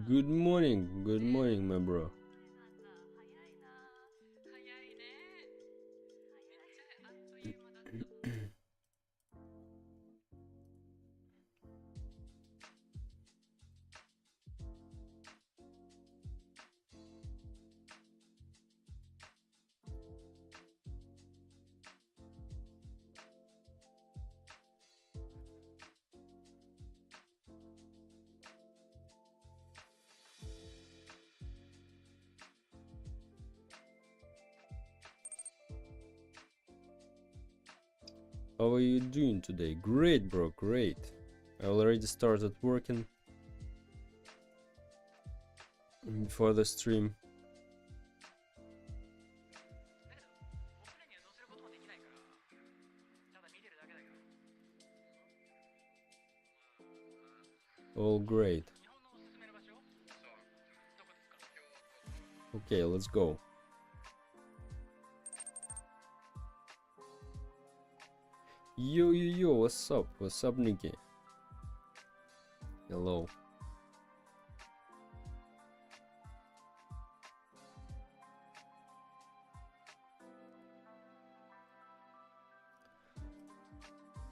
Good morning, my bro. How are you doing today? Great, bro, great. I already started working before the stream. All great. Okay, let's go. Yo, what's up? What's up, Nikki? Hello.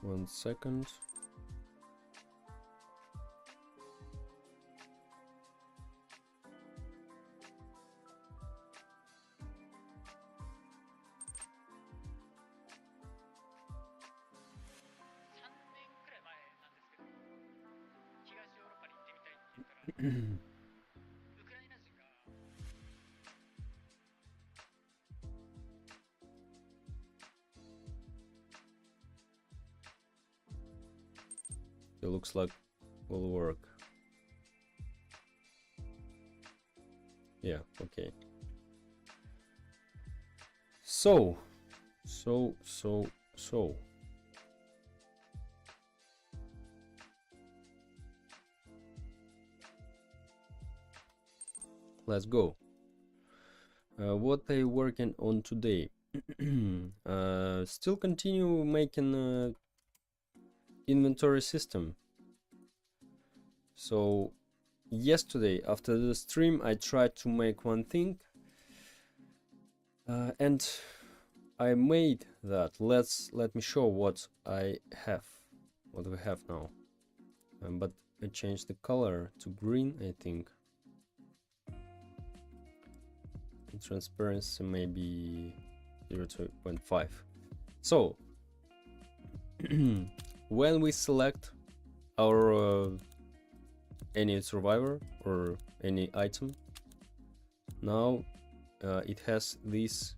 One second. It looks like will work. Yeah, okay. So. Let's go. What are you working on today? Still continue making inventory system. So yesterday after the stream I tried to make one thing and I made that. Let me show what I have, what we have now. But I changed the color to green, I think. And transparency maybe 0.5. So when we select our any survivor or any item, now it has this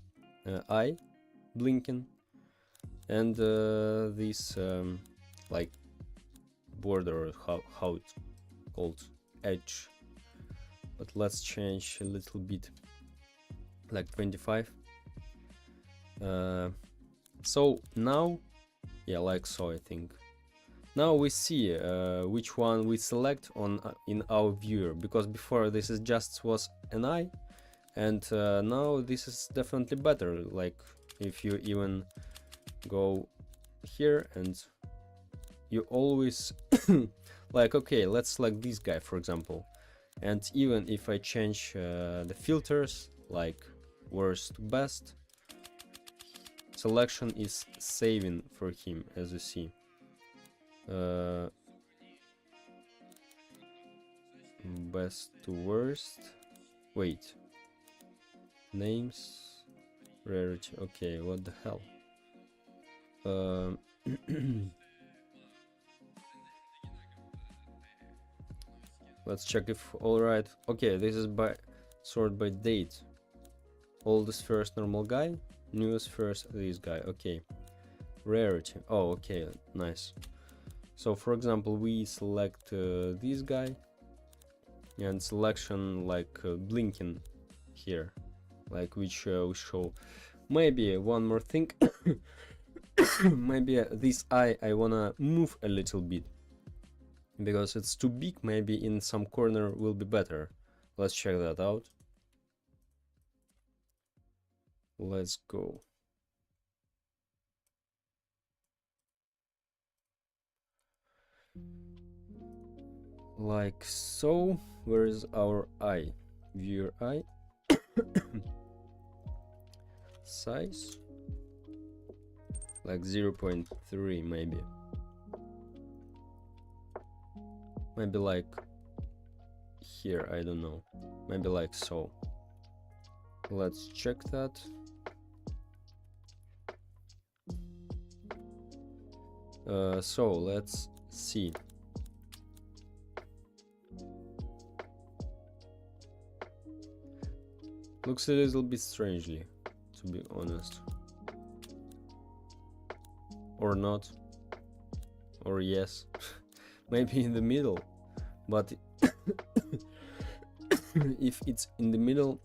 eye blinking and this like border, how it's called, edge. But let's change a little bit, like 25. So now, yeah, like so, I think. Now we see which one we select on in our viewer, because before this is just was an eye, and now this is definitely better. Like if you even go here and you always like, okay, let's select this guy, for example, and even if I change the filters, like worst to best, selection is saving for him, as you see. Best to worst. Wait. Names. Rarity. Okay, what the hell? Let's check if all right. Okay, this is by sort by date. Oldest first normal guy. Newest first this guy. Okay. Rarity. Oh, okay, nice. So for example, we select this guy, and selection like blinking here, like which we show. Maybe one more thing. Maybe this eye I wanna move a little bit because it's too big. Maybe in some corner will be better. Let's check that out. Let's go. like so. Where is our eye? Viewer eye. Size like 0.3 maybe like here, I don't know, maybe like so. Let's check that. So let's see. Looks a little bit strangely, to be honest. Or not. Or yes. Maybe in the middle. But if it's in the middle,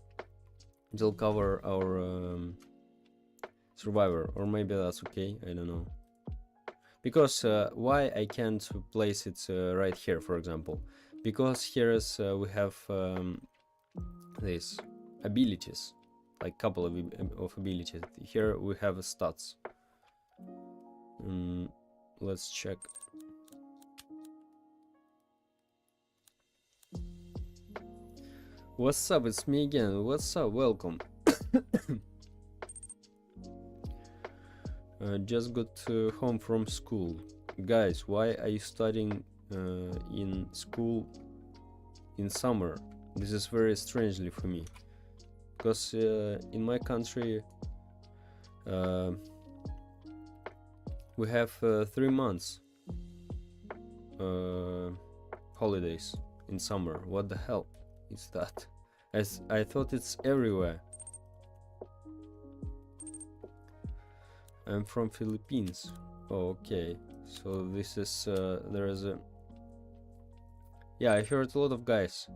it'll cover our survivor. Or maybe that's okay, I don't know. Because why I can't place it right here, for example? Because here is we have this abilities, like couple of abilities. Here we have stats. Let's check. What's up? It's me again. What's up? Welcome. Just got home from school. Guys, why are you studying in school in summer? This is very strangely for me. Because in my country we have 3 months holidays in summer. What the hell is that? As I thought it's everywhere. I'm from Philippines. Oh, okay. So this is there is a, yeah, I heard a lot of guys.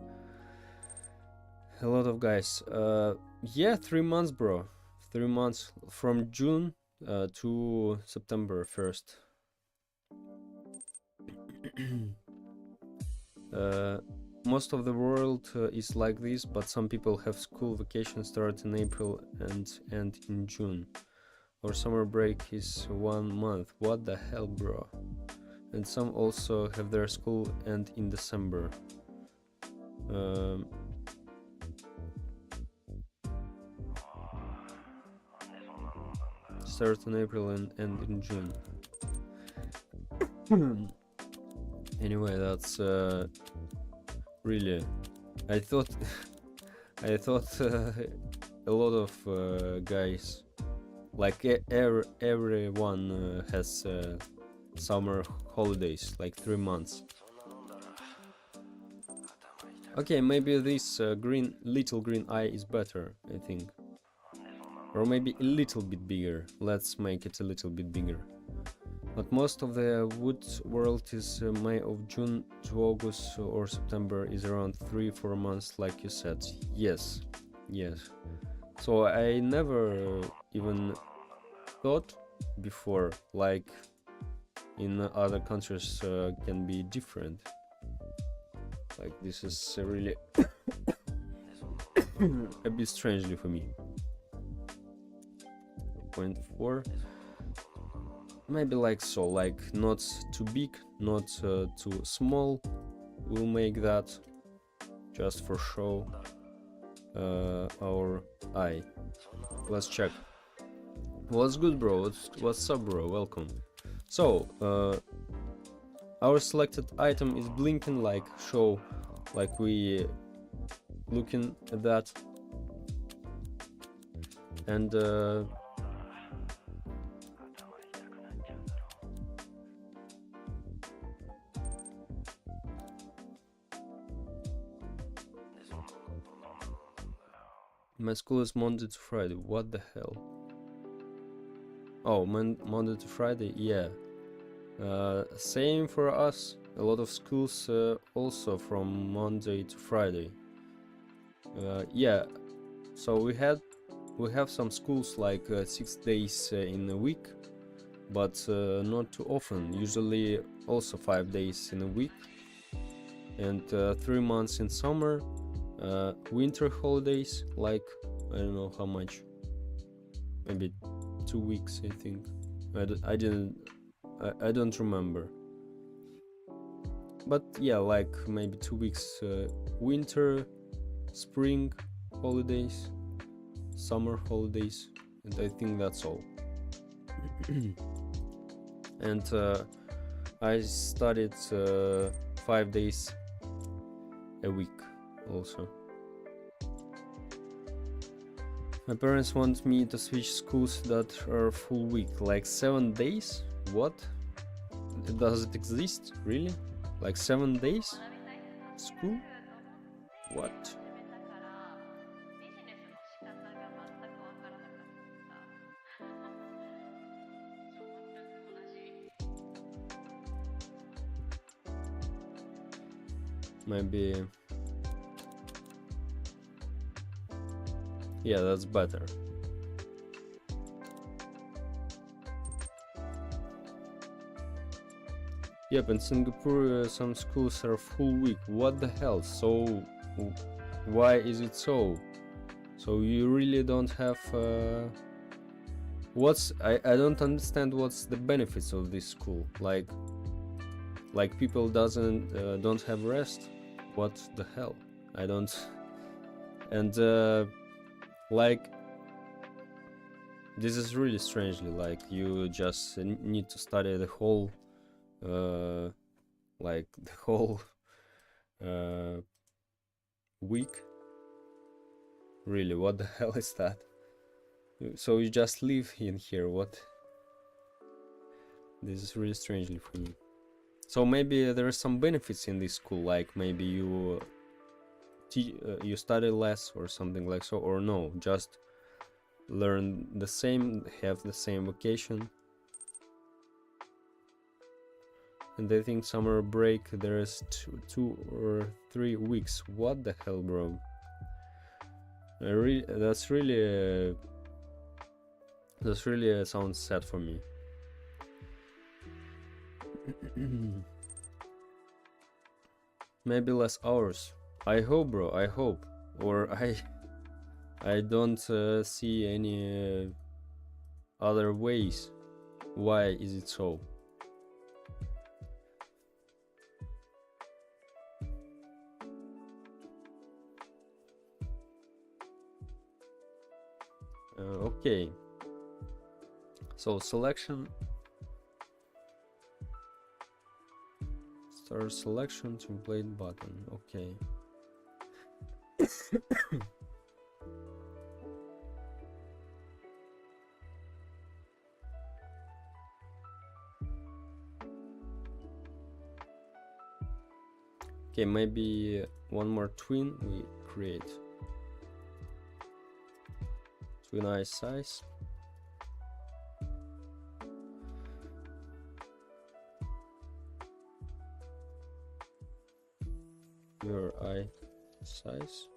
Yeah, 3 months, bro. 3 months from June to September 1st. Most of the world is like this, but some people have school vacation start in April and end in June. Or summer break is 1 month. What the hell, bro? And some also have their school end in December. Start in April and end in June. Anyway, that's really. I thought a lot of guys, like everyone has summer holidays, like 3 months. Okay, maybe this little green eye is better, I think. Or maybe a little bit bigger. Let's make it a little bit bigger. But most of the wood world is May of June to August or September is around 3-4 months, like you said. Yes. So I never even thought before, like in other countries can be different. Like this is really a bit strangely for me. 0.4, maybe like so, like not too big, not too small. We'll make that just for show our eye. Let's check. What's good, bro? What's up, bro? Welcome. So our selected item is blinking, like show, like we looking at that. And my school is Monday to Friday. What the hell? Oh, Monday to Friday? Yeah. Same for us. A lot of schools also from Monday to Friday. Yeah. So we have some schools like 6 days in a week, but not too often. Usually also 5 days in a week, and 3 months in summer. Winter holidays, like I don't know how much, maybe 2 weeks, I think. I don't remember. but yeah, like maybe 2 weeks winter, spring holidays, summer holidays, and I think that's all. And I studied 5 days a week also. My parents want me to switch schools that are full week, like 7 days. What? Does it exist? Really? Like 7 days school? What? Maybe, yeah, that's better. Yep, in Singapore some schools are full week. What the hell? So why is it so? So you really don't have I don't understand what's the benefits of this school. Like people don't have rest. What the hell? I don't. And like this is really strangely, like you just need to study the whole week. Really, what the hell is that? So you just live in here? What? This is really strangely for me. So maybe there are some benefits in this school, like maybe you study less or something like so, or no, just learn the same, have the same vocation. And I think summer break there is 2 or 3 weeks. What the hell, bro? That's really sounds sad for me. Maybe less hours. I hope, bro. I hope. Or I don't see any other ways. Why is it so? Okay. So selection. Start selection, template button. Okay. Okay, maybe one more twin we create. Twin eye size. Your eye size.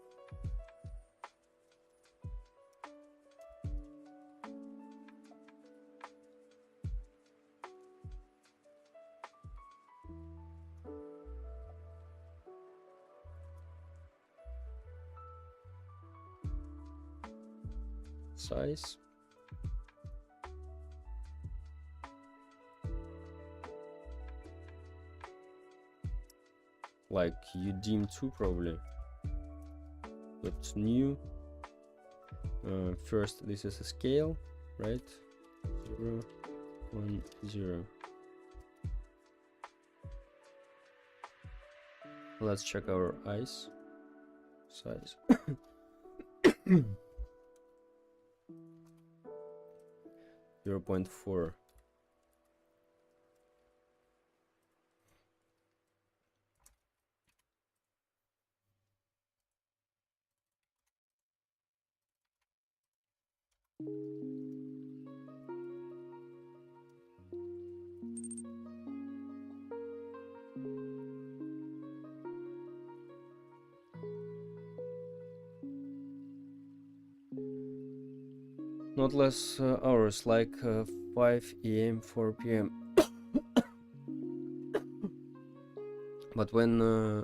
Size. Like you deem to probably. But new. First, this is a scale, right? 0, 1, 0. Let's check our eyes size. 0.4. Not less hours, like 5 a.m. 4 p.m. But when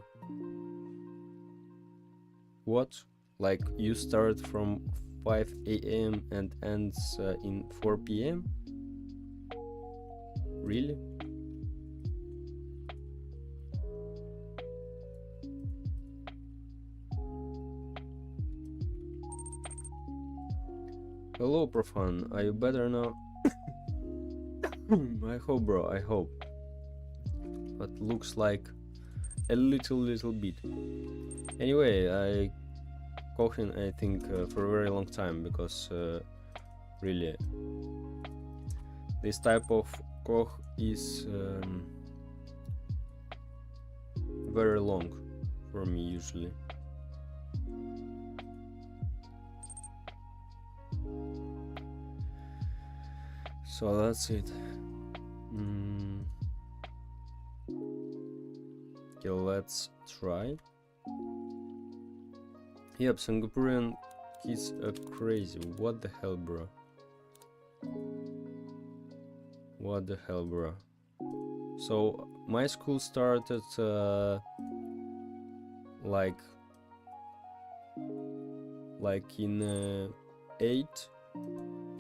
what? Like you start from 5 a.m. and ends in 4 p.m. Really? Hello, Profan. Are you better now? I hope, bro. I hope. But looks like a little bit. Anyway, I coughing, I think, for a very long time, because really this type of cough is very long for me usually. So that's it. Okay, let's try. Yep, Singaporean kids are crazy. What the hell, bro? What the hell, bro? So my school started like in 8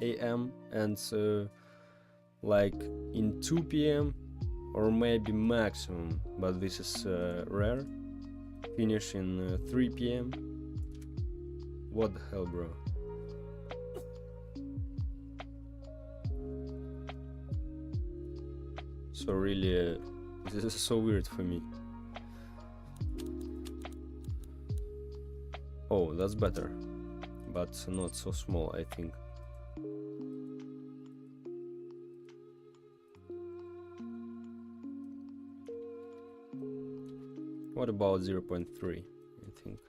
a.m. and like in 2 p.m. or maybe maximum, but this is rare, finish in 3 p.m. What the hell, bro? So really, this is so weird for me. Oh, that's better, but not so small, I think. What about 0.3, I think?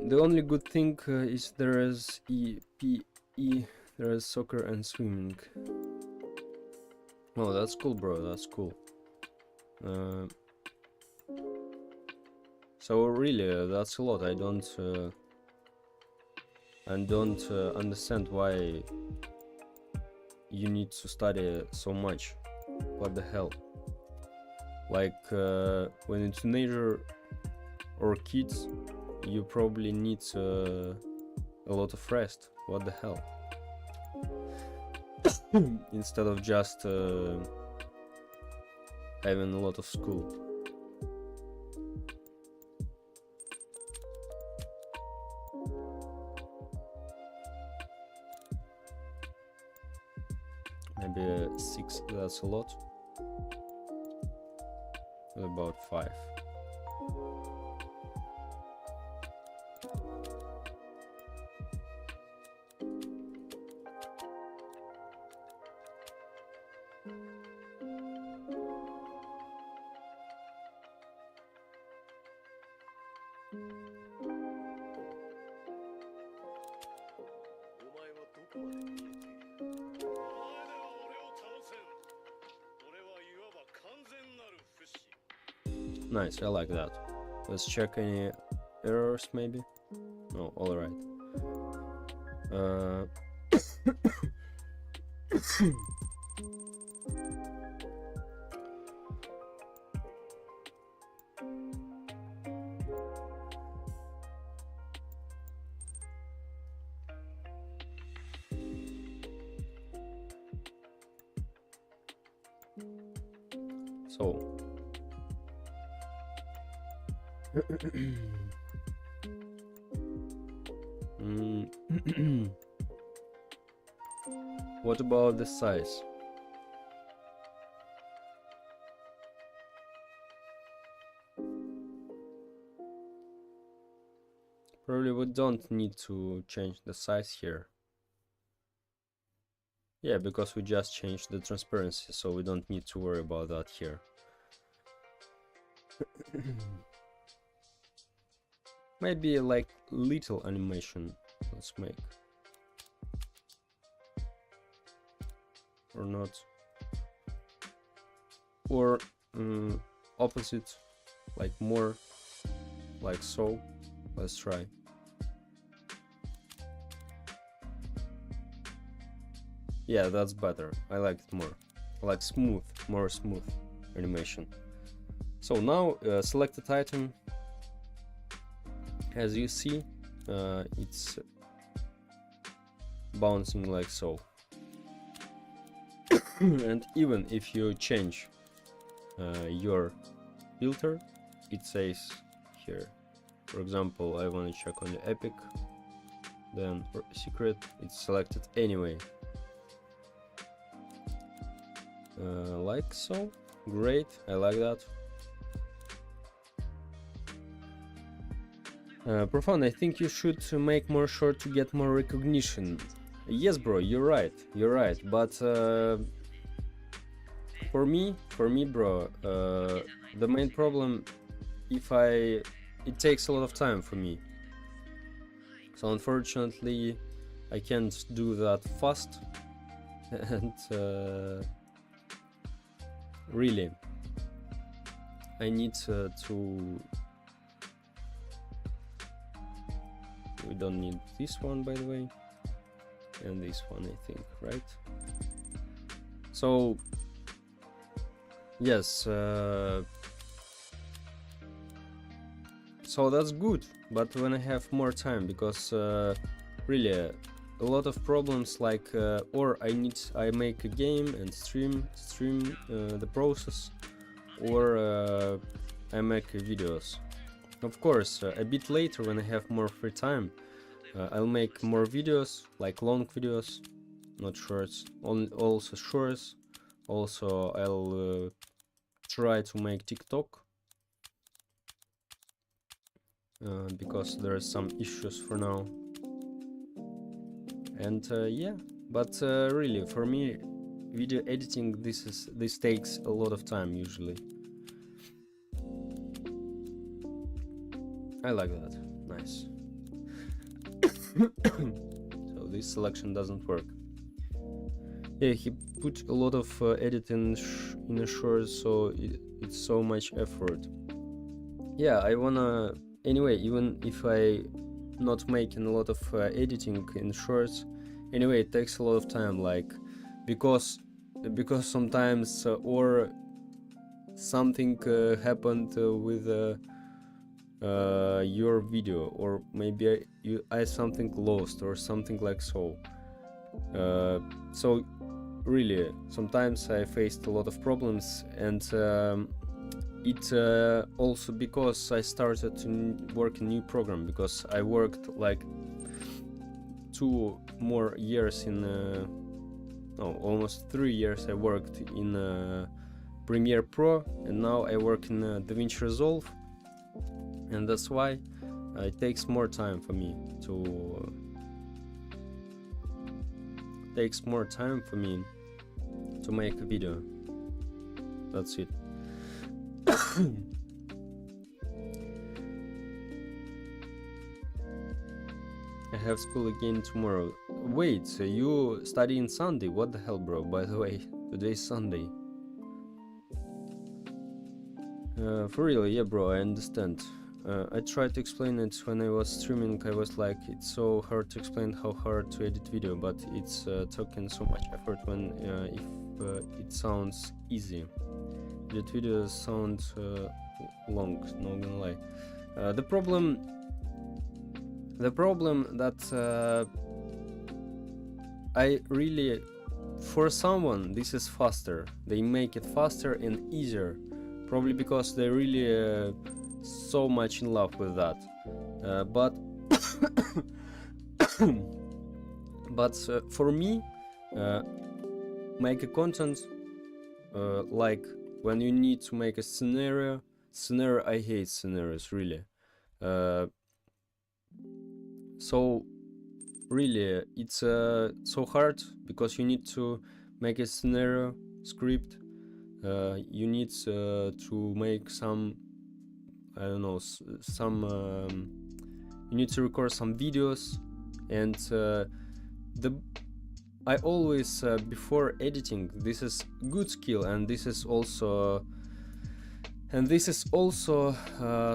The only good thing is there is EPE, there is soccer and swimming. Oh, that's cool, bro, that's cool. So really, that's a lot. I don't understand why you need to study so much. What the hell? Like when a teenager or kids, you probably need a lot of rest. What the hell? Instead of just having a lot of school. Maybe 6, that's a lot. About 5. Nice, I like that. Let's check any errors, maybe. Oh, all right. So. What about the size? Probably we don't need to change the size here. Yeah, because we just changed the transparency, so we don't need to worry about that here. Maybe like little animation let's make. Or not. Or opposite, like more, like so. Let's try. Yeah, that's better. I like it more. I like smooth, more smooth animation. So now selected item. As you see, it's bouncing like so. And even if you change your filter, it says here, for example, I want to check on the epic, then for secret it's selected anyway, like so. Great, I like that. Profound, I think you should make more short to get more recognition. Yes, bro, you're right, but for me, bro, the main problem, it takes a lot of time for me. So unfortunately, I can't do that fast, and really, I need to. We don't need this one, by the way, and this one, I think, right? So yes, so that's good, but when I have more time, because really a lot of problems, like or I make a game and stream the process, or I make videos. Of course, a bit later, when I have more free time, I'll make more videos, like long videos, not shorts, also shorts. Also, I'll try to make TikTok, because there are some issues for now. And yeah, but really, for me, video editing, this takes a lot of time usually. I like that. Nice. So this selection doesn't work. Yeah, he put a lot of editing in a short, so it's so much effort. Yeah, I wanna, anyway, even if I not making a lot of editing in shorts, anyway, it takes a lot of time, like, because sometimes or something happened with your video, or maybe I something lost or something like so. So really, sometimes I faced a lot of problems, and it also because I started to work in new program, because I worked like 2 more years in no, almost 3 years I worked in Premiere Pro, and now I work in DaVinci Resolve, and that's why it takes more time for me to make a video. That's it. I have school again tomorrow. Wait, so you study on Sunday? What the hell, bro? By the way, today's Sunday. For real, yeah, bro, I understand. I tried to explain it when I was streaming. I was like, it's so hard to explain how hard to edit video, but it's taking so much effort when if it sounds easy. Edit videos sound long, not gonna lie. The problem that I really, for someone, this is faster. They make it faster and easier, probably because they're really so much in love with that. But for me, make a content like when you need to make a scenario. I hate scenarios, really. So really, it's so hard, because you need to make a scenario script. You need to make some, I don't know, you need to record some videos, and I always before editing, this is good skill, and this is also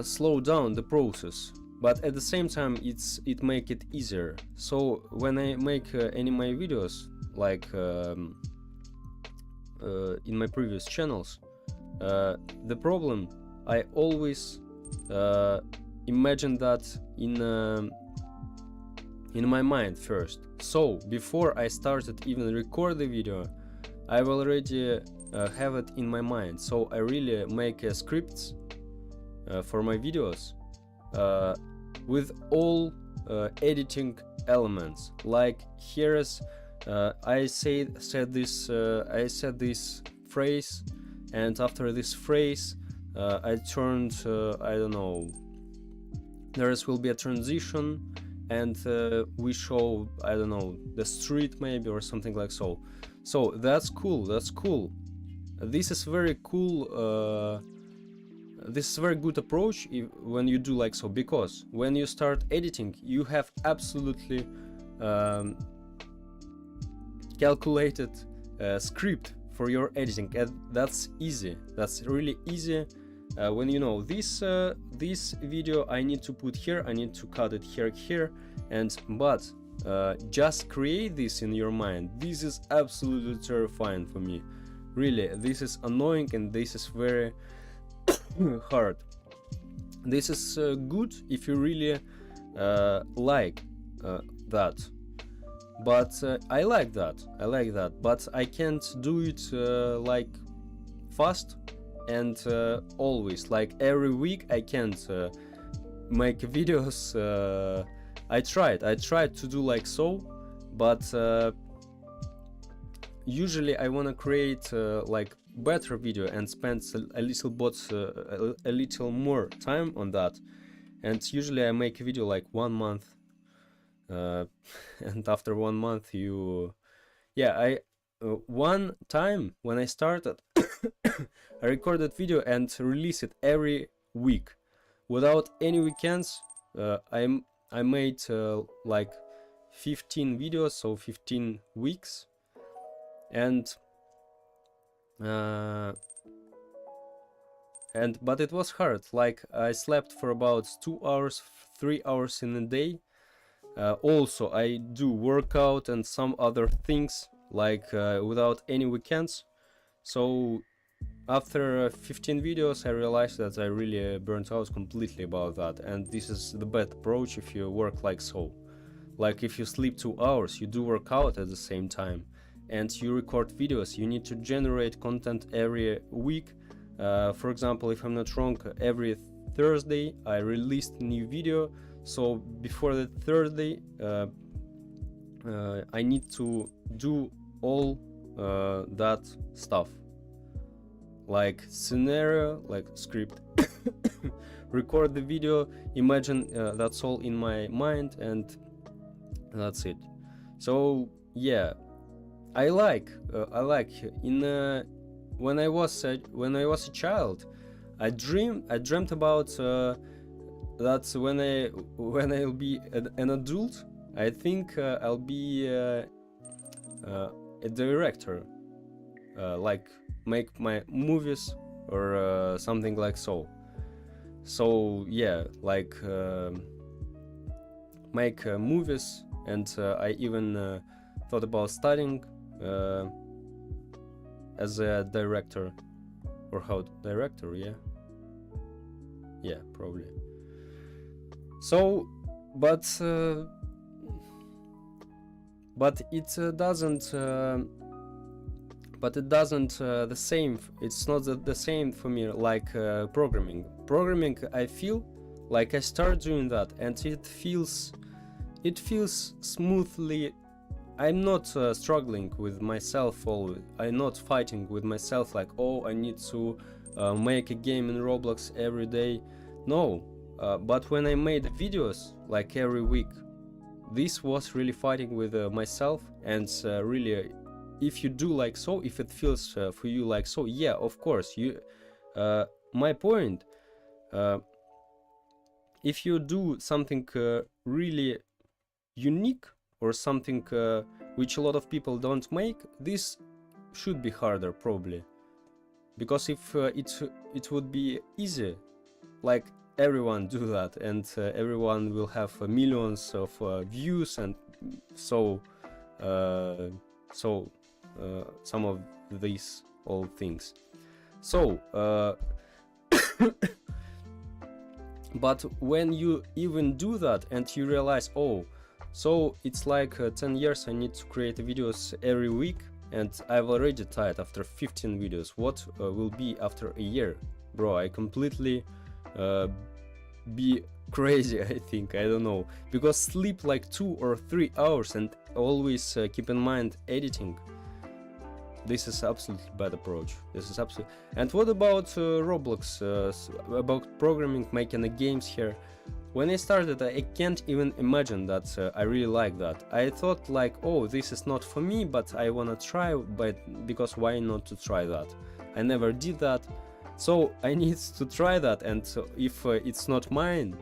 slow down the process, but at the same time it make it easier. So when I make any of my videos, like in my previous channels, the problem, I always imagine that in my mind first. So before I started even record the video, I already have it in my mind. So I really make scripts for my videos with all editing elements. Like here's I said this phrase, and after this phrase I turned I don't know, there will be a transition, and we show, I don't know, the street maybe or something like so. So that's cool, that's cool. This is very cool. This is a very good approach when you do like so, because when you start editing you have absolutely calculated script for your editing, and that's easy, that's really easy. When you know this video I need to put here, I need to cut it here, and but just create this in your mind. This is absolutely terrifying for me, really. This is annoying, and this is very hard. This is good if you really like that, but I like that, but I can't do it like fast and always, like every week I can't make videos. I tried to do like so, but usually I want to create like better video and spend a little more time on that, and usually I make a video like 1 month, and after 1 month one time when I started I recorded video and release it every week without any weekends. I made like 15 videos, so 15 weeks, and but it was hard. Like I slept for about 2 hours, 3 hours in a day. Also I do workout and some other things, like without any weekends. So after 15 videos I realized that I really burnt out completely about that, and this is the bad approach if you work like so. Like if you sleep 2 hours, you do work out at the same time, and you record videos. You need to generate content every week. For example, if I'm not wrong, every Thursday I released a new video, so before the Thursday I need to do all that stuff, like scenario, like script, record the video, imagine that's all in my mind, and that's it. So yeah, I like in when I was a child, I dreamt about that when I'll be an adult, I think I'll be a director, like make my movies or something like so. So yeah, like make movies, and I even thought about studying as a director, or how director, yeah, probably. So but it doesn't the same, it's not the same for me like programming. I feel like I start doing that and it feels smoothly. I'm not struggling with myself always. I'm not fighting with myself like, oh, I need to make a game in Roblox every day. No, but when I made videos like every week, this was really fighting with myself. And really, if you do like so, if it feels for you like so, yeah, of course you my point, if you do something really unique, or something which a lot of people don't make, this should be harder probably, because if it would be easy, like everyone do that, and everyone will have millions of views, and so some of these old things. So but when you even do that and you realize, oh, So it's like 10 years I need to create videos every week, and I've already tired after 15 videos. What will be after a year? Bro, I completely be crazy, I think, I don't know, because sleep like 2 or 3 hours and always keep in mind editing. This is absolutely bad approach. This is absolutely. And what about Roblox? About programming, making the games here. When I started, I can't even imagine that I really like that. I thought like, oh, this is not for me, but I wanna try. But because why not to try that? I never did that, so I need to try that. And if it's not mine,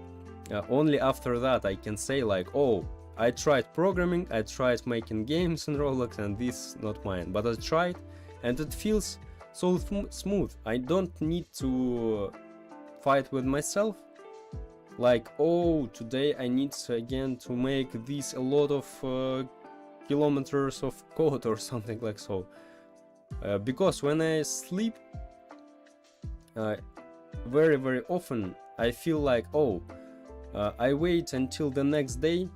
only after that I can say like, oh, I tried programming, I tried making games in Roblox, and this is not mine. But I tried, and it feels so smooth. I don't need to fight with myself. Like, oh, today I need again to make this a lot of kilometers of code or something like so. Because when I sleep, very often I feel like, oh, I wait until the next day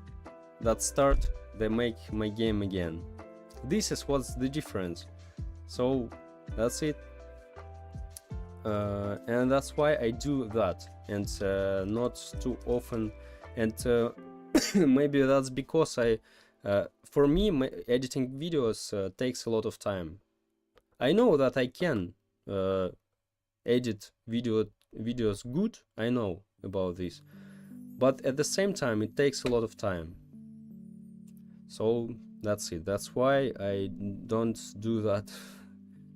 that start they make my game again. This is what's the difference. So that's it. And that's why I do that, and not too often. And maybe that's because for me, editing videos takes a lot of time. I know that I can edit videos good, I know about this, but at the same time it takes a lot of time. So that's it. That's why I don't do that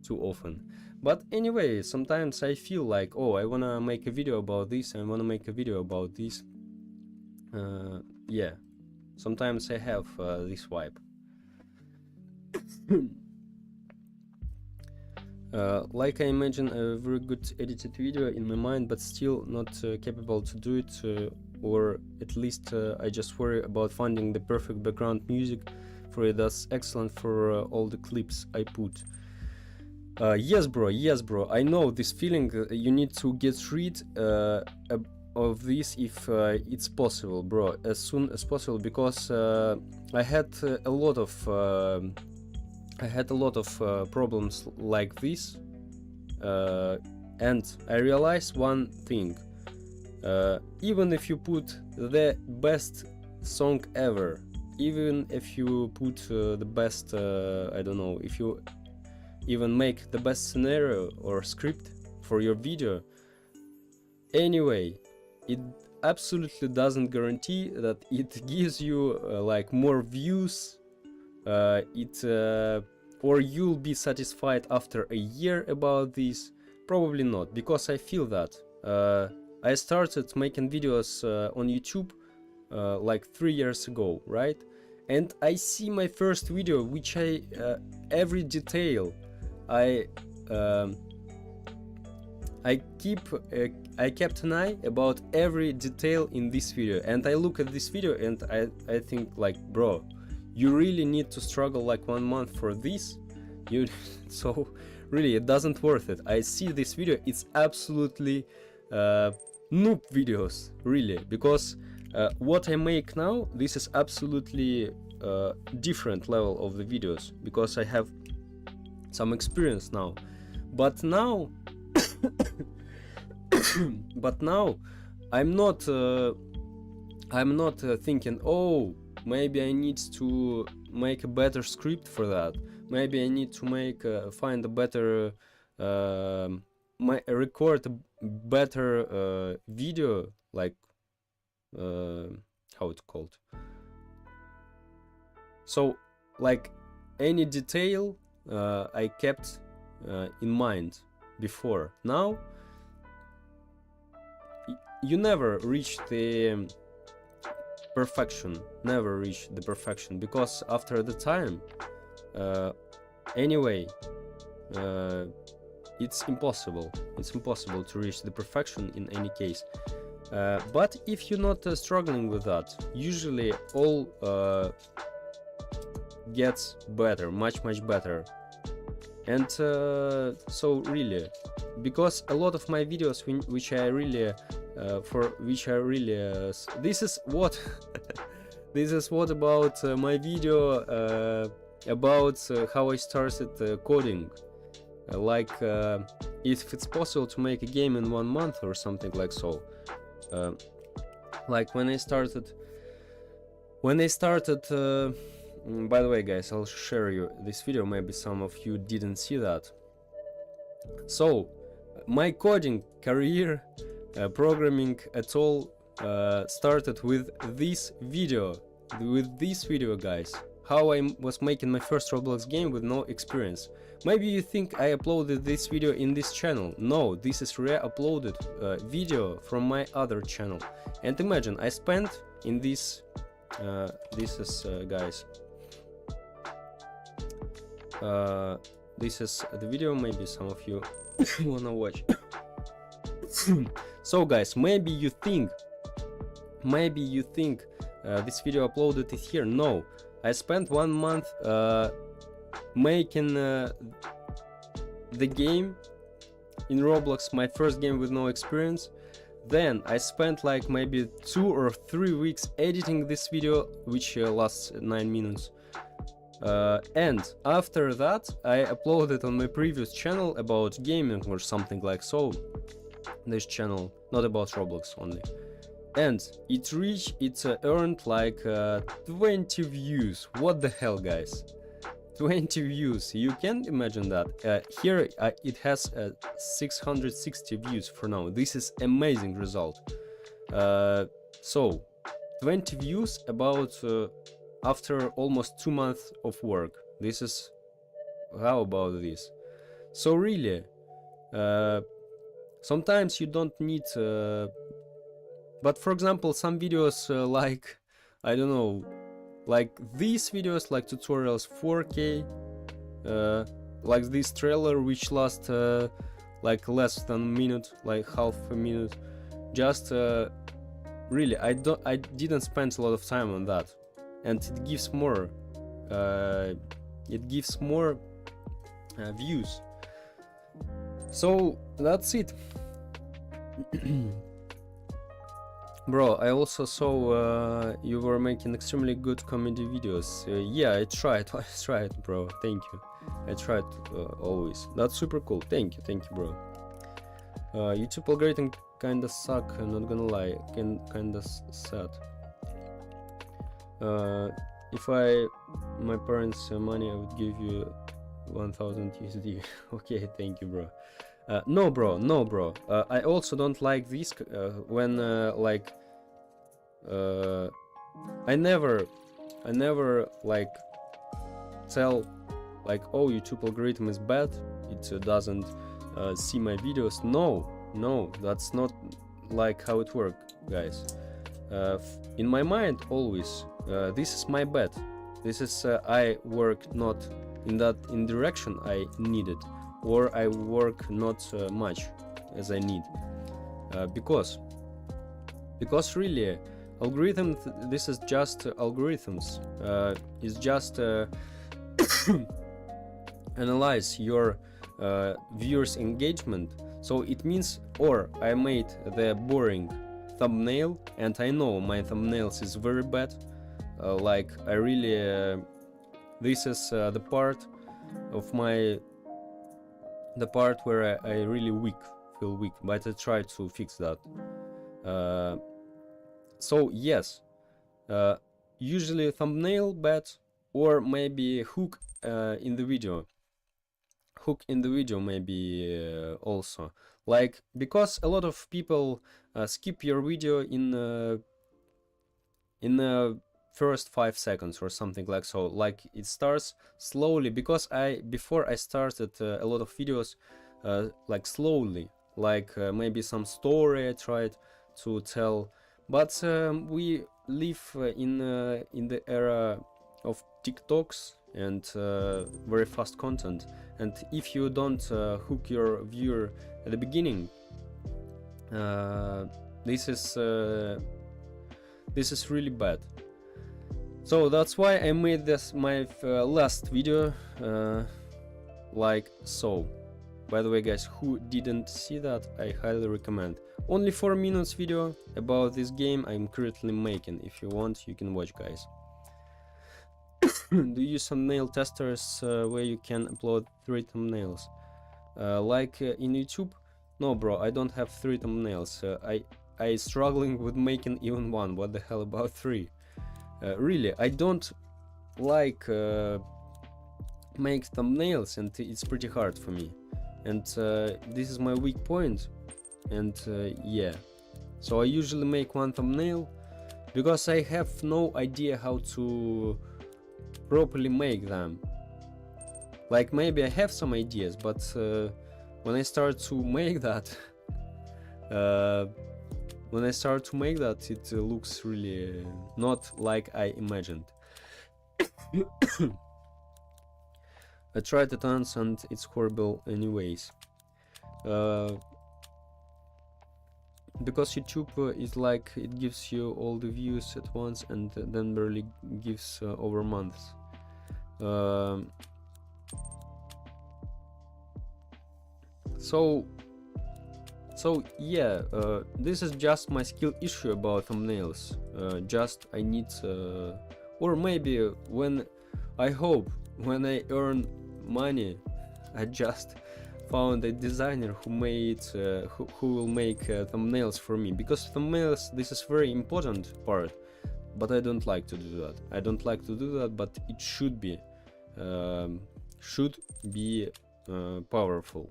too often. But anyway, sometimes I feel like, oh, I wanna make a video about this, I wanna make a video about this. Yeah, sometimes I have this vibe. Like I imagine a very good edited video in my mind, but still not capable to do it, or at least I just worry about finding the perfect background music for it that's excellent for all the clips I put. Yes bro, I know this feeling. You need to get rid of this if it's possible, bro, as soon as possible, because I had a lot of problems like this, and I realized one thing. Even if you put the best song ever, even if you put the best, I don't know, if you even make the best scenario or script for your video, anyway, it absolutely doesn't guarantee that it gives you like more views, or you'll be satisfied after a year about this. Probably not, because I feel that I started making videos on YouTube like 3 years ago, right? And I see my first video, which I every detail I kept an eye about every detail in this video, and I look at this video and I think like, bro, you really need to struggle like 1 month for this? So really it doesn't worth it. I see this video, it's absolutely noob videos, really, because what I make now, this is absolutely different level of the videos, because I have some experience now. But now I'm not thinking, oh, maybe I need to make a better script for that, maybe I need to find a better record a better video, like how it's called. So like any detail I kept in mind before. Now you never reach the perfection, because after the time, anyway, it's impossible to reach the perfection in any case. But if you're not struggling with that, usually all gets better, much better. And so really, because a lot of my videos which I really this is what this is what about my video about how I started coding. Like if it's possible to make a game in 1 month or something like so. Like when I started, by the way guys, I'll share you this video, maybe some of you didn't see that. So my coding career, programming at all, started with this video, guys. How I was making my first Roblox game with no experience. Maybe you think I uploaded this video in this channel. No, this is re-uploaded video from my other channel. And imagine, I spent in this, this is guys, this is the video, maybe some of you wanna watch. So guys, maybe you think this video uploaded it here. No, I spent 1 month making the game in Roblox, my first game with no experience. Then I spent like maybe 2 or 3 weeks editing this video, which lasts 9 minutes. And after that I uploaded on my previous channel about gaming or something like so. This channel, not about Roblox only. And it earned like 20 views. What the hell, guys? 20 views, you can't imagine that. Here it has 660 views for now. This is amazing result. So 20 views about after almost 2 months of work. This is, how about this? So really, sometimes you don't need but for example, some videos like, I don't know, like these videos, like tutorials 4K, like this trailer which lasts like less than a minute, like half a minute. Just really, I didn't spend a lot of time on that, and it gives more views. So that's it. Bro, I also saw you were making extremely good comedy videos. Yeah, I tried, bro. Thank you. I tried always. That's super cool. Thank you, bro. YouTube algorithm kinda suck. I'm not gonna lie, kinda sad. If my parents money, I would give you 1000 USD. Okay, thank you, bro. No bro, I also don't like this when like I never like tell like, oh, YouTube algorithm is bad, it doesn't see my videos. No, that's not like how it works, guys. In my mind always, this is my bad, this is I work not in direction I needed, or I work not much as I need, because really algorithms, this is just algorithms, is just analyze your viewers engagement. So it means, or I made the boring thumbnail and I know my thumbnails is very bad, like I really this is the part of my where I really feel weak, but I try to fix that. So yes, usually thumbnail bad, or maybe hook in the video. Maybe also, like, because a lot of people skip your video in the first 5 seconds or something like so. Like it starts slowly, because before I started a lot of videos like slowly, like maybe some story I tried to tell, but we live in the era of TikToks and very fast content, and if you don't hook your viewer at the beginning, this is really bad. So that's why I made this my last video like so. By the way, guys, who didn't see that, I highly recommend. Only 4 minutes video about this game I'm currently making. If you want, you can watch, guys. Do you use thumbnail testers where you can upload 3 thumbnails? Like in YouTube? No, bro, I don't have 3 thumbnails. I struggling with making even 1. What the hell about 3? Really, I don't like make thumbnails, and it's pretty hard for me. And this is my weak point. And yeah, so I usually make 1 thumbnail because I have no idea how to properly make them. Like, maybe I have some ideas, but when I start to make that it looks really not like I imagined. I tried it once and it's horrible anyways. Because YouTube is like, it gives you all the views at once and then barely gives over months. So yeah, this is just my skill issue about thumbnails. Just I need, or maybe when I hope when I earn money, I just found a designer who made who will make thumbnails for me, because thumbnails, this is very important part, but I don't like to do that. I don't like to do that, but it should be powerful.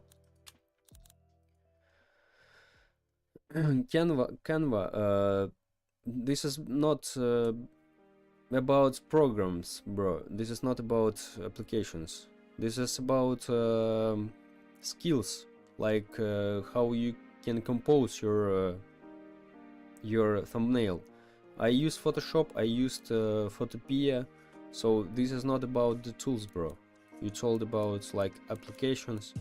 Canva, this is not about programs, bro. This is not about applications. This is about skills, like how you can compose your thumbnail. I use Photoshop, I used Photopea, so this is not about the tools, bro. It's all about like applications.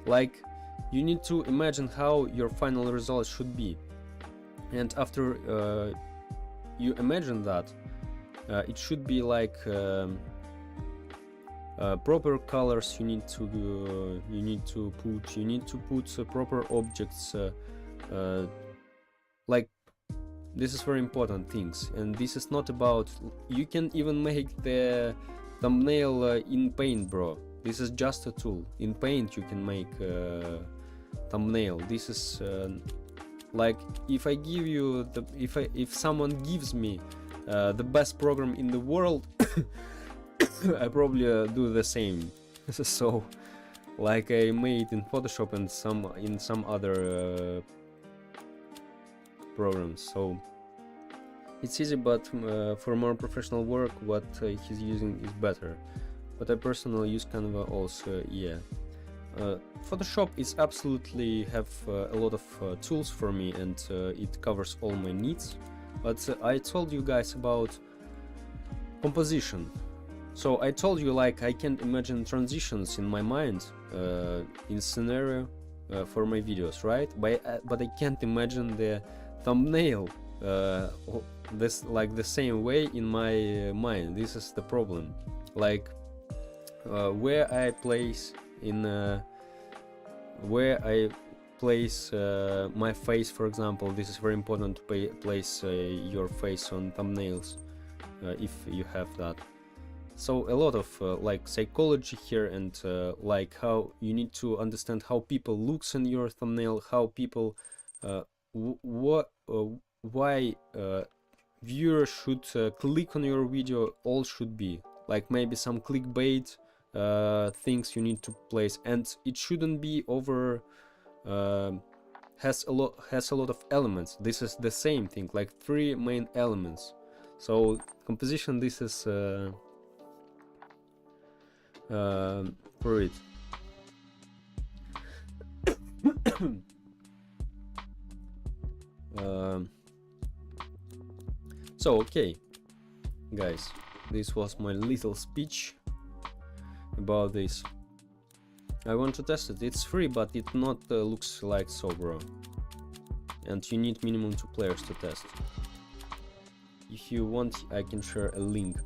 Like, you need to imagine how your final result should be, and after you imagine that, it should be like proper colors. You need to put proper objects. Like, this is very important things, and this is not about. You can even make the thumbnail in Paint, bro. This is just a tool. In Paint you can make thumbnail. This is like, if I give you the if someone gives me the best program in the world, I probably do the same. So like I made in Photoshop and some other programs. So it's easy, but for more professional work, what he's using is better. But I personally use Canva also. Yeah, Photoshop is absolutely have a lot of tools for me, and it covers all my needs. But I told you guys about composition. So I told you, like, I can't imagine transitions in my mind in scenario for my videos, right? But I can't imagine the thumbnail this like the same way in my mind. This is the problem. Like, where I place my face, for example. This is very important to place your face on thumbnails if you have that. So a lot of like psychology here, and like how you need to understand how people looks in your thumbnail, how people why viewers should click on your video. All should be like maybe some clickbait things you need to place, and it shouldn't be over has a lot of elements. This is the same thing, like 3 main elements. So composition, this is for it. So okay, guys, this was my little speech about this. I want to test it. It's free, but it not looks like so, bro. And you need minimum 2 players to test. If you want, I can share a link.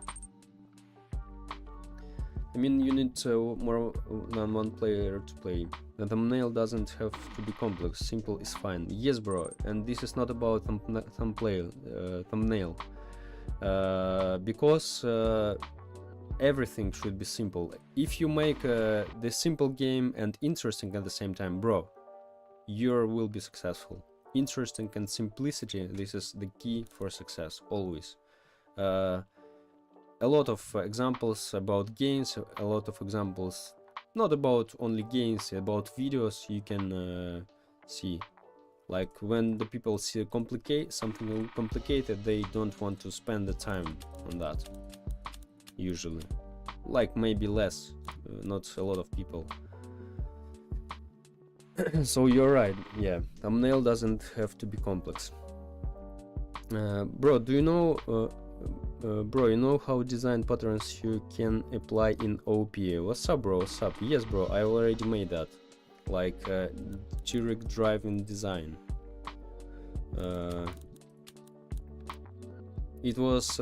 I mean, you need more than one player to play. The thumbnail doesn't have to be complex, simple is fine. Yes, bro, and this is not about thumbnail. Because everything should be simple. If you make the simple game and interesting at the same time, bro, you will be successful. Interesting and simplicity, this is the key for success, always. A lot of examples about games, a lot of examples not about only games, about videos you can see. Like when the people see something complicated, they don't want to spend the time on that, usually. Like maybe less, not a lot of people. So you're right, yeah, thumbnail doesn't have to be complex. Bro, do you know bro, you know how design patterns you can apply in OP? What's up, bro? What's up? Yes, bro, I already made that. Like direct drive in design. It was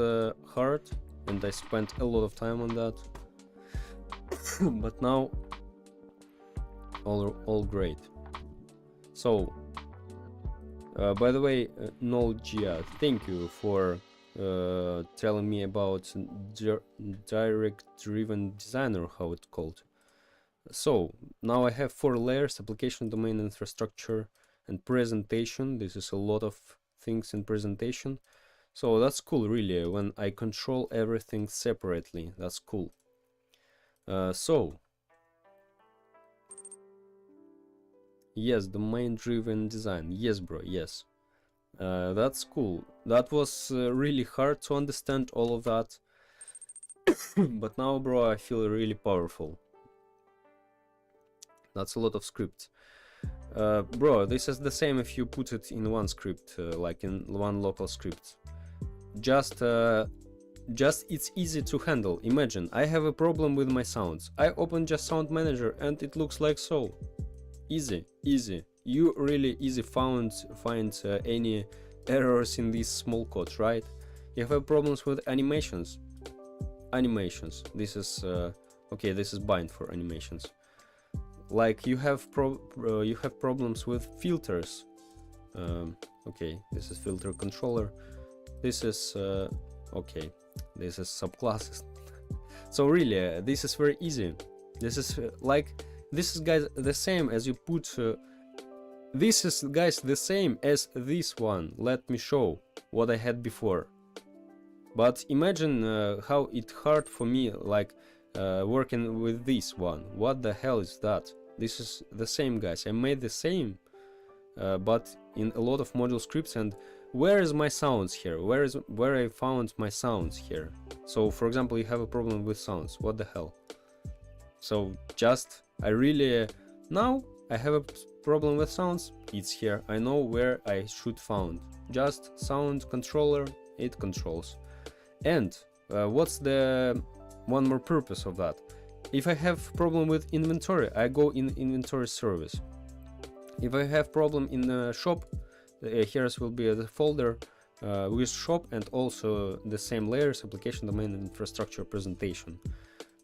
hard and I spent a lot of time on that. But now all great. So by the way, Nolgia, thank you for telling me about direct driven designer, how it's called. So now I have 4 layers: application, domain, infrastructure, and presentation. This is a lot of things in presentation. So that's cool, really, when I control everything separately. That's cool. So yes, domain driven design. Yes, bro, yes. That's cool. That was really hard to understand all of that. But now, bro, I feel really powerful. That's a lot of script. Bro, this is the same if you put it in one script, like in one local script. Just it's easy to handle. Imagine, I have a problem with my sounds. I open just Sound Manager and it looks like so. Easy, easy. You really easy find any errors in this small code, right? You have problems with animations. This is okay. This is bind for animations. Like you have problems with filters. Okay, this is filter controller. This is okay. This is subclasses. So really, this is very easy. This is this is, guys, the same as you put. This is, guys, the same as this one. Let me show what I had before. But imagine how it's hard for me, like working with this one. What the hell is that? This is the same, guys. I made the same, but in a lot of module scripts. And where is my sounds here? Where I found my sounds here? So, for example, you have a problem with sounds. What the hell? So just now I have a problem with sounds. It's here. I know where I should found. Just sound controller. It controls. And what's the one more purpose of that? If I have problem with inventory, I go in inventory service. If I have problem in the shop, here will be the folder with shop and also the same layers: application, domain, infrastructure, presentation.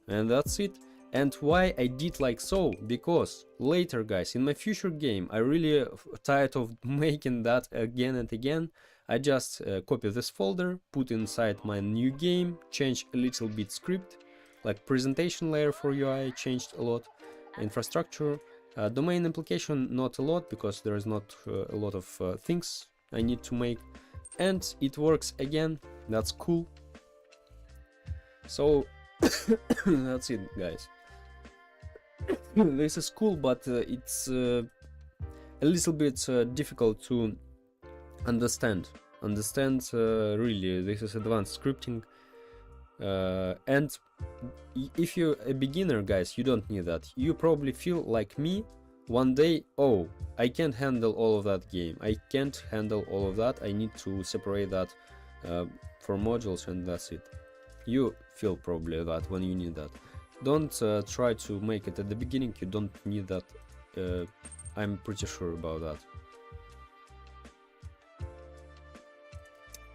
And that's it. And why I did like so? Because later, guys, in my future game, I really tired of making that again and again. I just copy this folder, put inside my new game, change a little bit script, like presentation layer for UI changed a lot, infrastructure, domain, application not a lot because there is not a lot of things I need to make, and it works again. That's cool. So that's it, guys. This is cool, but it's a little bit difficult to understand. Really, this is advanced scripting, and if you're a beginner, guys, you don't need that. You probably feel like me one day, oh, I can't handle all of that game, I can't handle all of that, I need to separate that for modules, and that's it. You feel probably that when you need that. Don't try to make it at the beginning, you don't need that. I'm pretty sure about that.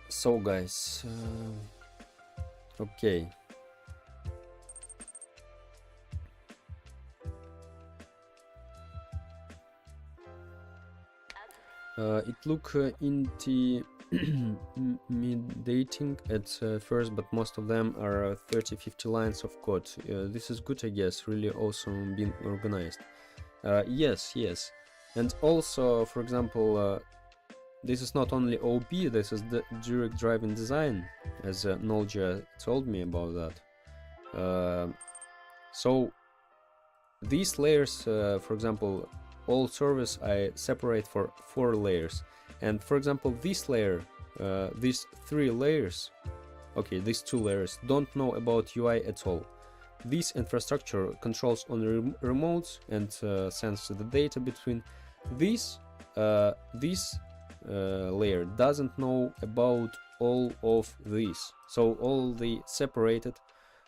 So, guys, okay. It look intimidating at first, but most of them are 30-50 lines of code. This is good, I guess. Really awesome being organized. Yes, and also, for example, this is not only OP, this is the direct driving design, as Nolja told me about that. So these layers, for example, all service I separate for 4 layers, and for example this layer, these 3 layers, okay, these 2 layers don't know about UI at all. This infrastructure controls on remotes and sends the data between. This layer doesn't know about all of this, so all the separated.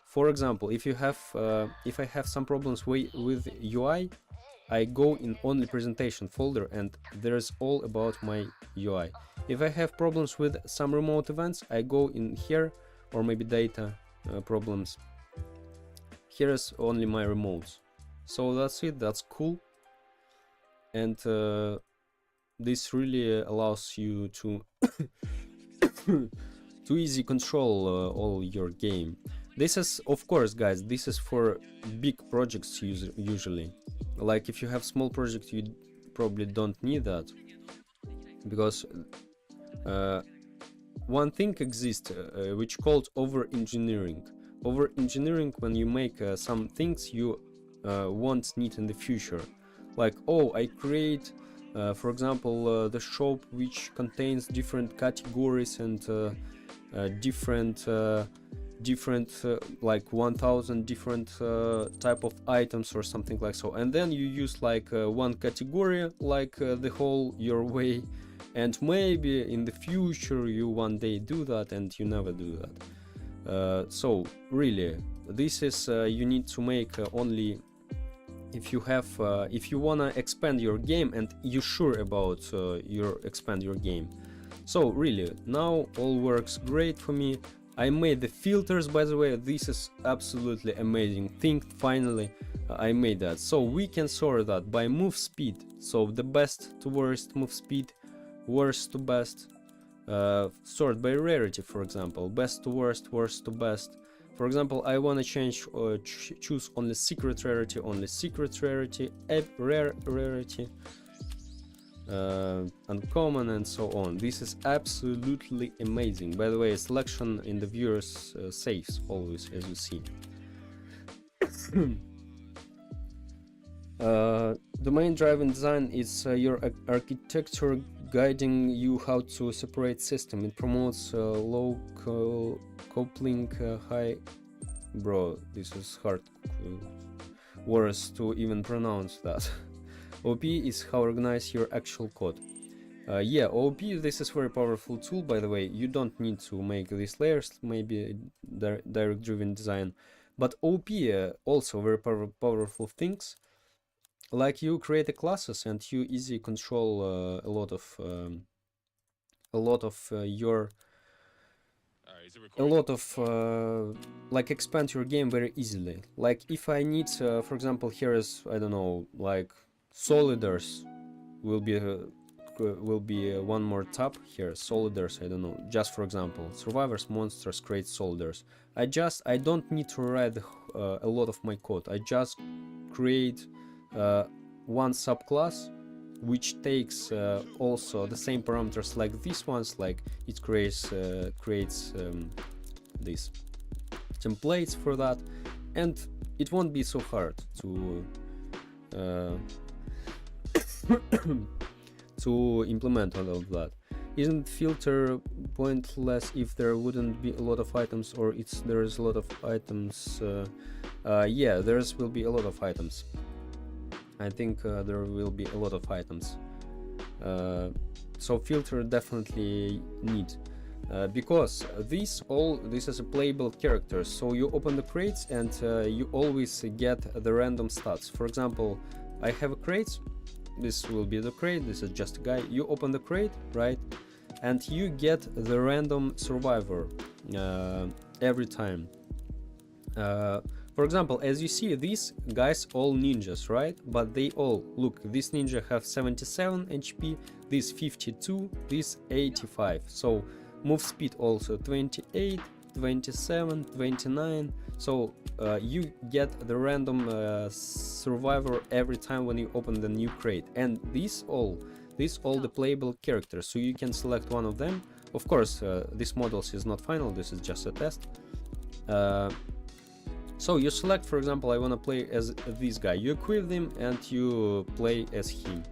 For example, if I have some problems with UI, I go in only presentation folder and there's all about my UI. If I have problems with some remote events, I go in here, or maybe data problems. Here is only my remotes. So that's it, that's cool. And this really allows you to to easy control all your game. This is, of course, guys, this is for big projects usually. Like if you have small projects, you probably don't need that, because one thing exists which called over-engineering. Over-engineering when you make some things you won't need in the future. Like, oh, I create, for example, the shop which contains different categories and different like 1000 different type of items or something like so, and then you use like one category, like the whole your way, and maybe in the future you one day do that, and you never do that. So really, this is you need to make only if you have if you wanna expand your game and you're sure about expand your game. So really, now all works great for me. I made the filters, by the way. This is absolutely amazing thing. Finally, I made that. So we can sort that by move speed. So the best to worst move speed, worst to best. Sort by rarity, for example, best to worst, worst to best. For example, I want to change choose only secret rarity, rare rarity, uncommon, and so on. This is absolutely amazing. By the way, selection in the viewers saves always, as you see. Domain driven design is your architecture guiding you how to separate system. It promotes low coupling, high. Bro, this is hard words to even pronounce that. OP is how organize your actual code. Yeah, OP, this is very powerful tool, by the way. You don't need to make these layers, maybe direct driven design, but OP also very powerful things. Like you create the classes and you easily control a lot of like expand your game very easily. Like if I need for example, here is, I don't know, like soliders will be one more tab here. Soliders, I don't know, just for example, survivors, monsters, create soliders. I don't need to write a lot of my code. I just create one subclass which takes also the same parameters like these ones, like it creates these templates for that, and it won't be so hard to to implement all of that. Isn't filter pointless if there wouldn't be a lot of items, or there's a lot of items? Yeah, will be a lot of items. I think there will be a lot of items. So filter definitely need, because this is a playable character. So you open the crates and you always get the random stats. For example, I have a crate. This will be the crate. This is just a guy. You open the crate, right? And you get the random survivor every time. For example, as you see, these guys all ninjas, right? But they all, look, this ninja have 77 HP, this 52, this 85. So move speed also 28, 27, 29. So you get the random survivor every time when you open the new crate. And these all the playable characters. So you can select one of them. Of course, this models is not final, this is just a test. So you select, for example, I want to play as this guy. You equip them and you play as him.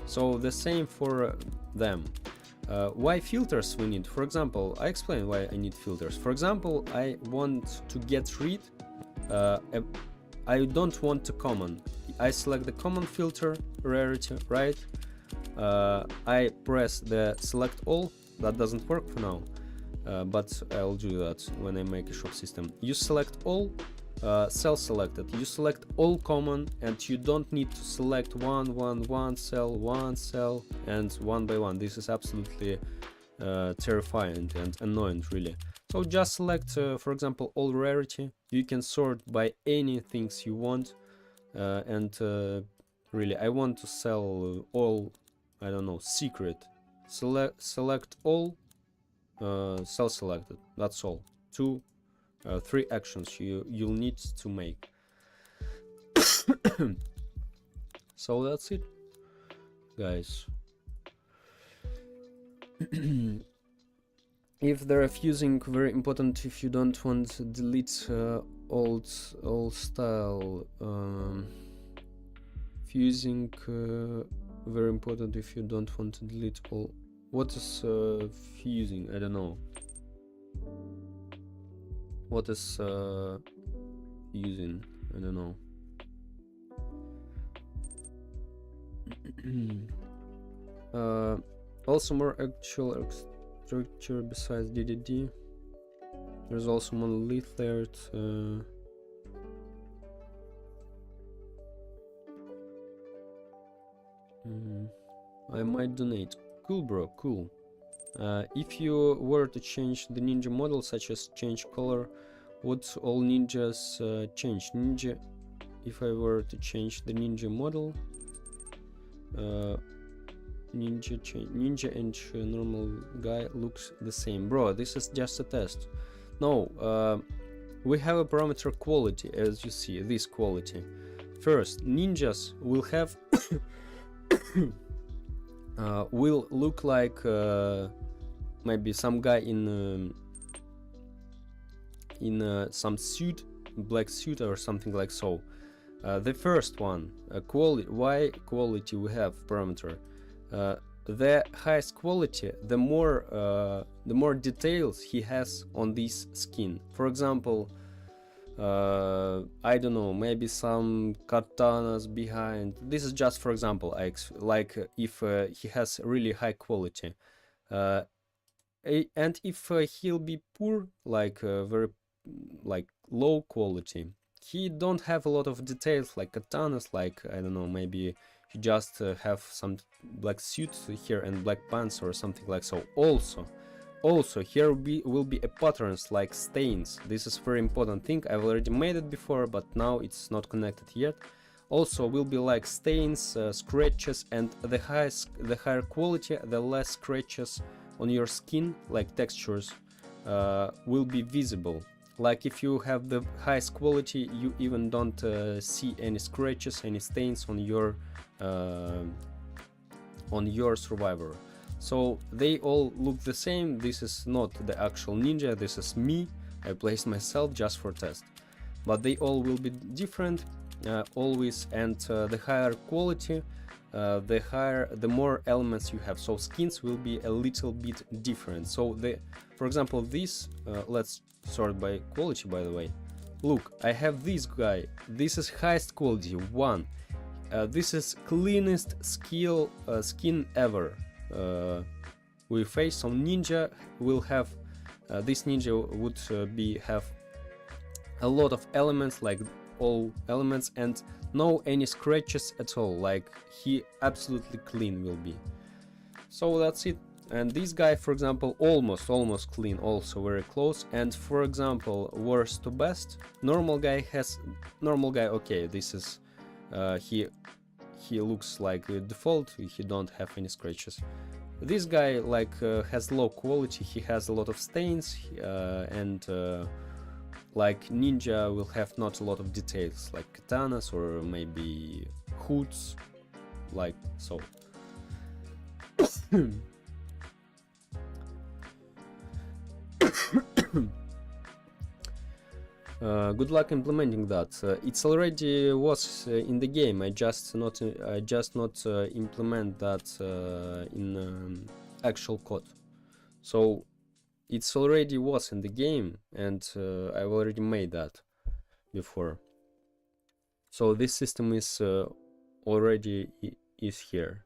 So the same for them. Why filters we need? For example, I explain why I need filters. For example, I want to get rid, I don't want to common. I select the common filter, rarity, right? I press the select all. That doesn't work for now, but I'll do that when I make a shop system. You select all, cell selected. You select all common, and you don't need to select one cell, and one by one. This is absolutely terrifying and annoying, really. So just select, for example, all rarity. You can sort by any things you want, and really, I want to sell all, I don't know, secret. Select all, cell selected. That's all. 3 actions you'll need to make. So that's it, guys. If they're fusing, very important if you don't want to delete old style. Fusing, very important if you don't want to delete all. What is fusing? I don't know. What is using? I don't know. Also more actual structure besides DDD. There's also monolith there. I might donate. Cool, bro, cool. If you were to change the ninja model, such as change color, would all ninjas change? Ninja, if I were to change the ninja model, ninja and normal guy looks the same. Bro, this is just a test. No, we have a parameter quality, as you see, this quality. First, ninjas will have will look like maybe some guy in some suit, black suit or something like so. The first one, quality. Why quality we have parameter? The highest quality, the more details he has on this skin. For example, I don't know, maybe some katanas behind. This is just for example, like if he has really high quality, and if he'll be poor, like very like low quality, he don't have a lot of details like katanas, like I don't know, maybe he just have some black suit here and black pants or something like so. Also here will be a patterns like stains. This is very important thing. I've already made it before, but now it's not connected yet. Also will be like stains, scratches, and the higher quality, the less scratches on your skin, like textures, will be visible. Like if you have the highest quality, you even don't see any scratches, any stains on your survivor. So they all look the same. This is not the actual ninja, this is me. I placed myself just for test. But they all will be different always, and the higher quality, the more elements you have. So skins will be a little bit different. So for example, this, let's sort by quality, by the way. Look, I have this guy. This is highest quality 1. This is cleanest skin ever. We face some ninja will have this ninja would have a lot of elements, like all elements, and no any scratches at all, like he absolutely clean will be. So that's it. And this guy, for example, almost clean, also very close. And for example, worst to best, normal guy, okay, this is he looks like the default, he don't have any scratches. This guy like has low quality, he has a lot of stains, and like ninja will have not a lot of details, like katanas or maybe hoods, like so. Good luck implementing that. It's already was in the game. I just not implement that in actual code. So it's already was in the game, and I've already made that before. So this system is already is here.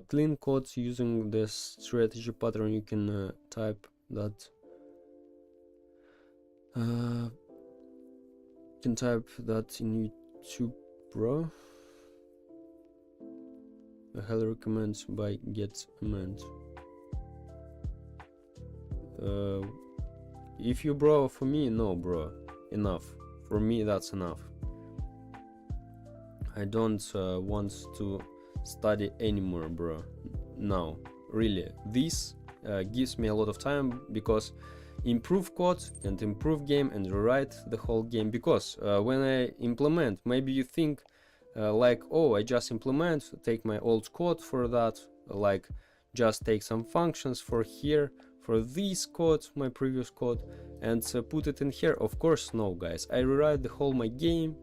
Clean code using this strategy pattern. You can type that. You can type that in YouTube, bro. I highly recommend by get amend. If you bro, for me, no, bro, enough. For me, that's enough. I don't want to study anymore, bro. No, really, this gives me a lot of time, because improve code and improve game and rewrite the whole game. Because when I implement, maybe you think like, oh, I just implement, take my old code for that, like just take some functions for here, for this code, my previous code, and put it in here. Of course, no, guys, I rewrite the whole my game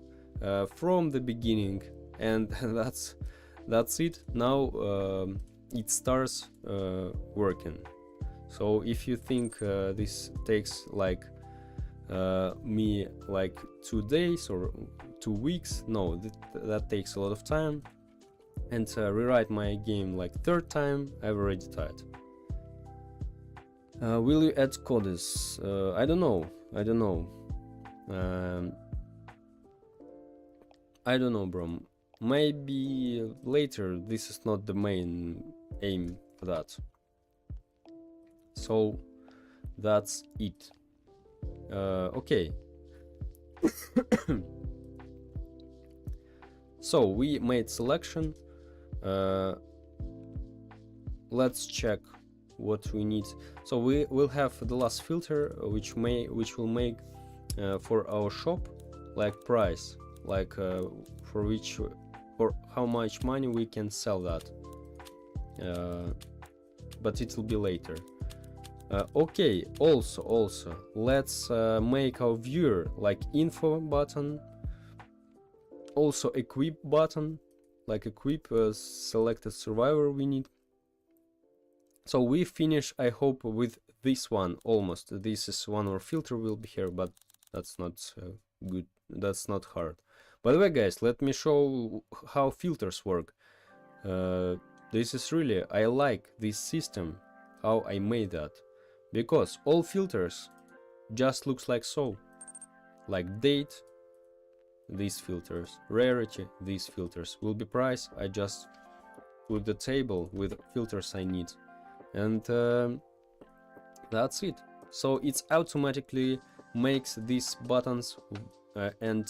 from the beginning, and that's it. Now it starts working. So if you think this takes like me like 2 days or 2 weeks, no, that takes a lot of time. And rewrite my game like 3rd time, I've already tried. Will you add codes? I don't know. I don't know, bro. Maybe later. This is not the main aim for that. So that's it. Okay. So we made selection. Let's check what we need. So we will have the last filter, which will make for our shop, like price, like for how much money we can sell that. But it will be later. Okay, also let's make our viewer like info button, also equip button, like equip selected survivor we need. So we finish, I hope, with this one almost. This is one more filter will be here, but that's not good, that's not hard. By the way, guys, let me show how filters work. This is really, I like this system, how I made that. Because all filters just looks like so, like date, these filters, rarity, these filters, will be price. I just put the table with filters I need, and that's it. So it's automatically makes these buttons, and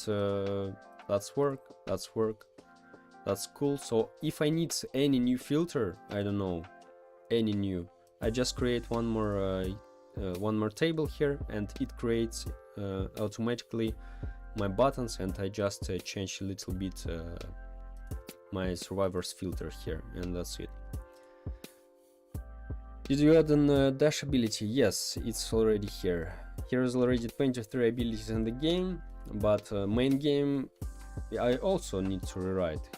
that's work. That's cool. So if I need any new filter, I don't know, any new, I just create one more table here, and it creates automatically my buttons, and I just change a little bit my survivors filter here, and that's it. Did you add an dash ability? Yes, it's already here. Here's already 23 abilities in the game, but main game I also need to rewrite.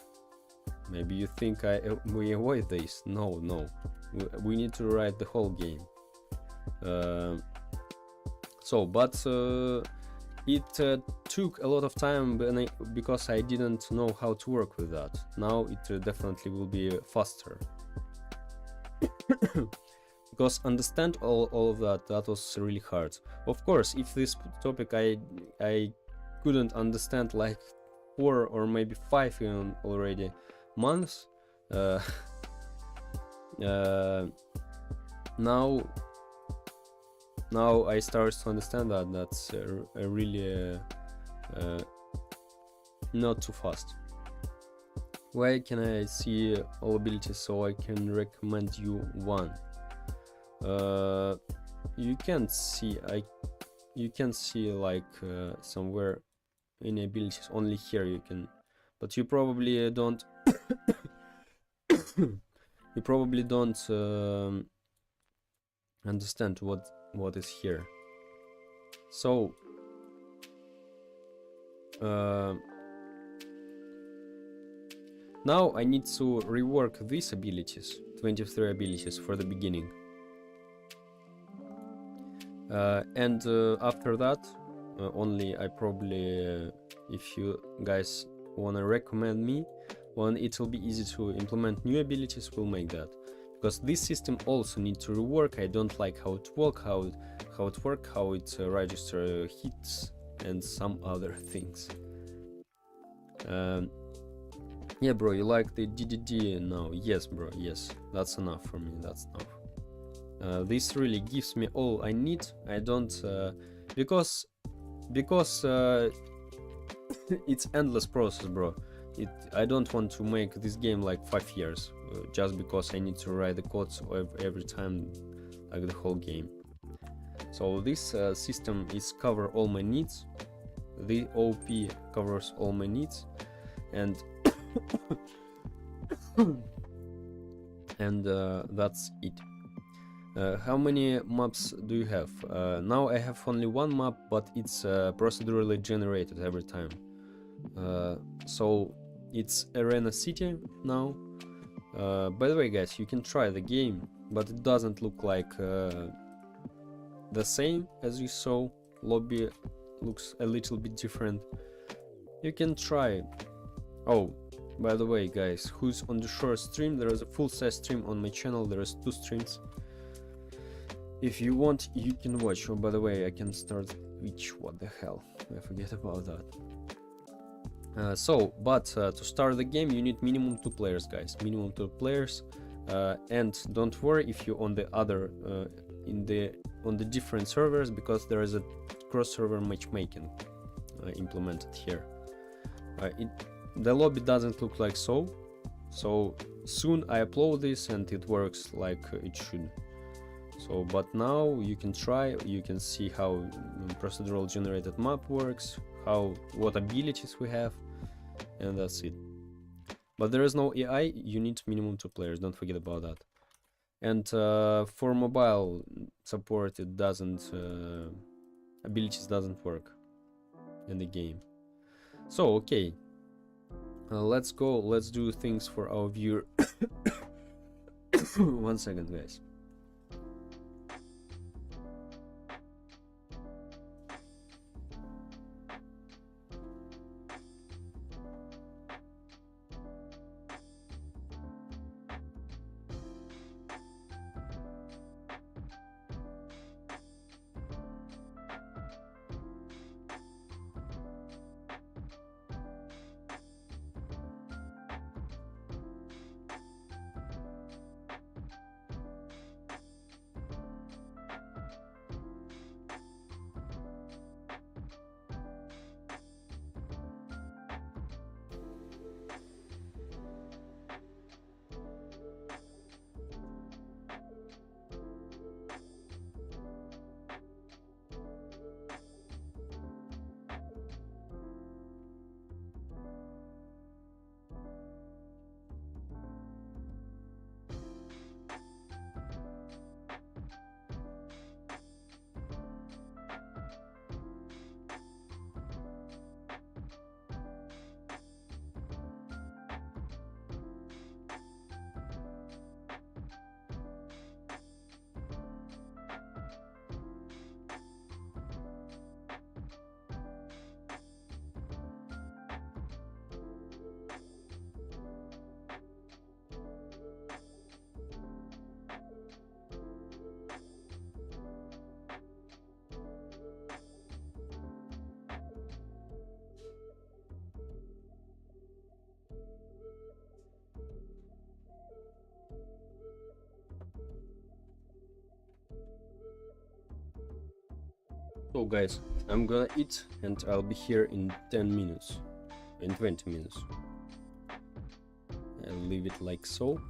Maybe you think we avoid this. No, we need to write the whole game. It took a lot of time because I didn't know how to work with that. Now it definitely will be faster. Because understand all of that was really hard. Of course, if this topic I couldn't understand like 4 or maybe 5 even already months, now I start to understand that that's really not too fast. Where can I see all abilities so I can recommend you one? You can see like somewhere any abilities, only here you can, but you probably don't you probably don't understand what is here. So now I need to rework these abilities, 23 abilities for the beginning. And after that, only I probably, if you guys wanna recommend me, when it will be easy to implement new abilities, we'll make that. Because this system also needs to rework. I don't like how it works, how it register hits and some other things. Yeah, bro, you like the DDD now? Yes, bro, yes, that's enough for me. That's enough. This really gives me all I need. I don't because it's endless process, bro. I don't want to make this game like 5 years just because I need to write the codes every time, like the whole game. So this system is cover all my needs. The OP covers all my needs, and and that's it. How many maps do you have? Now I have only one map, but it's procedurally generated every time. So it's Arena City now. By the way, guys, you can try the game, but it doesn't look like the same as you saw. Lobby looks a little bit different. You can try. Oh, by the way, guys, who's on the short stream, there is a full-size stream on my channel. There is 2 streams. If you want, you can watch. Oh, by the way, I can start Twitch. What the hell? I forget about that. To start the game, you need minimum 2 players, guys. Minimum 2 players. And don't worry if you're on the other, on the different servers, because there is a cross-server matchmaking implemented here. The lobby doesn't look like so. So soon I upload this and it works like it should. So, but now you can try, you can see how procedural generated map works, what abilities we have, and that's it. But there is no AI, you need minimum 2 players, don't forget about that. And for mobile support, it doesn't, abilities doesn't work in the game. So, okay, let's go, let's do things for our viewer. 1 second, guys. So guys, I'm gonna eat and I'll be here in 10 minutes, in 20 minutes. I'll leave it like so.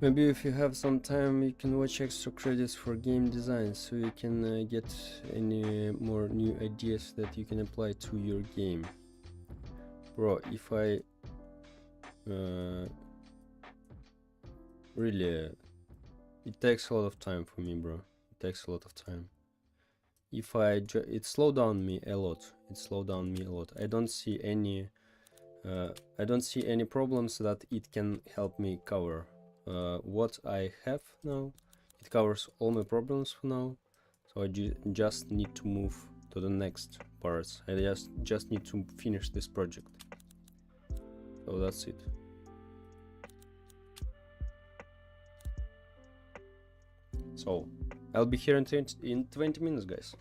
Maybe if you have some time, you can watch extra credits for game design, so you can get any more new ideas that you can apply to your game. Bro, if I really, it takes a lot of time for me, bro. It takes a lot of time. If it slowed down me a lot. It slowed down me a lot. I don't see any problems that it can help me cover. What I have now, it covers all my problems for now, so I just need to move to the next parts. I just need to finish this project, so that's it. So I'll be here in 20 minutes, guys.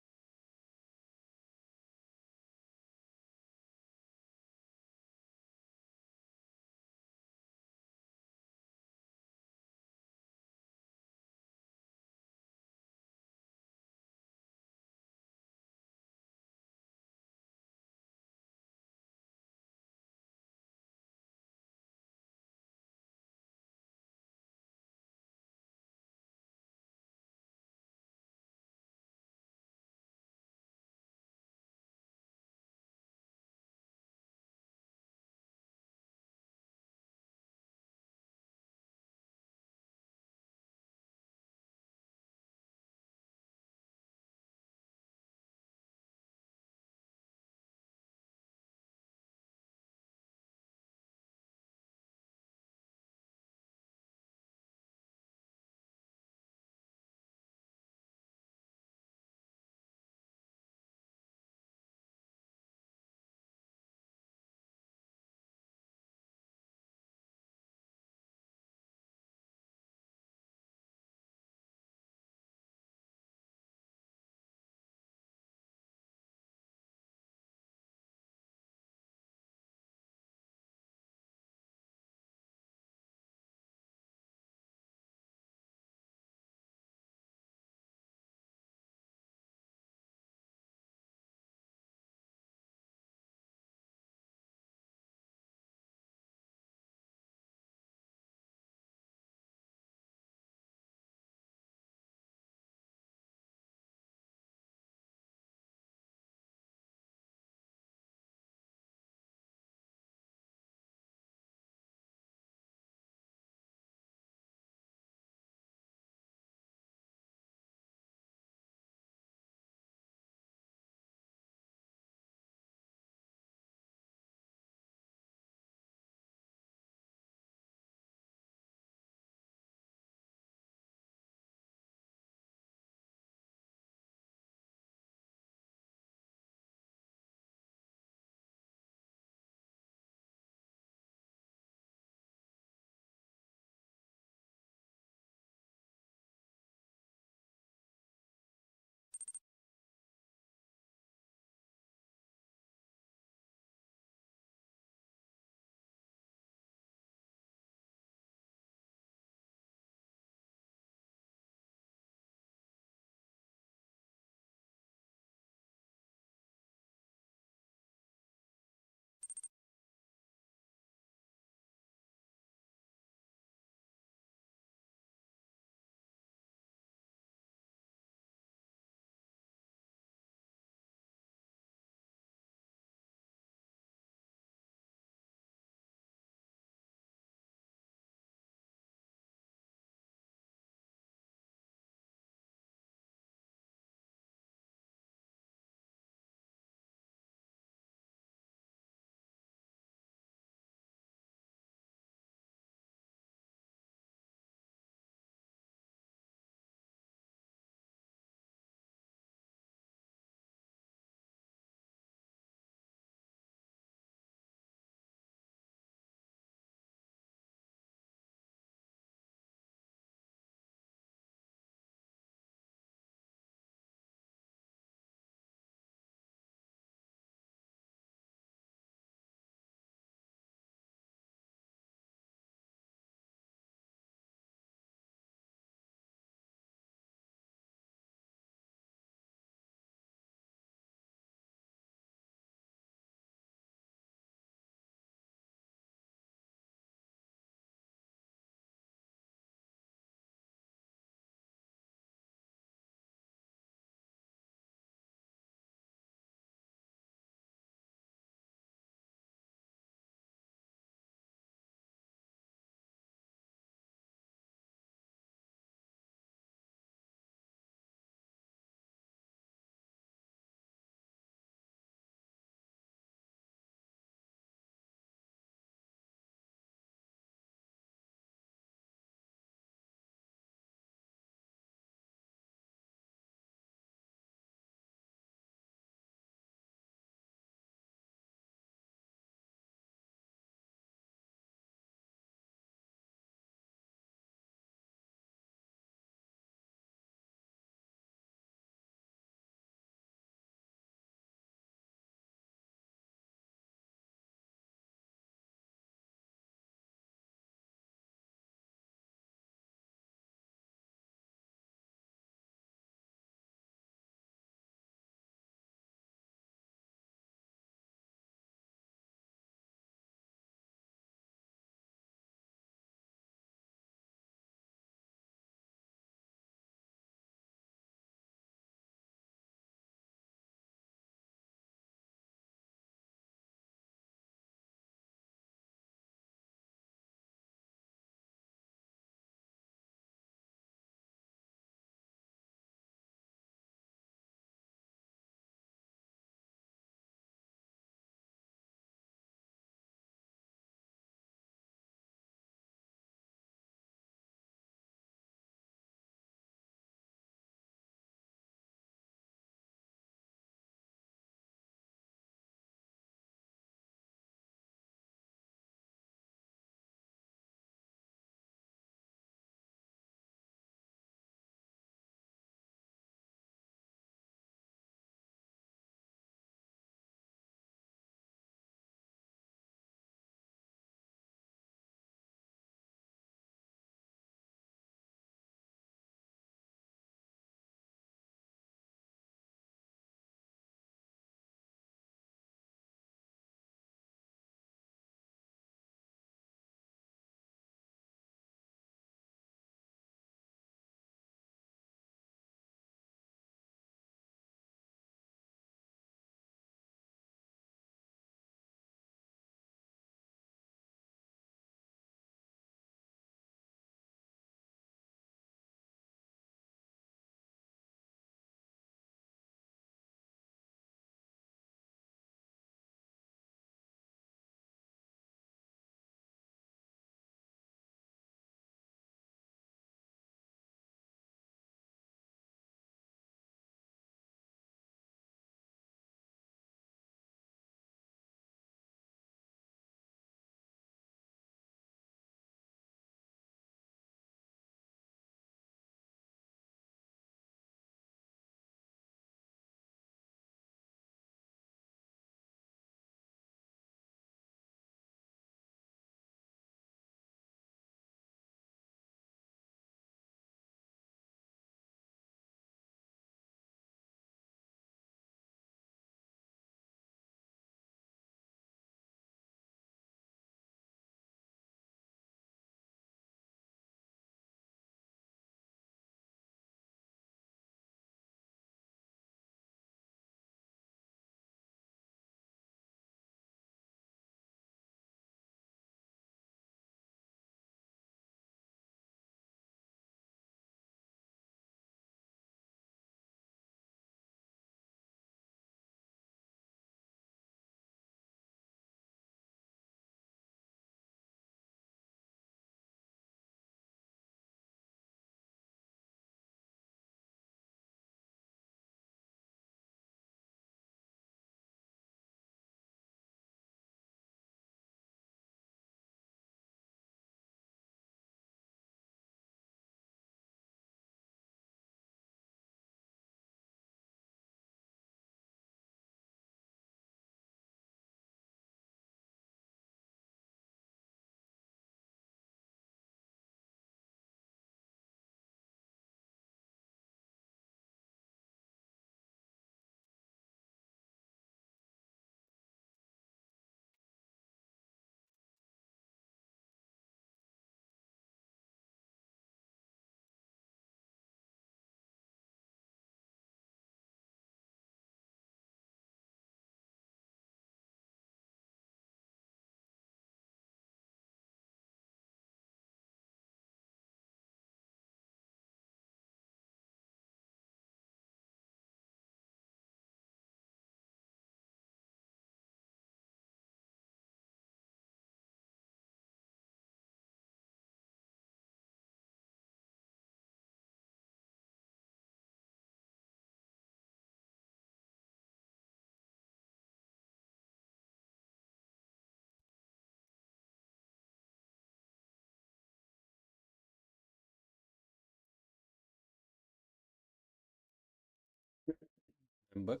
I'm back.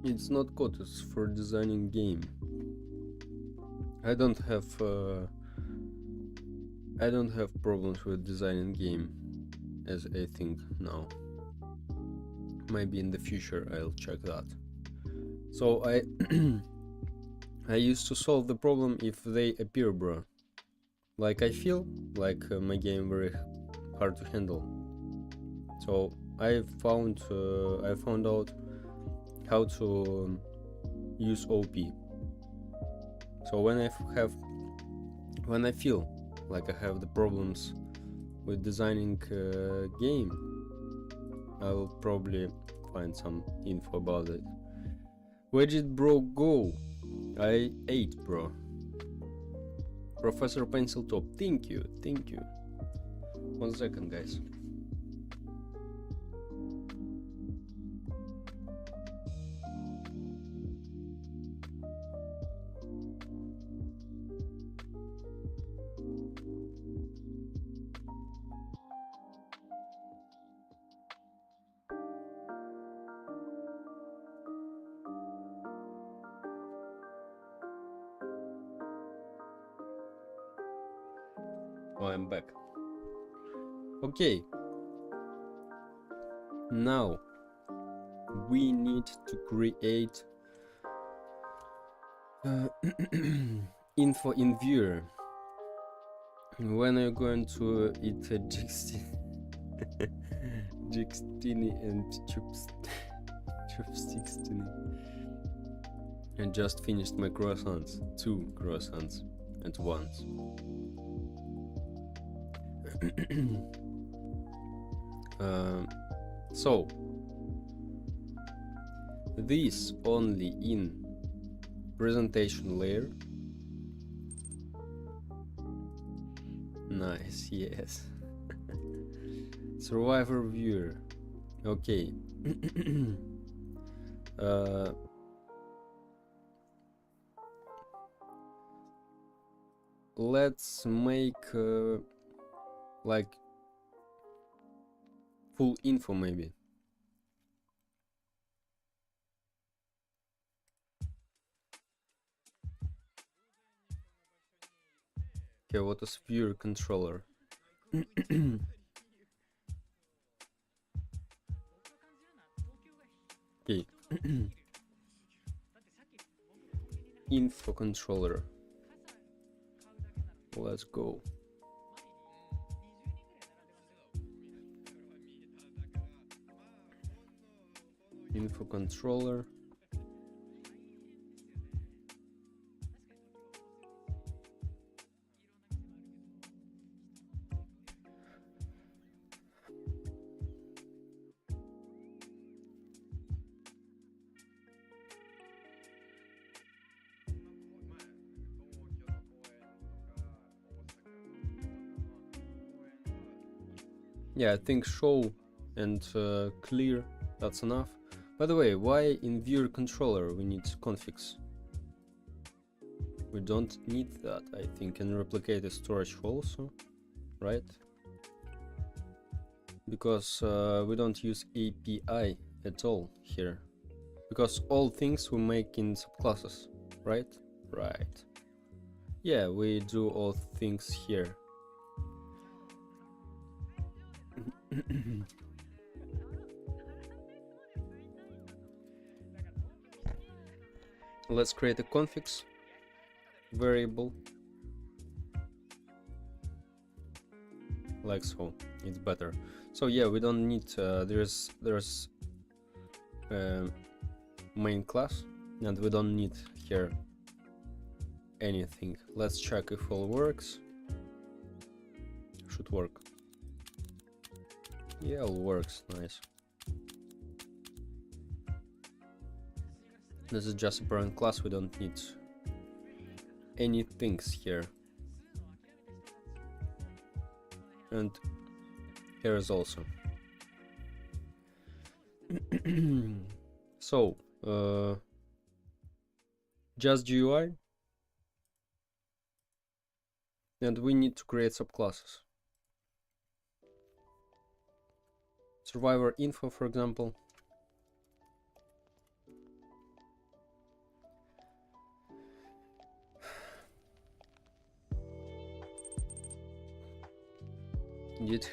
It's not code, it's for designing game. I don't have problems with designing game, as I think now. Maybe in the future I'll check that. So I I used to solve the problem if they appear, bro. Like I feel like my game very hard to handle. So I found out how to use OP. So when I feel like I have the problems with designing game, I will probably find some info about it. Where did bro go? I ate, bro. Professor Pencil Top, thank you. 1 second, guys. Oh, I'm back. Okay. Now we need to create info in viewer. When are you going to eat Jixtini and chopstickstini? I just finished my croissants. 2 croissants at once. So this only in presentation layer. Nice, yes. Survivor viewer. Okay. Let's make like full info maybe. Okay, what is viewer controller? Okay. Info controller. Let's go. Info controller. Yeah, I think show and clear, that's enough. By the way, why in viewer controller we need configs? We don't need that, I think, in replicated storage also, right? Because we don't use API at all here. Because all things we make in subclasses, right? Right. Yeah, we do all things here. Let's create a configs variable. Like so, it's better. So yeah, we don't need there's main class, and we don't need here anything. Let's check if all works. Should work. Yeah, all works. Nice. This is just a parent class. We don't need any things here. And here is also So just GUI, and we need to create subclasses. Survivor info, for example. Did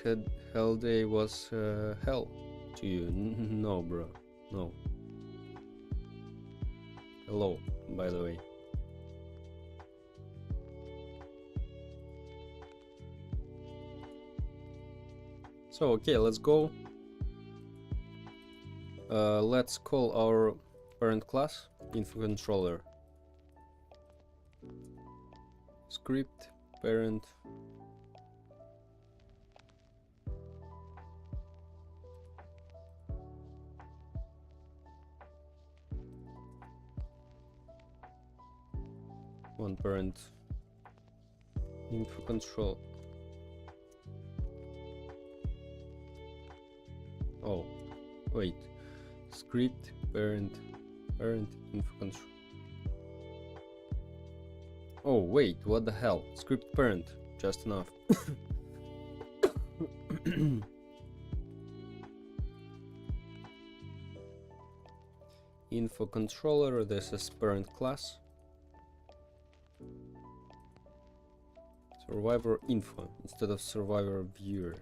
hell day was hell to you? No, bro, no. Hello, by the way. So okay, let's go. Let's call our parent class info controller. Script parent. One parent info control. Oh, wait. Script parent info control. Oh wait, what the hell? Script parent, just enough. Info controller, this is parent class. Survivor info instead of survivor viewer.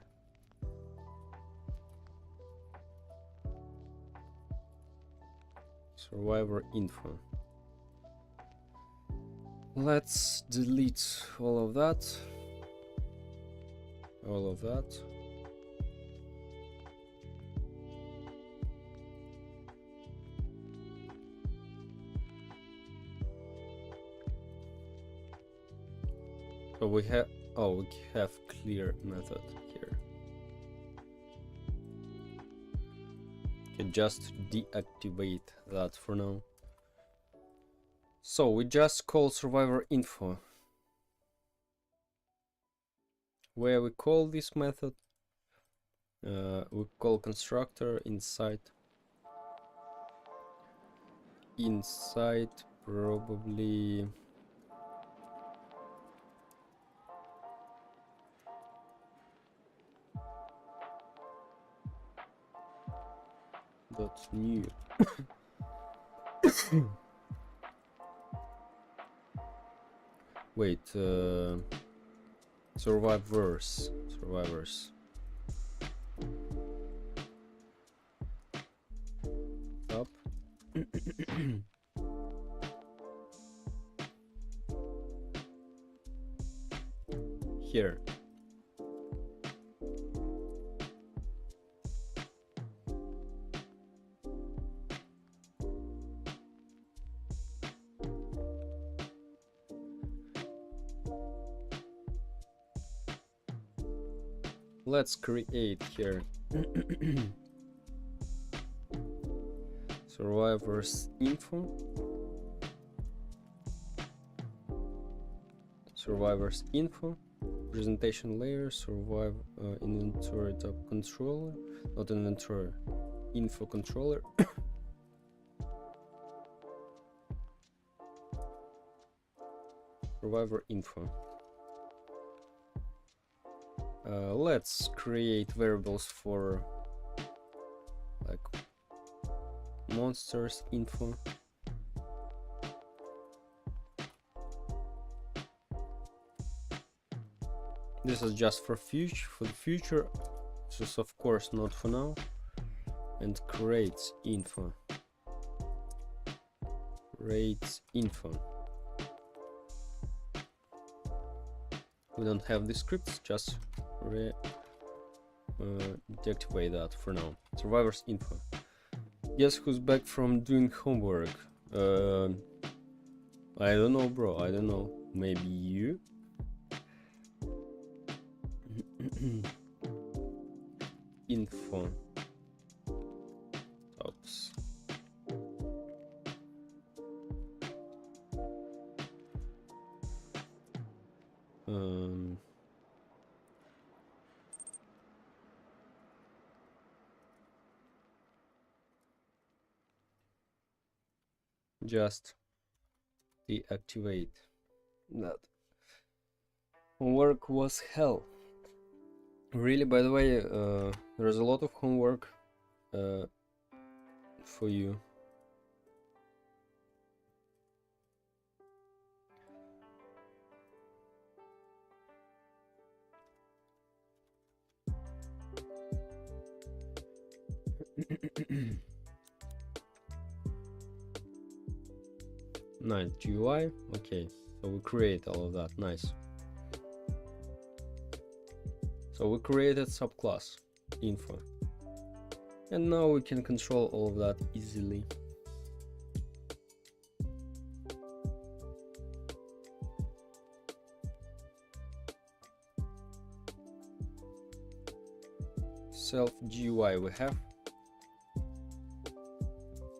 Survivor info. Let's delete all of that. All of that. So we have, oh, we have clear method here. Okay, just deactivate that for now. So we just call survivor info. Where we call this method, we call constructor inside probably dot new. Wait, survivors. Up. Here. Let's create here survivors info, presentation layer, inventory tab controller, not inventory, info controller. Survivor info. Let's create variables for like monsters info. This is just for the future. This is of course not for now. And creates info. We don't have the scripts, just deactivate that for now. Survivors info. Guess who's back from doing homework? I don't know, bro. I don't know. Maybe you? Info. Oops. just deactivate that. Homework was hell. Really, by the way, there's a lot of homework for you. Nice GUI. Okay, so we create all of that. Nice. So we created subclass info, and now we can control all of that easily. Self GUI we have.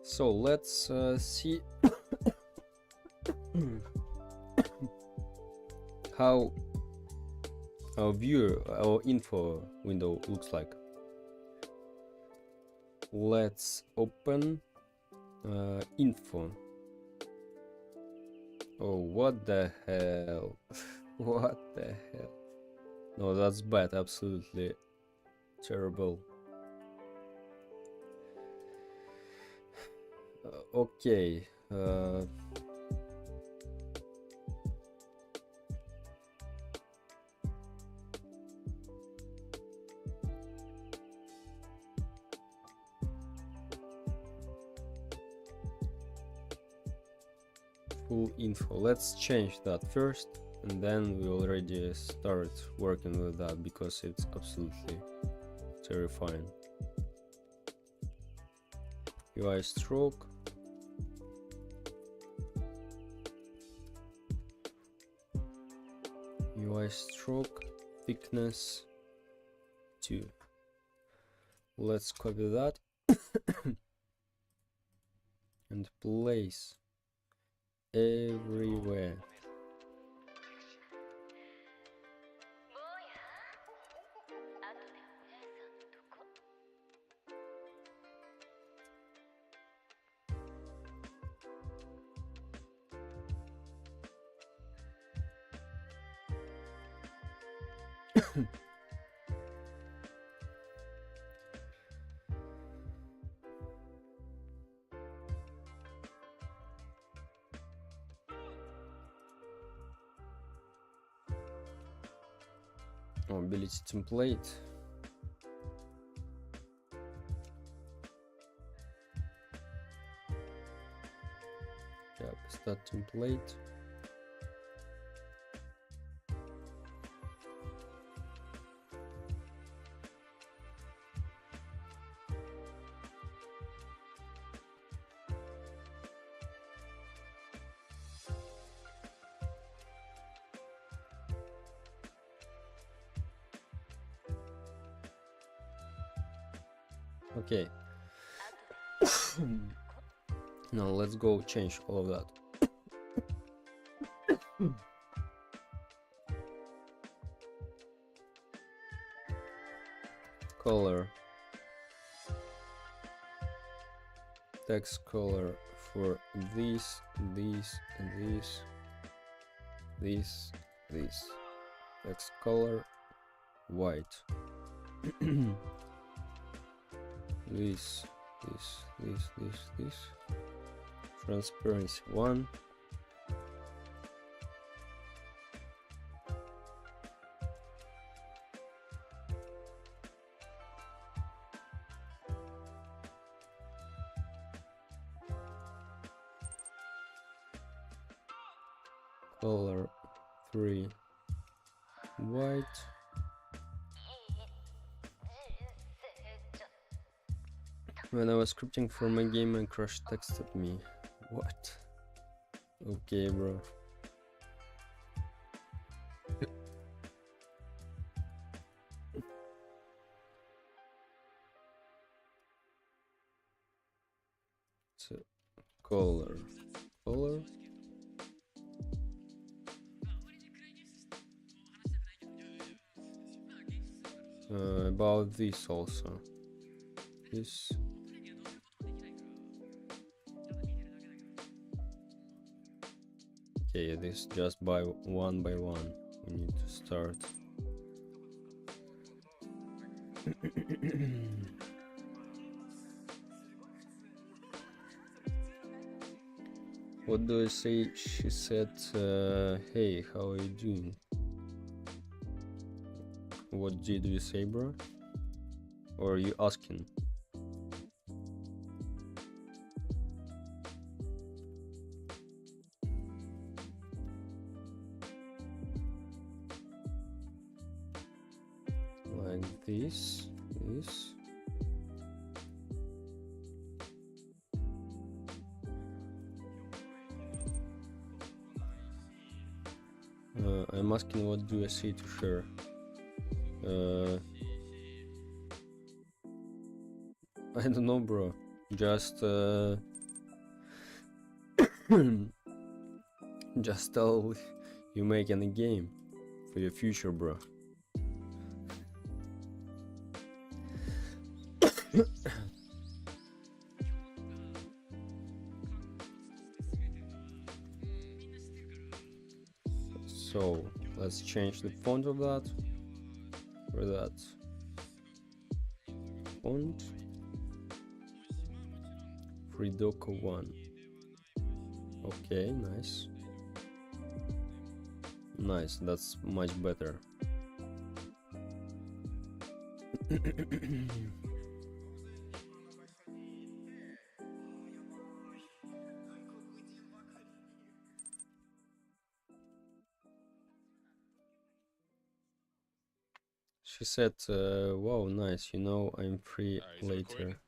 So let's see how our viewer, our info window looks like. Let's open info. Oh, what the hell? What the hell? No, that's bad, absolutely terrible. Okay. Full info. Let's change that first, and then we already start working with that because it's absolutely terrifying. UI stroke. UI stroke thickness 2. Let's copy that and place everywhere. Ability template. Yep, is that template? Okay. Now let's go change all of that. Color. Text color for this, this, and this. Text color white. this. Transparency 1. Color 3 white. When I was scripting for my game, and Crush texted me. What? Okay, bro. So, color. About this also. This. Okay, this just by one. We need to start. What do I say? She said, hey, how are you doing? What did you say, bro? Or are you asking? Like this. I'm asking what do I say to her. I don't know, bro. Just just tell you making a game for your future, bro. So let's change the font of that. For that font, Freedoco 1. Okay, nice. Nice, that's much better. She said, wow, nice, you know, I'm free later.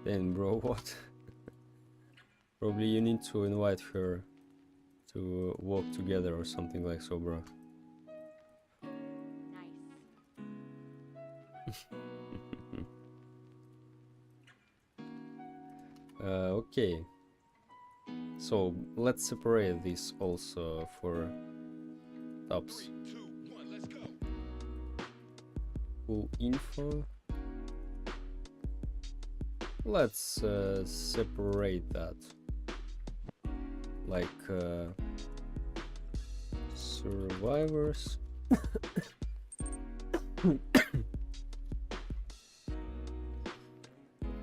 Then, bro, what? Probably you need to invite her to walk together or something like so, bro. Okay. So, let's separate this also for tops. Full info. Let's separate that. Like survivors.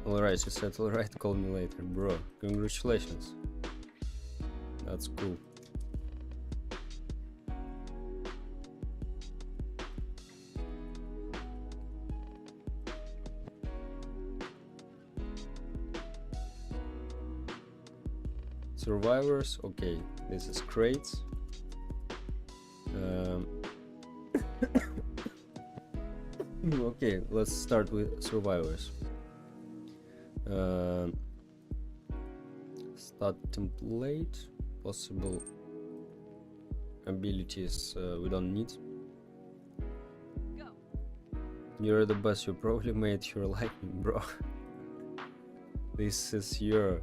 Alright, she said alright, call me later. Bro, congratulations. That's cool. Survivors, okay, this is crates. Okay, let's start with survivors. Start template, possible abilities we don't need. You're the best, you probably made her like me, bro. This is your.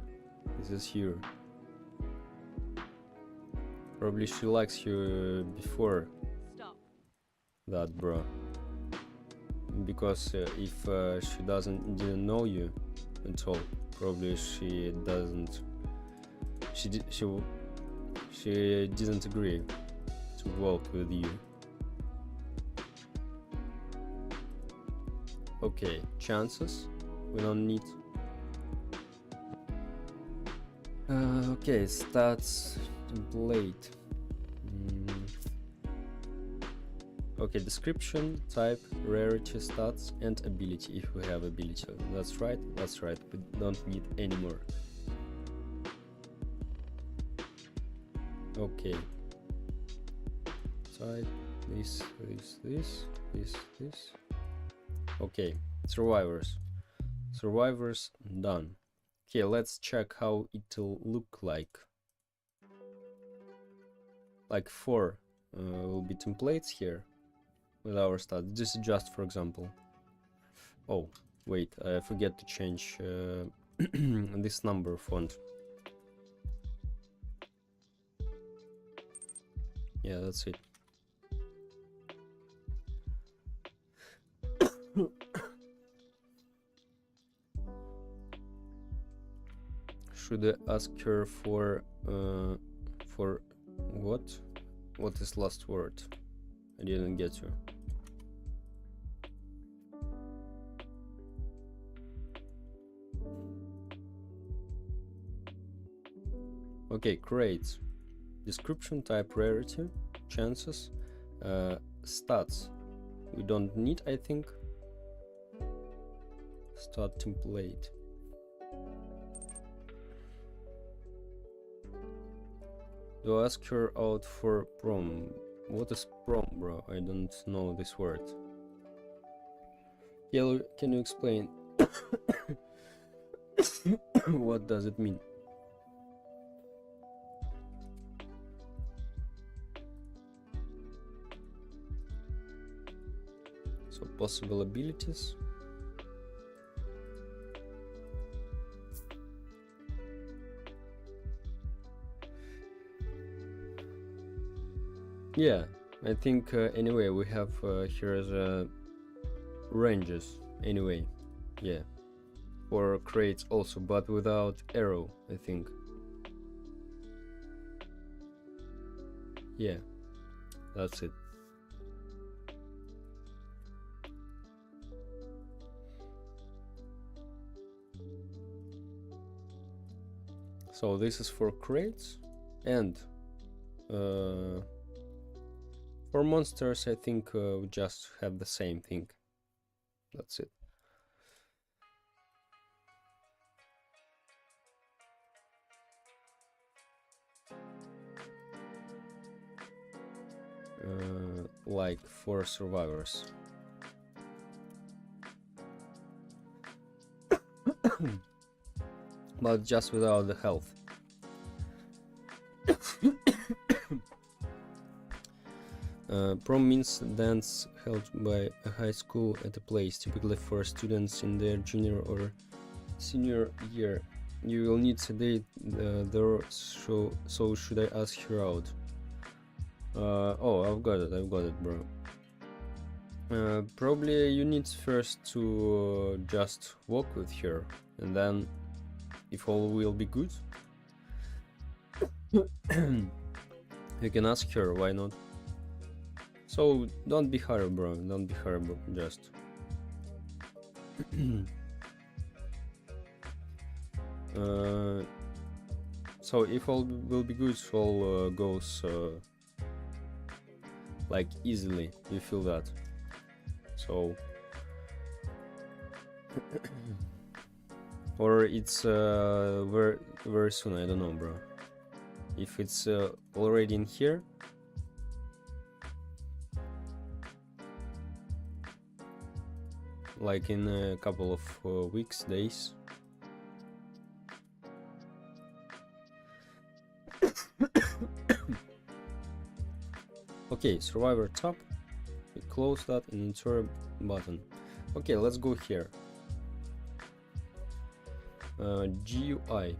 Probably she likes you before that, bro. Because if she didn't know you at all, probably she didn't agree to walk with you. Okay, chances we don't need. Okay, stats template. Okay, description, type, rarity, stats, and ability if we have ability. That's right, we don't need any more. Okay. Type, this. Okay, survivors. Survivors done. Okay, let's check how it'll look like. Like 4 will be templates here with our stats. This is just for example. Oh, wait, I forget to change this number font. Yeah, that's it. Should I ask her for for what? What is last word? I didn't get you. Okay, creates. Description, type, rarity, chances, stats. We don't need, I think. Start template. Do ask her out for prom. What is prom, bro? I don't know this word. Yellow, can you explain? What does it mean? So possible abilities. Yeah, I think anyway we have here the ranges anyway. Yeah, for crates also, but without arrow, I think. Yeah, that's it. So this is for crates, and for monsters I think we just have the same thing. That's it. Like for survivors. But just without the health. Prom means dance held by a high school at a place, typically for students in their junior or senior year. You will need a date there, so should I ask her out? Oh, I've got it, bro. Probably you need first to just walk with her, and then if all will be good, you can ask her, why not? So don't be hurry, bro, don't be hurry, bro, just so if all will be good, all goes like easily, you feel that. So or it's very soon, I don't know, bro. If it's already in here, like in a couple of weeks, days. Okay, survivor top. We close that and enter button. Okay, let's go here. GUI.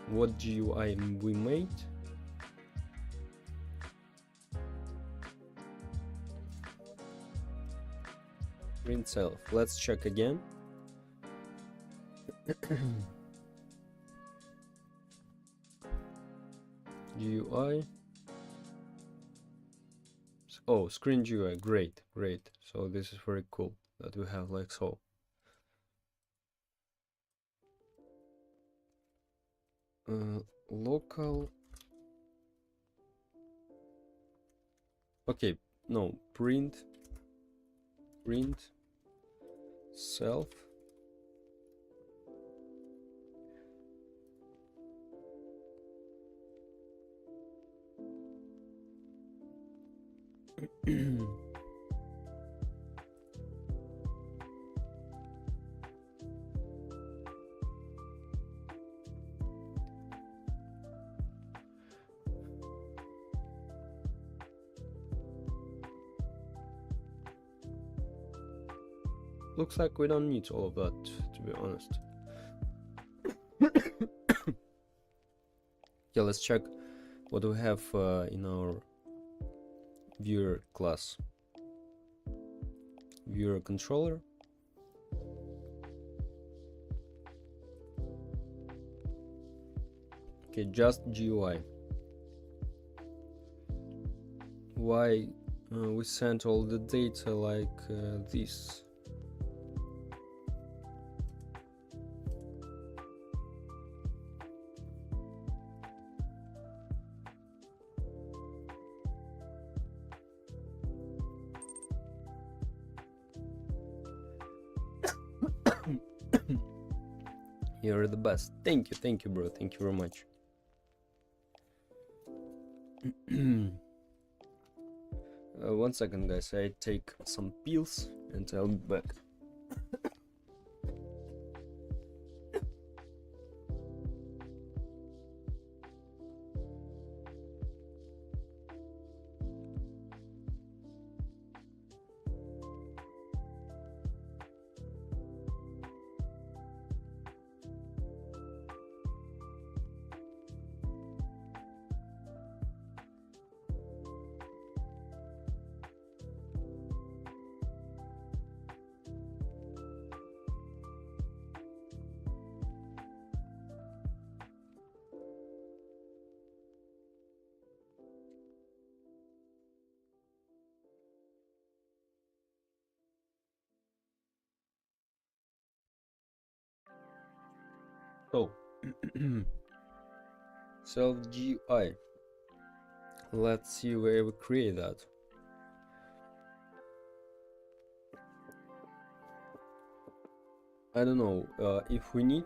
What GUI we made? Print self. Let's check again. GUI. Oh, screen GUI. Great, great. So this is very cool that we have like so. Local. Okay, no, print self. Looks like we don't need all of that, to be honest. Yeah, let's check what we have in our viewer class. Viewer controller. Okay, just GUI. why we sent all the data like this. You're the best. Thank you, bro. Thank you very much. 1 second, guys. I take some pills and I'll be back. So, self GUI. Let's see where we create that. I don't know if we need.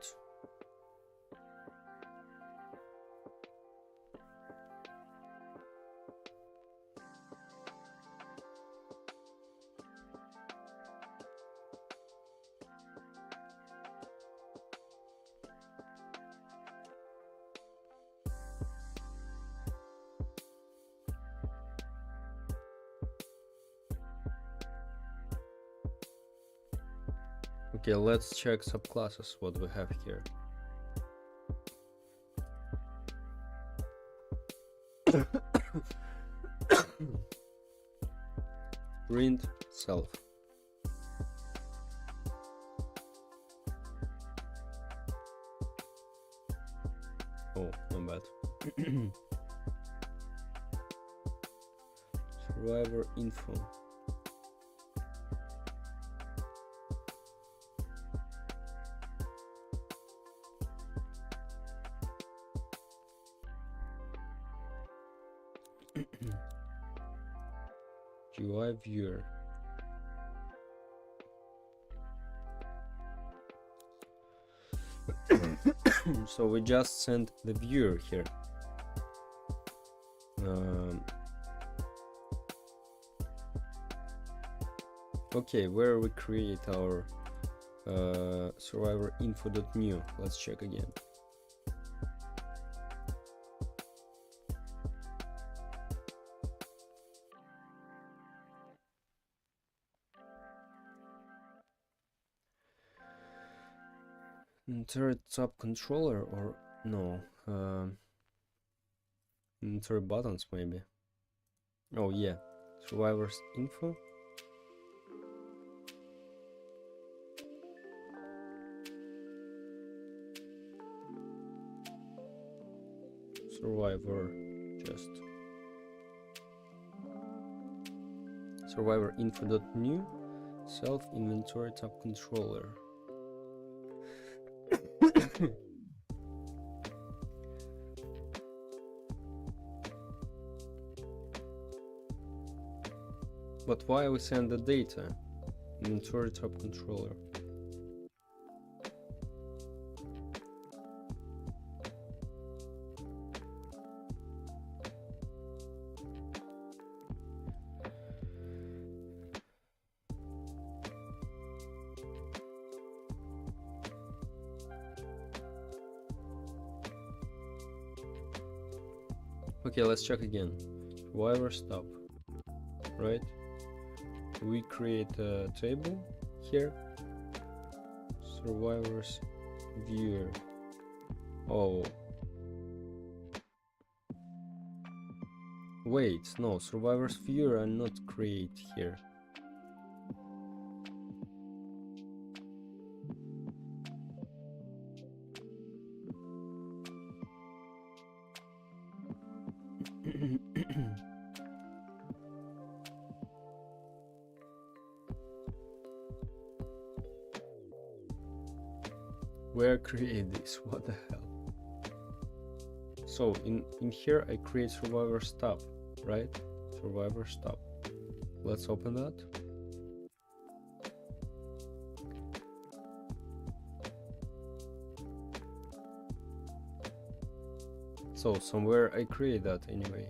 Okay, let's check subclasses, what we have here. Print self. Oh, not bad. Survivor info. GUI viewer. So we just sent the viewer here. Okay, where we create our survivor info.new. Let's check again. Enter top controller or no? Enter buttons maybe. Oh yeah, survivors info. Survivor just survivor info.new self inventory tab controller. But why we send the data? Inventory tab controller. Okay, let's check again. Survivor stop. Right? We create a table here. Survivors viewer. Oh. Wait, no, survivors viewer are not create here. where I create this? What the hell? So in here I create survivor stop, right? Survivor stop. Let's open that. So somewhere I create that anyway.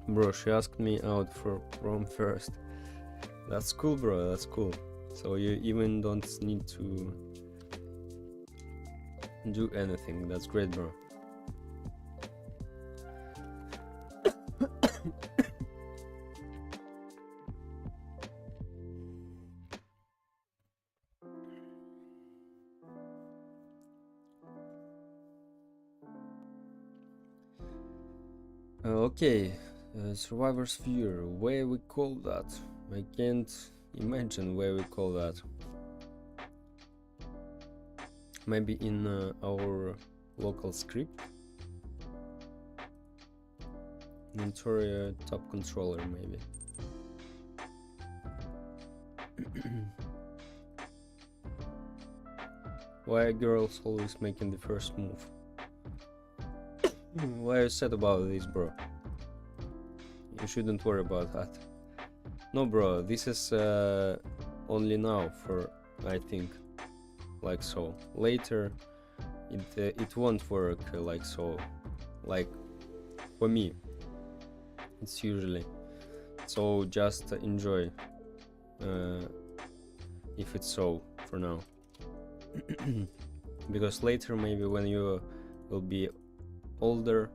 Bro, she asked me out for prom first. That's cool, bro, that's cool. So you even don't need to do anything. That's great, bro. Okay, survivor's viewer, where we call that? I can't imagine where we call that. Maybe in our local script. Inventory top controller, maybe. Why are girls always making the first move? Why are you sad about this, bro? You shouldn't worry about that. No, bro, this is only now for, I think, like so. Later, it won't work like so. Like, for me, it's usually. So just enjoy, if it's so, for now. Because later, maybe when you will be older,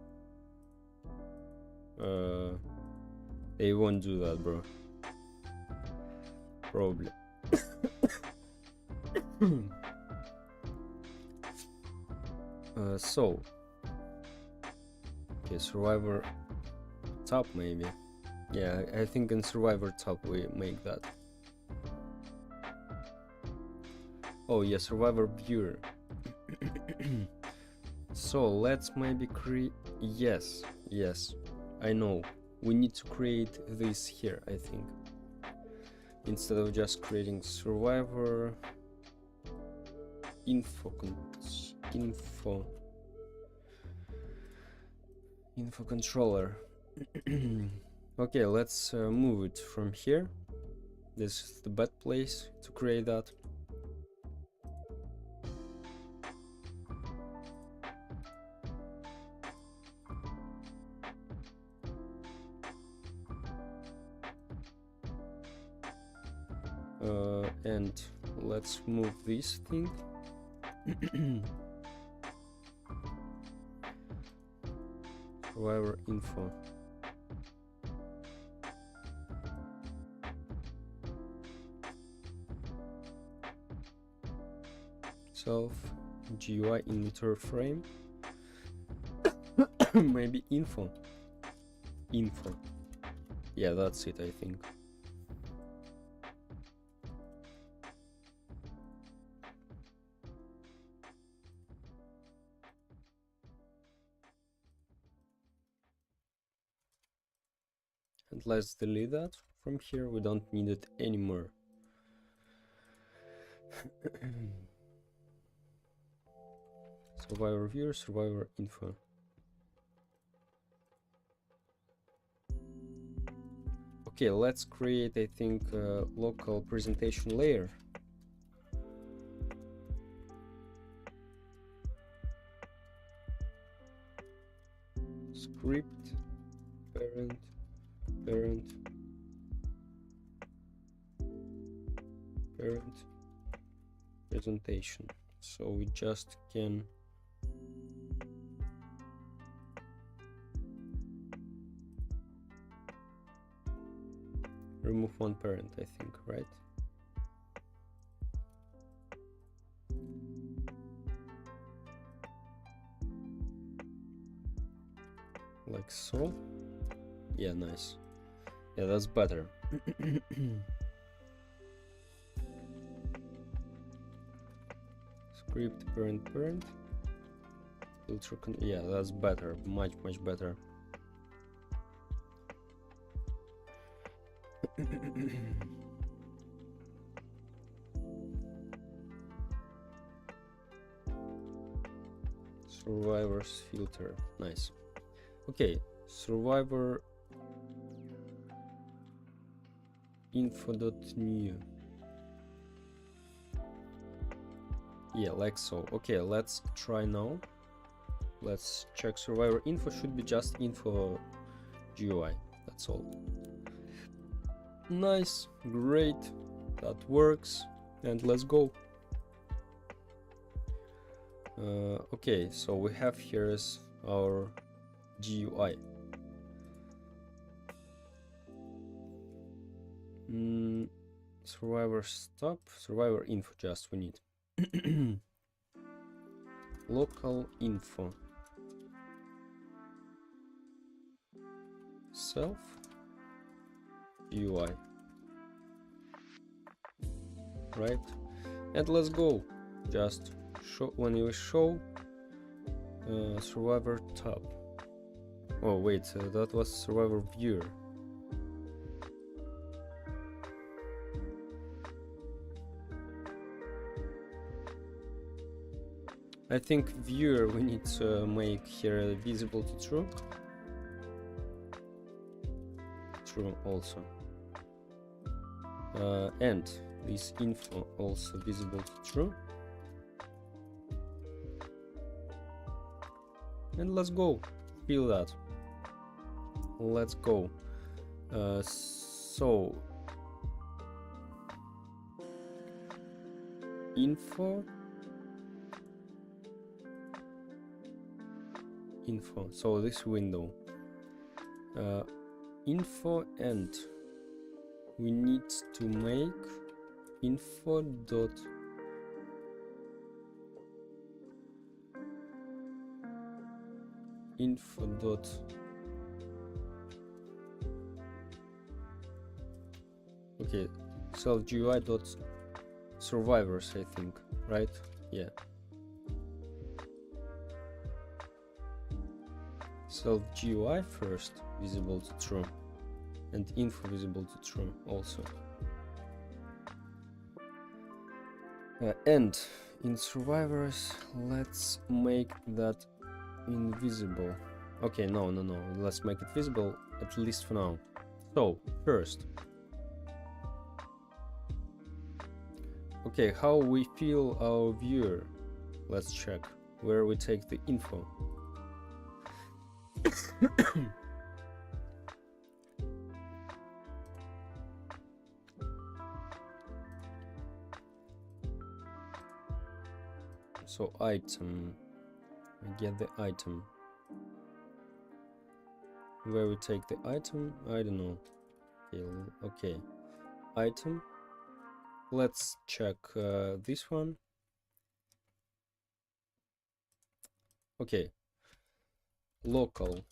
they won't do that, bro. Probably. So okay, survivor top, maybe. Yeah, I think in survivor top we make that. Oh yeah, survivor viewer. So let's maybe create. Yes, I know. We need to create this here, I think. Instead of just creating survivor info controller. Okay, let's move it from here. This is the bad place to create that. And let's move this thing. Survivor info. Self GUI inventory frame. Maybe info. Yeah, that's it, I think. And let's delete that from here. We don't need it anymore. Survivor viewer, survivor info. Okay, let's create, I think, a local presentation layer. Script, parent, presentation. So we just can remove one parent, I think, right? Like so. Yeah, nice. Yeah, that's better. Script parent. Filter yeah, that's better. Much better. survivors filter. Nice. Okay, survivor info.new. Yeah, like so. Okay, let's try now. Let's check survivor info. Should be just info GUI. That's all. Nice, great, that works. And let's go. Okay, so we have here is our GUI. Survivor stop, survivor info, just we need. Local info, self UI, right? And let's go. Just show when you show survivor tab. Oh wait, that was survivor viewer. I think viewer we need to make here visible to true. True also. And this info also visible to true. And let's go. Feel that. Let's go. So info. So this window. Info, and we need to make info dot okay, self GUI dot survivors, I think, right? Yeah. Self GUI first visible to true, and info visible to true also. And in survivors, let's make that invisible. Okay, no, let's make it visible, at least for now. So first, okay, how we feel our viewer. Let's check where we take the info. So item, I get the item. Where we take the item, I don't know. Okay, item. Let's check this one. Okay, local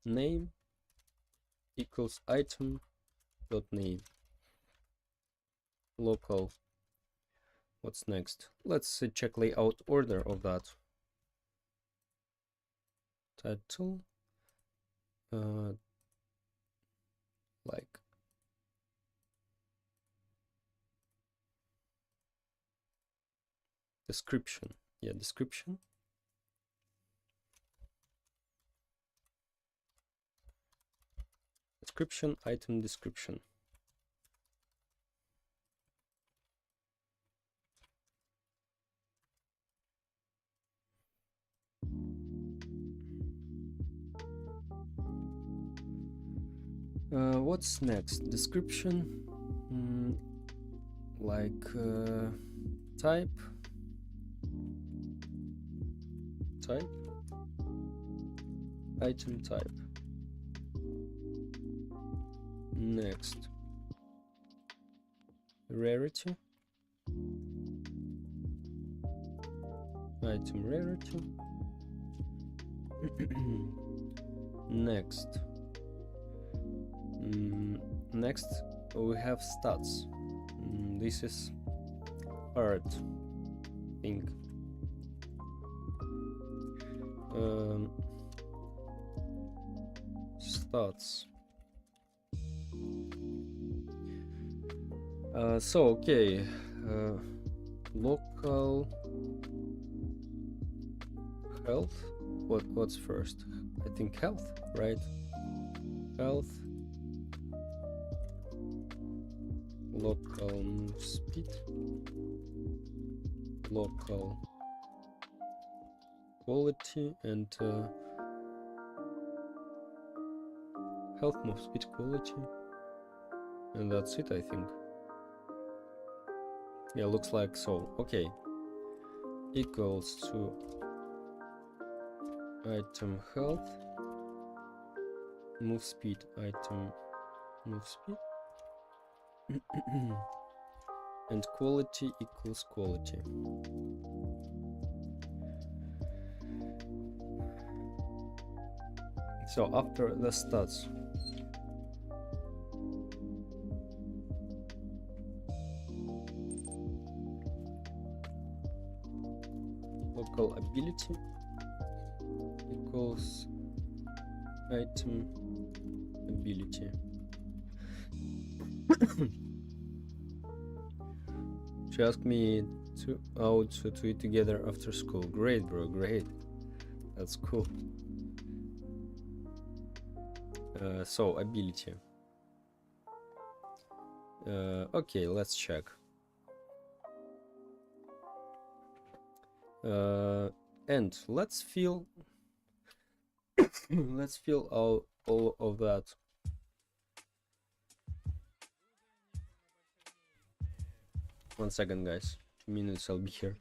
name equals item dot name. Local. What's next? Let's check layout order of that. Title, like description. Yeah, description. Description, item description. What's next? Description, like type, item type. Next, rarity, item rarity. Next, we have stats. This is hard thing. Stats. So okay, local health. What's first? I think health, right? Health, local move speed, local quality, and health move speed quality, and that's it, I think. Yeah, looks like so. Okay, equals to item health, move speed, item move speed, and quality equals quality. So after the stats, local ability equals item ability. She asked me to out to eat together after school. Great, bro, great. That's cool. So ability. Okay, let's check. And let's fill let's fill all of that. One second, guys. 2 minutes, I'll be here.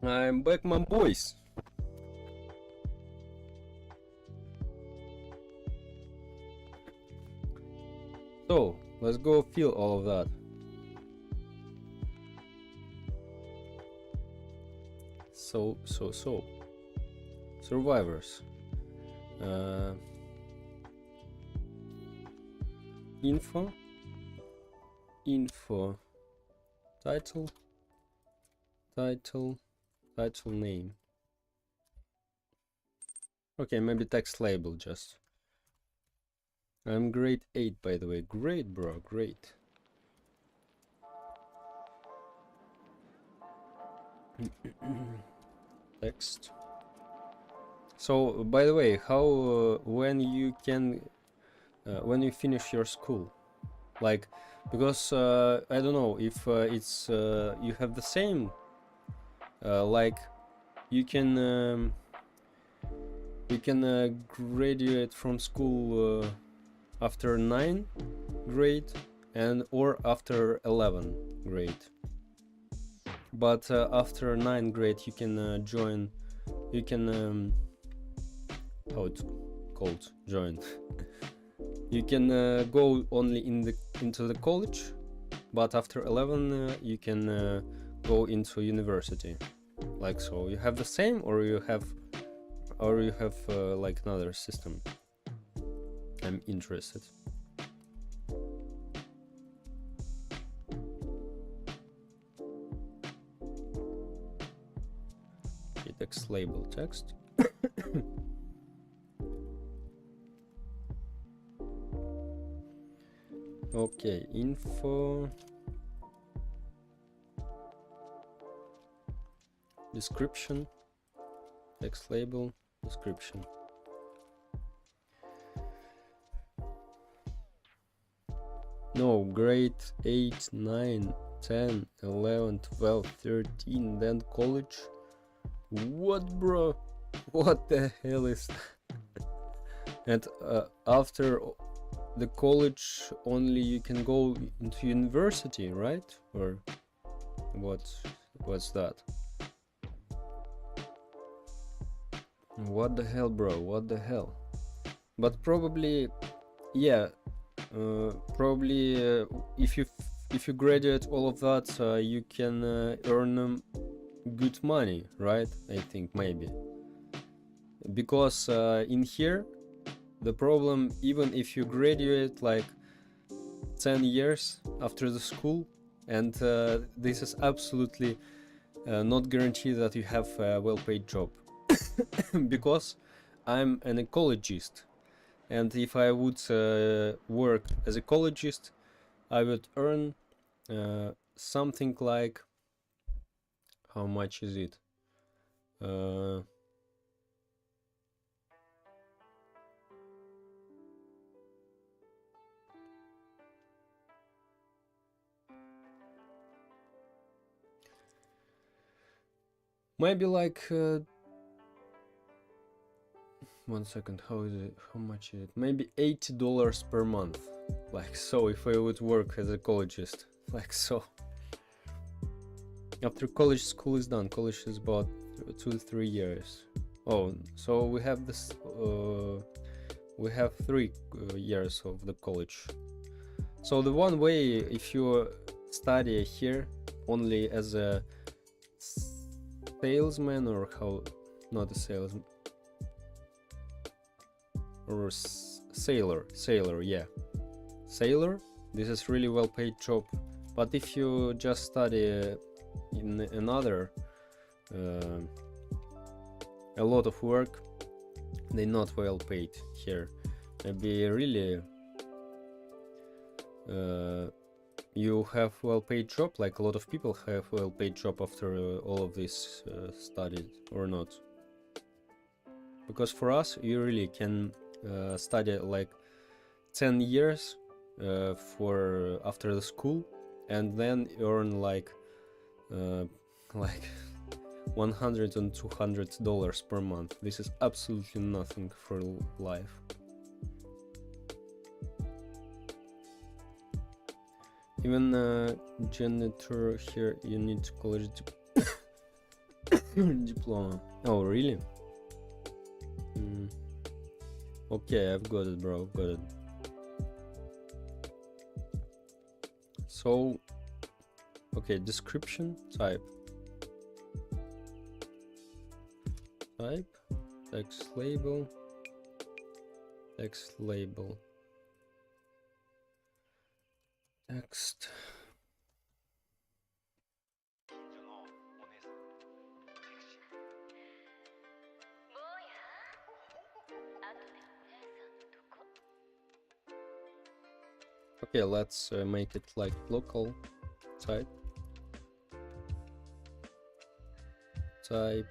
I'm back, my boys. So, let's go fill all of that. So. Survivors. Info. Title name. Okay, maybe text label just. I'm grade 8, by the way. Great, bro, great. Text. So, by the way, how when you finish your school, like, because I don't know if it's you have the same, like you can graduate from school after 9th grade or after 11th grade. But after 9th grade you can join. You can how it's called, join. You can go only into the college, but after 11 you can go into university. Like so, you have the same, or you have like another system. I'm interested. Okay, text label text. Okay, info, description, text label, description. No, grade 8, 9, 10, 11, 12, 13, then college. What, bro? What the hell is that? And after the college only you can go into university, right? Or what's that? What the hell, bro? What the hell? But probably, yeah, probably if you graduate all of that, you can earn good money, right? I think maybe, because in here the problem, even if you graduate like 10 years after the school, and this is absolutely not guaranteed that you have a well-paid job. Because I'm an ecologist, and if I would work as ecologist, I would earn something like, how much is it? Maybe like 1 second, how is it? How much is it? Maybe $80 per month. Like so, if I would work as an ecologist, like so. After college, school is done. College is about 2 to 3 years. Oh, so we have this. We have 3 years of the college. So the one way, if you study here only as a salesman, or how, not a salesman, or sailor, yeah, sailor, this is really well paid job. But if you just study in another a lot of work, they're not well paid here. Maybe really you have well paid job, like a lot of people have well paid job after all of this studied, or not. Because for us, you really can study like 10 years for after the school, and then earn like $100 and $200 per month. This is absolutely nothing for life. Even janitor here, you need college Diploma. Oh, really? Okay, I've got it, bro. Got it. So, okay, description type. Type, text label, text label, text. Okay, let's make it like local type. Type.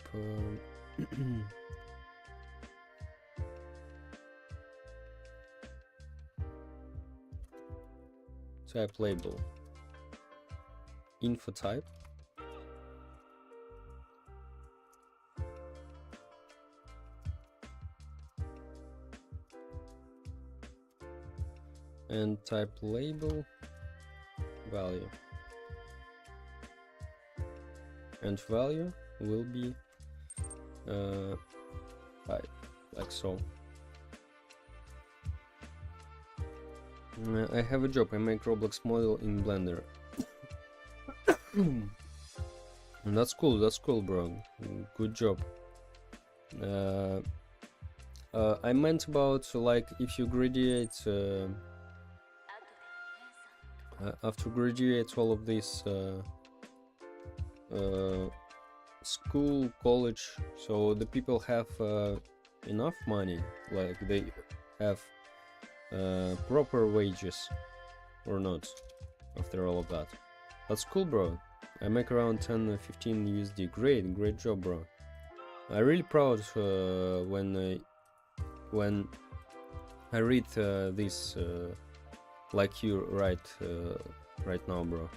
Type label. Info type. And type label value. And value will be type, like so. I have a job. I make Roblox model in Blender. And that's cool. That's cool, bro. Good job. I meant about like if you graduate after graduate all of this school, college, so the people have enough money, like they have proper wages or not after all of that. That's cool, bro. I make around 10-15 USD. Great job, bro. I'm really proud when I read this like you right now, bro.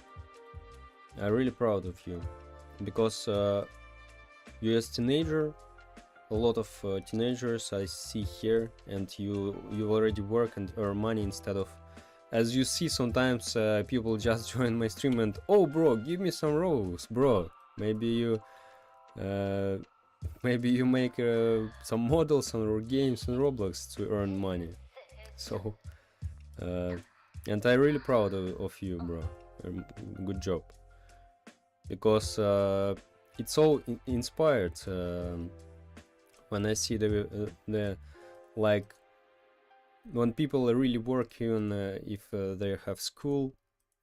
I'm really proud of you because you as teenager, a lot of teenagers I see here, and you already work and earn money instead of, as you see sometimes people just join my stream and, oh bro, give me some rows, bro. Maybe you make some models on your games in Roblox to earn money. So and I'm really proud of you, bro. Good job, because it's so inspired when I see the like when people really work, even if they have school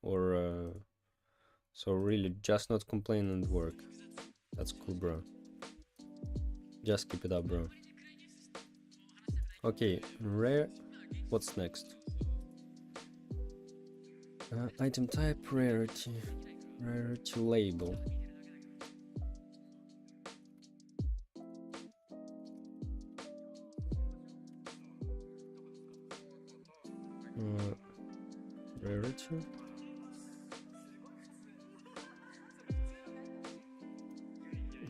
or so really just not complain and work. That's cool, bro. Just keep it up, bro. Okay, rare. What's next? Item type, rarity label. Rarity.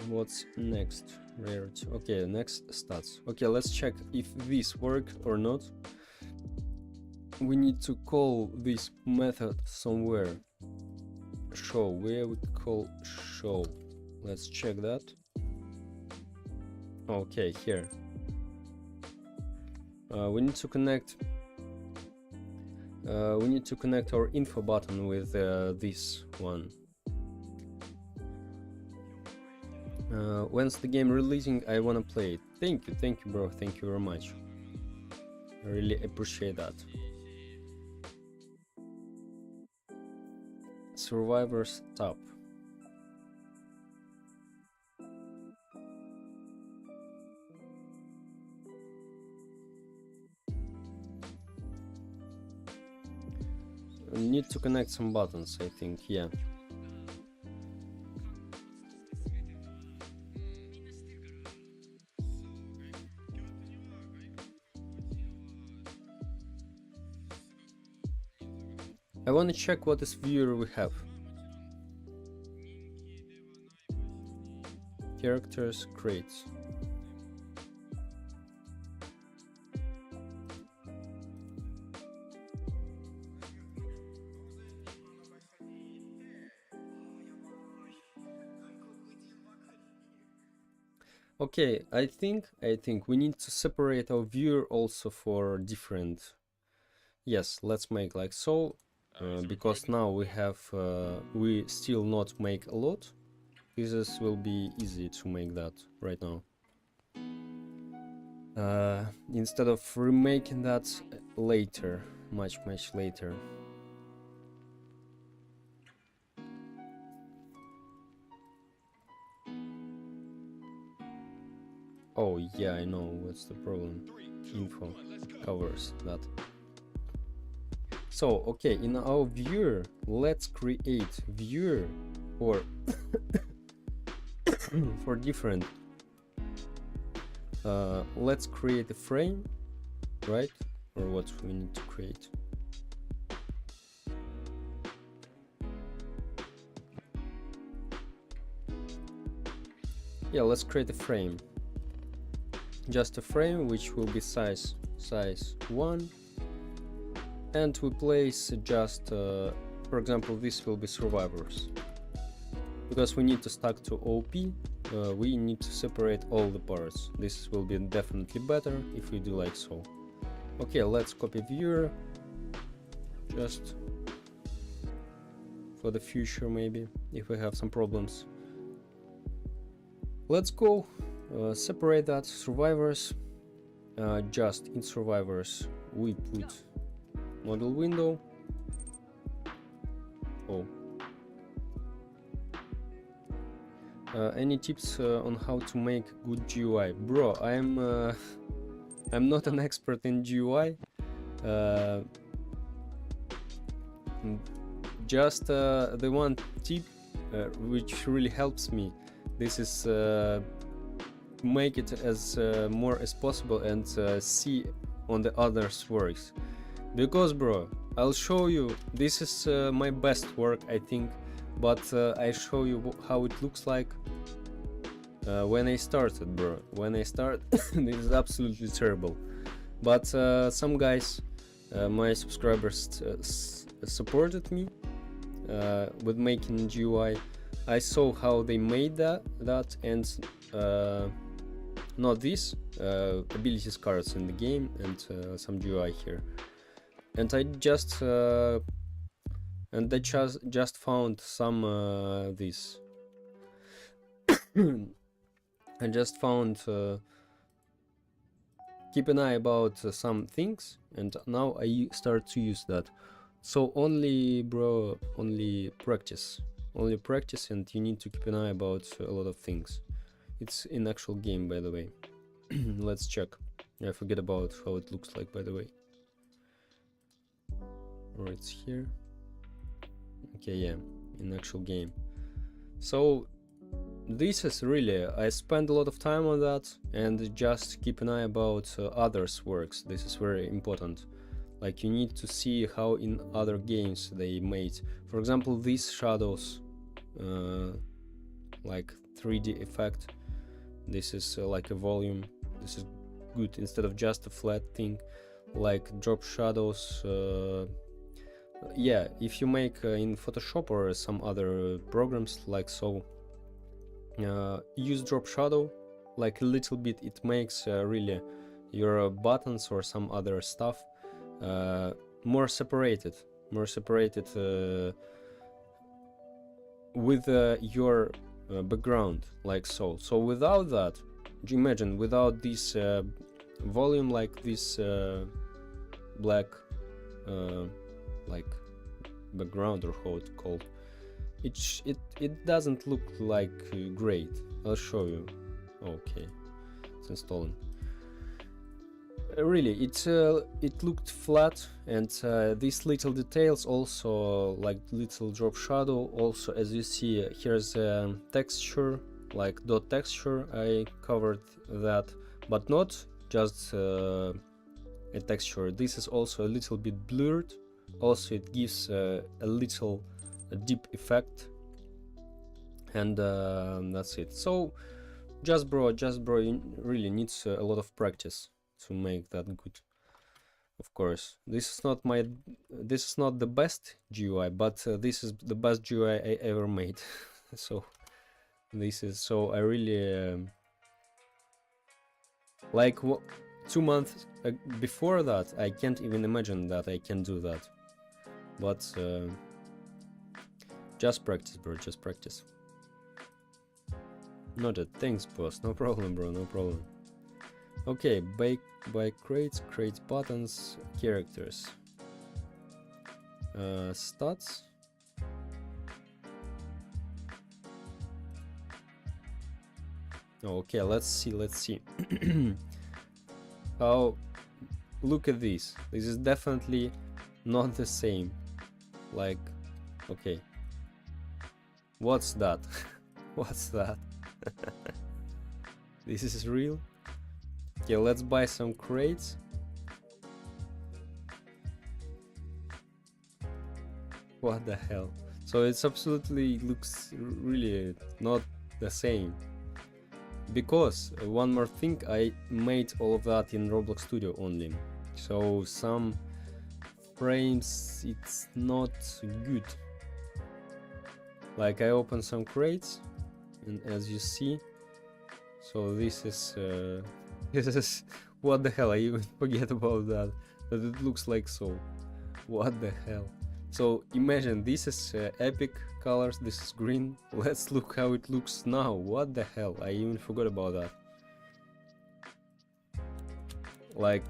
What's next? Rarity. Okay, next stats. Okay, let's check if this worked or not. We need to call this method somewhere. Show, where we call show. Let's check that. Okay, here. We need to connect our info button with this one. When's the game releasing? I wanna play it. Thank you, bro. Thank you very much. I really appreciate that. Survivors top. We need to connect some buttons, I think, yeah. I want to check what is viewer we have. Characters, crates. Okay, I think we need to separate our viewer also for different. Yes, let's make like so, because now we have we still not make a lot. This will be easy to make that right now. Instead of remaking that later, much later. Oh yeah, I know what's the problem. Info covers that. So okay, in our viewer, let's create viewer for for different. Let's create a frame, right? Or what we need to create. Yeah, let's create a frame. Just a frame which will be size 1, and we place just for example, this will be survivors, because we need to stack to OP. We need to separate all the parts. This will be definitely better if we do like so. Okay, let's copy viewer just for the future, maybe if we have some problems. Let's go separate that survivors. Just in survivors we put model window. Oh, any tips on how to make good GUI? Bro, I'm not an expert in GUI. Just the one tip which really helps me, this is make it as more as possible and see on the others works. Because bro, I'll show you, this is my best work I think, but I show you how it looks like when I started, bro. When I start this is absolutely terrible, but some guys, my subscribers, supported me with making GUI. I saw how they made that and not this abilities cards in the game and some GUI here, and I just found some this I just found keep an eye about some things, and now I start to use that. So only bro, only practice, and you need to keep an eye about a lot of things. It's in actual game, by the way. Let's check. I forget about how it looks like, by the way. Or it's here. Okay, yeah, in actual game. So this is really, I spend a lot of time on that, and just keep an eye about others' works. This is very important. Like, you need to see how in other games they made. For example, these shadows, like 3D effect. This is like a volume. This is good instead of just a flat thing. Like drop shadows. Yeah, if you make in Photoshop or some other programs like so, use drop shadow like a little bit. It makes really your buttons or some other stuff more separated with your background, like so. So without that, imagine without this volume, like this black like background, or how it's called, it doesn't look like great. I'll show you. Okay, it's installing. Really, it looked flat, and these little details also, like little drop shadow, also as you see here's a texture, like dot texture. I covered that, but not just a texture. This is also a little bit blurred. Also it gives a little deep effect, and that's it. So just bro, you really needs a lot of practice to make that good. Of course, this is not the best GUI, but this is the best GUI I ever made. So this is, so I really Like 2 months before that, I can't even imagine that I can do that. But just practice, bro, just practice. Noted. Thanks, boss. No problem, bro, no problem. Okay, by crates, create buttons, characters, stats. Okay, let's see. Oh, look at this. This is definitely not the same. Like, okay. What's that? What's that? This is real? Okay, let's buy some crates. What the hell? So it's absolutely looks really not the same. Because one more thing, I made all of that in Roblox Studio only. So some frames it's not good. Like I open some crates, and as you see, so this is this is what the hell, I even forget about that it looks like so. What the hell? So imagine this is epic colors, this is green. Let's look how it looks now. What the hell, I even forgot about that. Like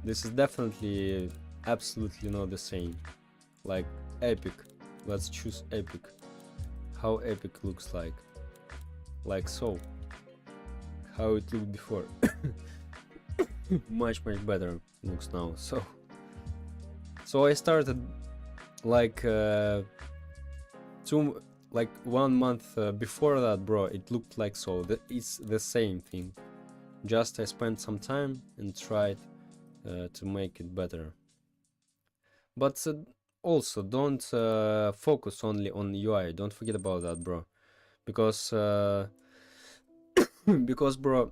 this is definitely absolutely not the same. Like epic, let's choose epic. How epic looks like so. How it looked before. much better looks now. So I started like 1 month before that, bro. It looked like so. It's the same thing, just I spent some time and tried to make it better. But also don't focus only on UI, don't forget about that, bro, because because bro,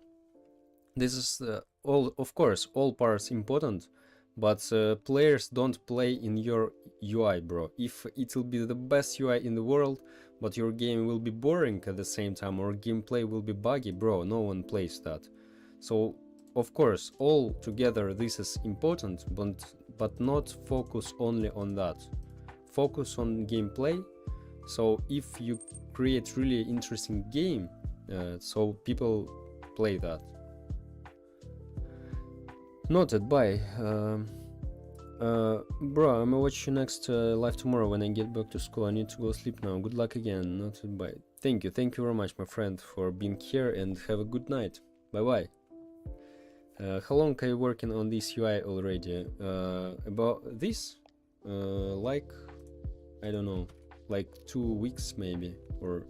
this is all, of course, all parts important, but players don't play in your UI, bro. If it will be the best UI in the world, but your game will be boring at the same time, or gameplay will be buggy, bro, no one plays that. So of course, all together this is important, but not focus only on that. Focus on gameplay. So if you create really interesting game, so people play that. Noted. Bye. Bro, I'm gonna watch you next live tomorrow when I get back to school. I need to go sleep now. Good luck again. Noted. Bye. Thank you very much, my friend, for being here, and have a good night. Bye bye. How long are you working on this UI already? About this? Like, I don't know, like 2 weeks maybe, or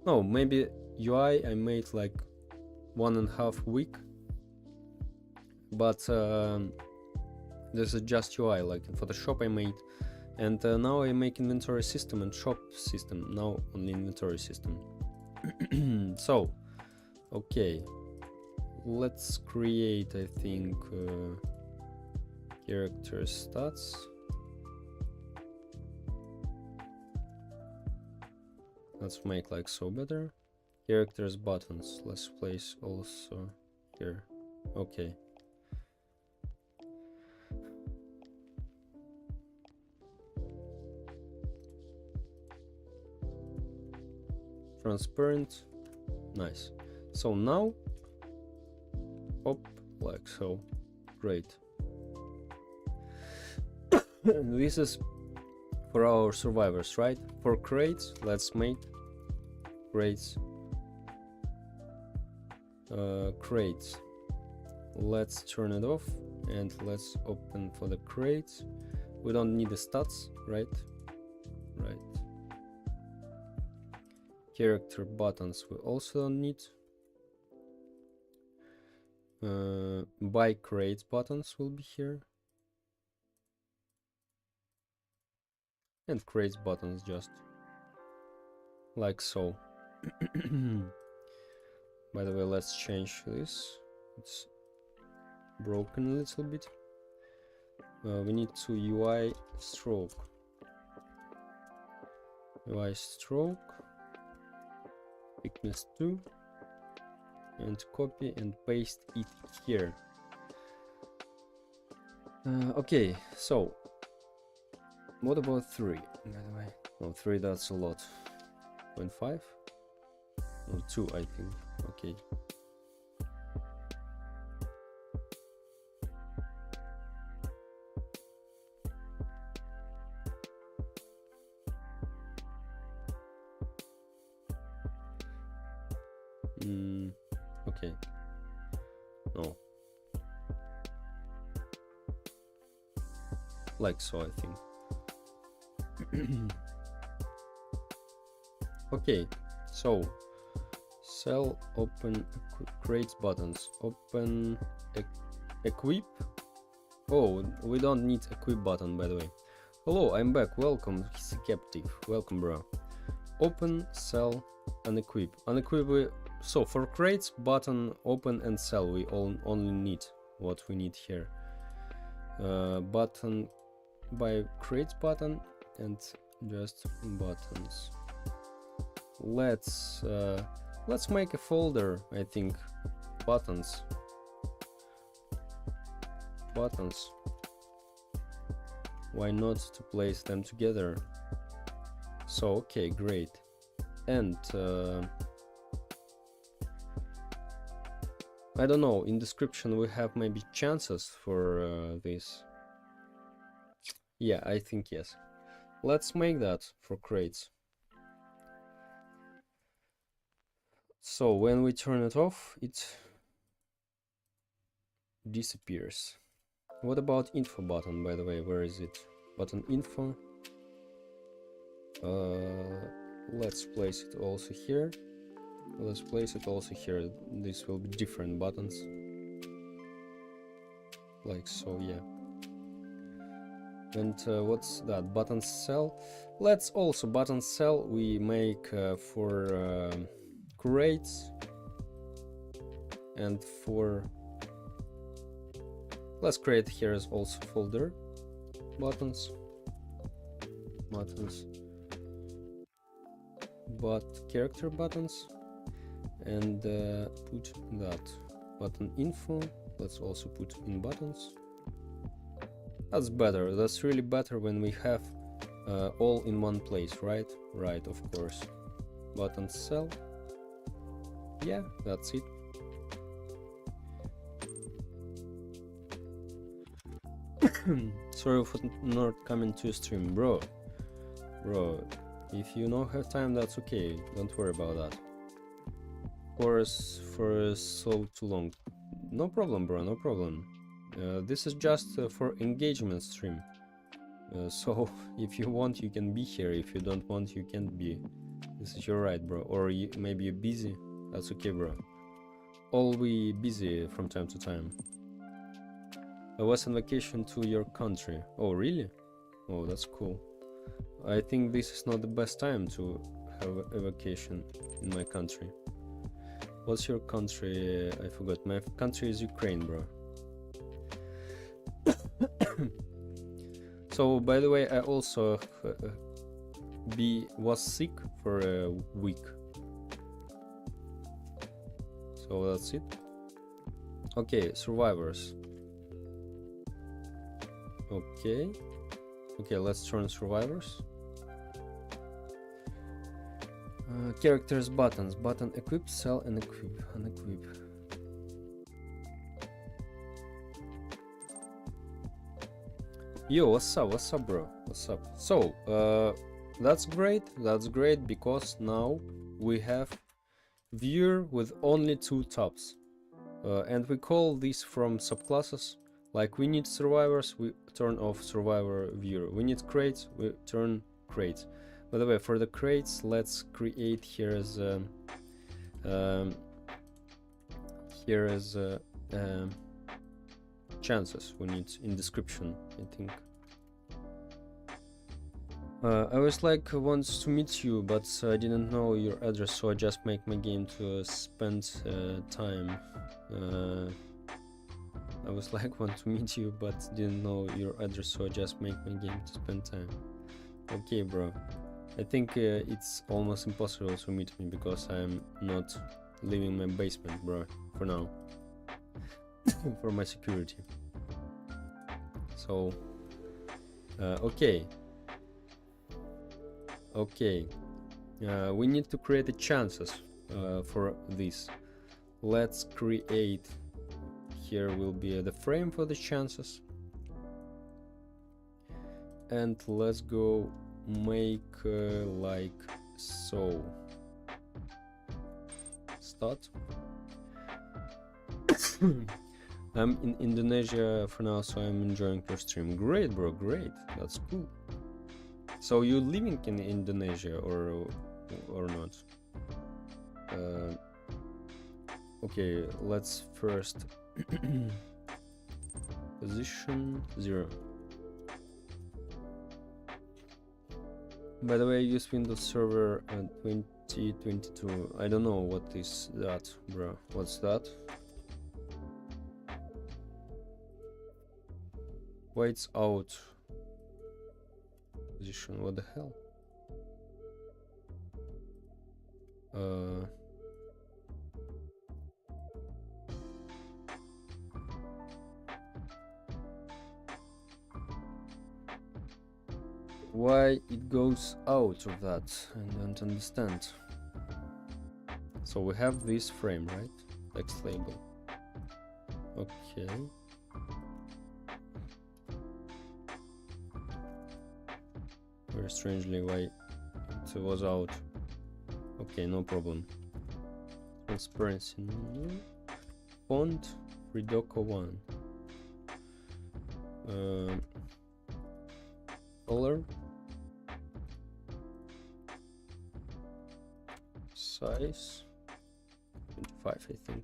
no, maybe UI I made like 1.5 week, but this is just UI, like in Photoshop I made, and now I make inventory system and shop system, now only inventory system. So, okay. Let's create, I think, character stats. Let's make like so better. Characters buttons. Let's place also here. Okay. Transparent. Nice. So now, up like so. Great. This is for our survivors, right? For crates, let's make crates. Crates. Let's turn it off and let's open for the crates. We don't need the stats, right? Right. Character buttons we also don't need. Buy crates buttons will be here. And crates buttons just like so. By the way, let's change this. It's broken a little bit. We need to UI stroke. UI stroke. Thickness 2. and copy and paste it here. Okay, so what about 3, by the way? No, 3, that's a lot. 0.5? No, 2, I think. Okay. Okay. No. Like so, I think. Okay, so cell open creates buttons. Open equip. Oh, we don't need equip button, by the way. Hello, I'm back. Welcome, skeptic. Welcome, bro. Open, cell, unequip. Unequip. So for creates button, open and cell, we only need what we need here. Button by creates button and just buttons. Let's make a folder. I think buttons. Why not to place them together? So okay, great. And I don't know, in description we have maybe chances for this. Yeah, I think yes. Let's make that for crates. So when we turn it off, it disappears. What about info button, by the way? Where is it? Button info. Let's place it also here. Let's place it also here. This will be different buttons. Like so, yeah. And what's that? Button cell. Let's also button cell we make for curates and for. Let's create here as also folder buttons, but character buttons, and put that button info. Let's also put in buttons. That's better. That's really better when we have all in one place, right? Right, of course. Button cell. Yeah, that's it. Sorry for not coming to stream, bro. If you don't have time, that's okay. Don't worry about that. For so too long. No problem, bro. No problem. This is just for engagement stream. So if you want, you can be here. If you don't want, you can't be. This is your right, bro. Or maybe you're busy. That's okay, bro. All we busy from time to time. I was on vacation to your country. Oh, really? Oh, that's cool. I think this is not the best time to have a vacation in my country. What's your country? I forgot. My country is Ukraine, bro. So, by the way, I also was sick for a week. So that's it. Okay, survivors. Okay, let's turn survivors. Characters buttons. Button equip, cell, and equip. Unequip. Yo, what's up, bro? What's up? So, that's great because now we have viewer with only 2 tabs. And we call this from subclasses. Like we need survivors, we turn off survivor viewer. We need crates, we turn crates. By the way, for the crates, let's create here as chances we need in description, I think. I was like wants to meet you, but I didn't know your address, so I just make my game to spend time. I was like want to meet you, but didn't know your address, so I just make my game to spend time. Okay, bro. I think it's almost impossible to meet me because I'm not leaving my basement, bro, for now. For my security. So okay, we need to create the chances for this. Let's create, here will be the frame for the chances, and let's go make like so. Start. I'm in Indonesia for now, so I'm enjoying your stream. Great, bro, great. That's cool. So you living in Indonesia or not? Okay, let's first position 0. By the way, I use Windows Server 2022. I don't know what is that, bro. What's that? Why it's out? Position, what the hell? Why it goes out of that? I don't understand. So we have this frame, right? Text label. Okay. Very strangely, why it was out. Okay, no problem. Transparency. Font Redoco 1. Color. Size 25, I think.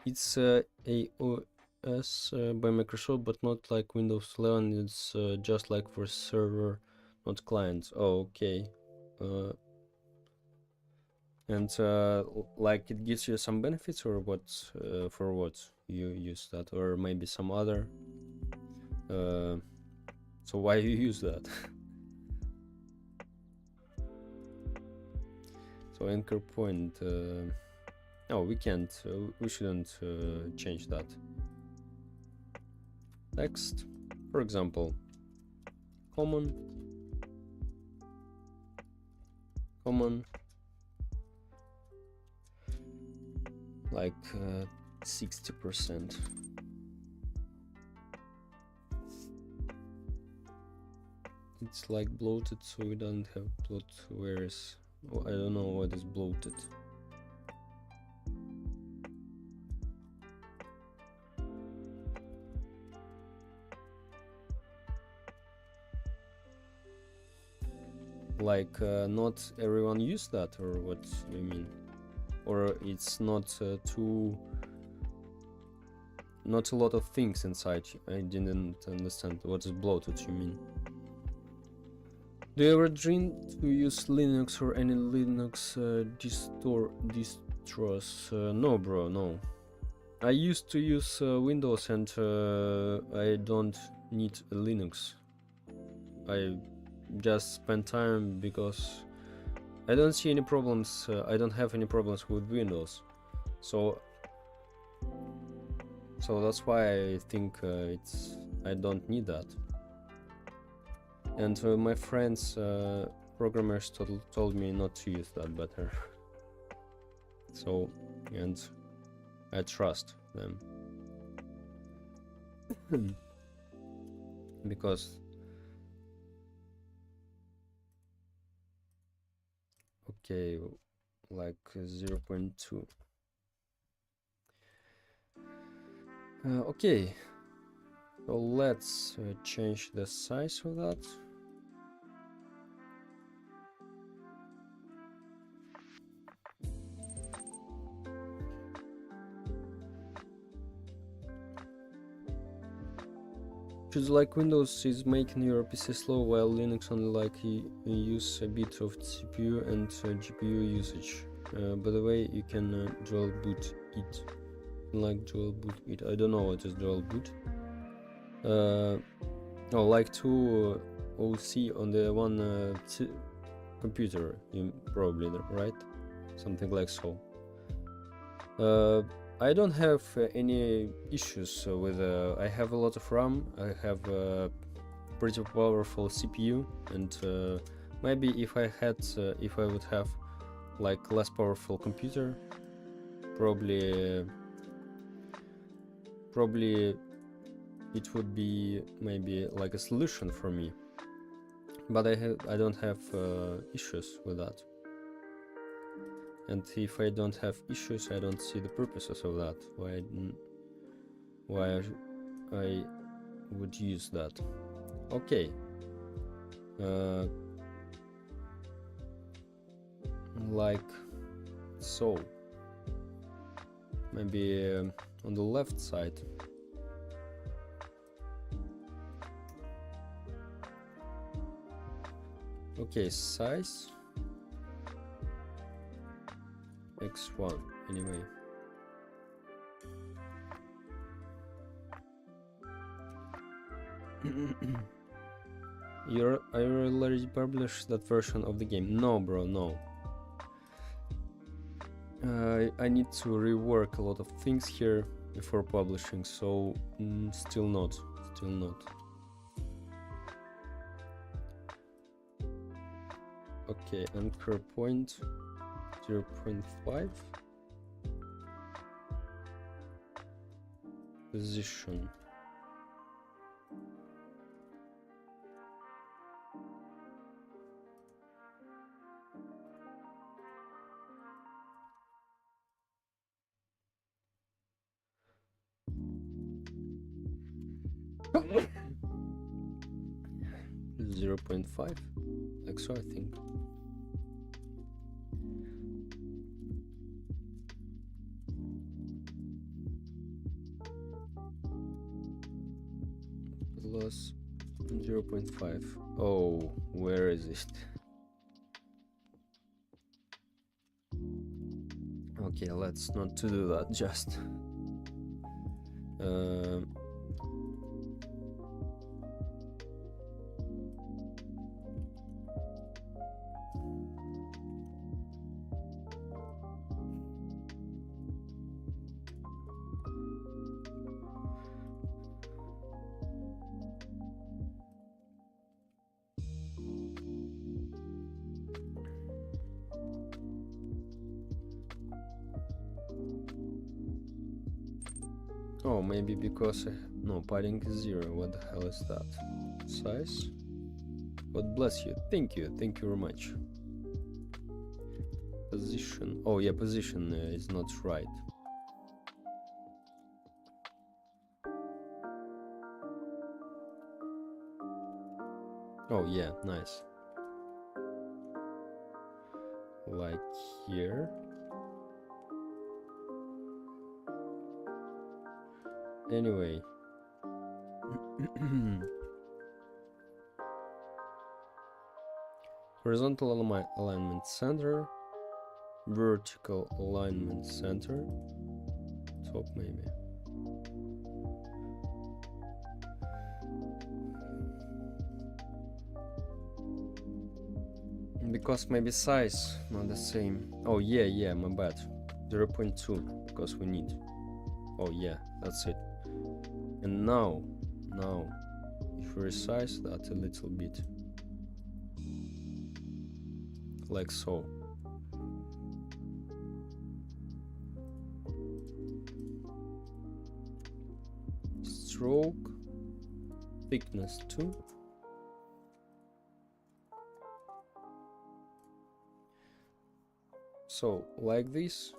It's AOS by Microsoft, but not like Windows 11. It's just like for server, not client. Oh, okay. And like it gives you some benefits, or what? For what you use that, or maybe some other. So why you use that? So anchor point. No, we can't. We shouldn't change that. Text, for example, common, like 60%. It's like bloated, so we don't have bloat. Whereas I don't know what is bloated. Like not everyone use that, or what do you mean? Or it's not not a lot of things inside. I didn't understand what is bloated you mean. Do you ever dream to use Linux or any Linux distros? No, bro, no. I used to use Windows, and I don't need Linux. I just spend time because I don't see any problems. I don't have any problems with Windows, so that's why I think I don't need that. And my friends, programmers, told me not to use that better. So, and I trust them because okay, like 0.2. Okay, so let's change the size of that. Just like Windows is making your PC slow, while Linux only like use a bit of CPU and GPU usage. By the way, you can dual boot it. Like dual boot it. I don't know what is dual boot. Oh, like two OC on the one computer, you probably, right? Something like so. I don't have any issues with I have a lot of RAM, I have a pretty powerful CPU, and maybe if I would have like less powerful computer, probably it would be maybe like a solution for me, but I don't have issues with that. And if I don't have issues, I don't see the purposes of that. Why I would use that? Okay. Like so. Maybe on the left side. Okay, size. X1 anyway. I already published that version of the game. No, bro, no. I need to rework a lot of things here before publishing, so still not. Okay, anchor point 0.5. Position. .5, like so, I think. Plus 0.5. Oh, where is it? Okay, let's not to do that, just oh, maybe because no, padding is 0. What the hell is that? Size? God bless you. Thank you very much. Position. Oh yeah, position is not right. Oh yeah, nice. Like here. Anyway. Horizontal alignment center, vertical alignment center, top maybe. Because maybe size not the same. Oh yeah, my bad. 0.2 because we need. Oh yeah, that's it. And now if we resize that a little bit, like so. Stroke thickness 2. So like this.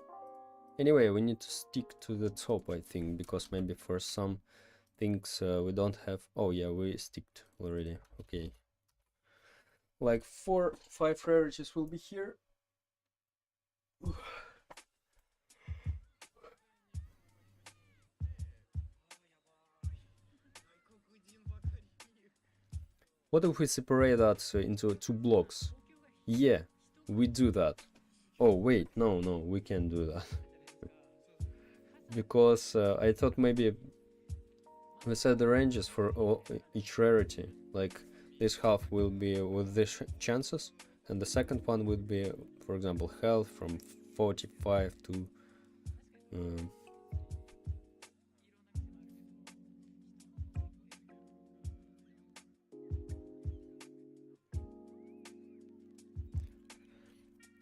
Anyway, we need to stick to the top, I think, because maybe for some things we don't have. Oh yeah, we sticked already. Okay, like 5 rarities will be here. What if we separate that into 2 blocks? Yeah, we do that. Oh wait, no, we can't do that. Because I thought maybe we set the ranges for each rarity. Like this half will be with these chances, and the second one would be, for example, health from 45 to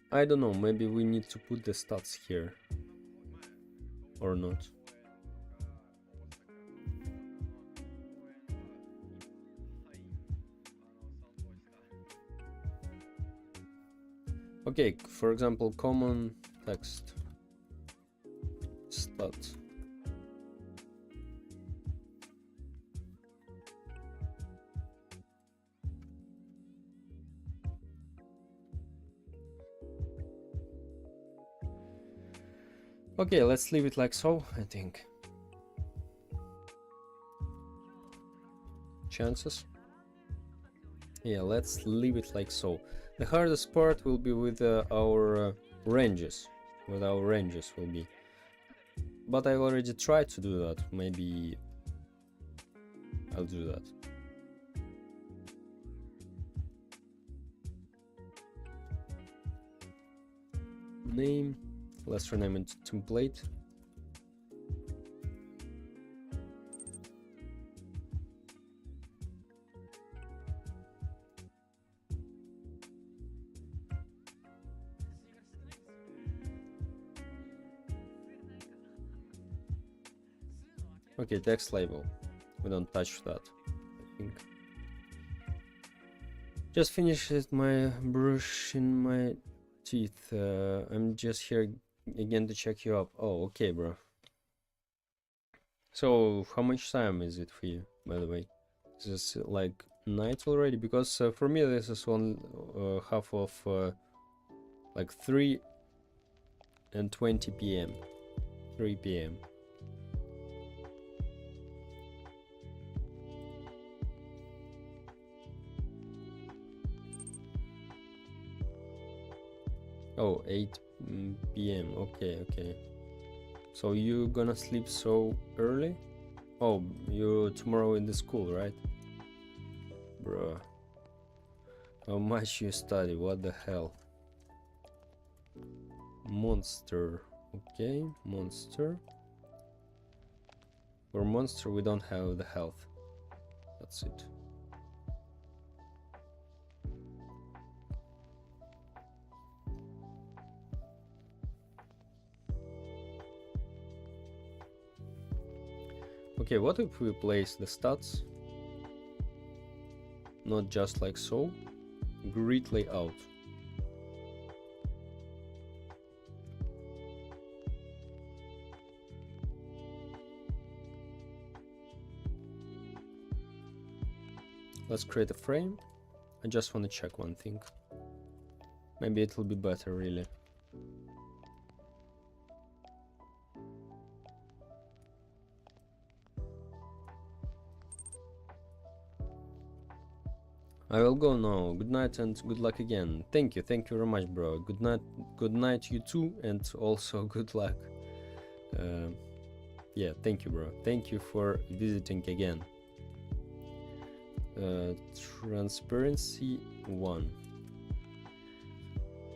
I don't know, maybe we need to put the stats here or not. Okay, for example, common text stats. Okay, let's leave it like so, I think. Chances. Yeah, let's leave it like so. The hardest part will be with our ranges. With our ranges will be. But I already tried to do that. Maybe I'll do that. Name. Let's rename it template. Okay, text label. We don't touch that, I think. Just finished my brushing my teeth. I'm just here again to check you up. Oh, okay, bro. So, how much time is it for you, by the way? Is this like night already? Because for me this is one half of like 3 and 20 p.m. 3 p.m. Oh, 8 p.m. Okay, okay. So you gonna sleep so early? Oh, you tomorrow in the school, right? Bruh. How much you study? What the hell? Monster. Okay, monster. For monster we don't have the health. That's it. Okay, what if we place the stats not just like so, grid layout? Let's create a frame. I just want to check one thing. Maybe it will be better, really. I will go now. Good night and good luck again. Thank you very much, bro. Good night you too, and also good luck. Yeah, thank you, bro. Thank you for visiting again. Transparency 1.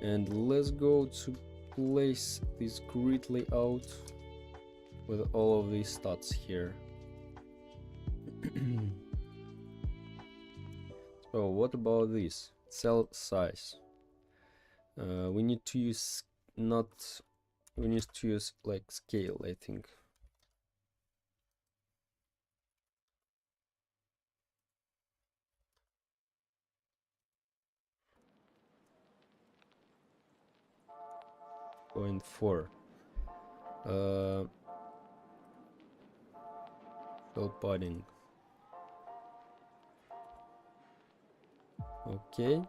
And let's go to place this grid layout with all of these stats here. So what about this cell size? We need to use like scale, I think. Point 4. Cell padding. Okay.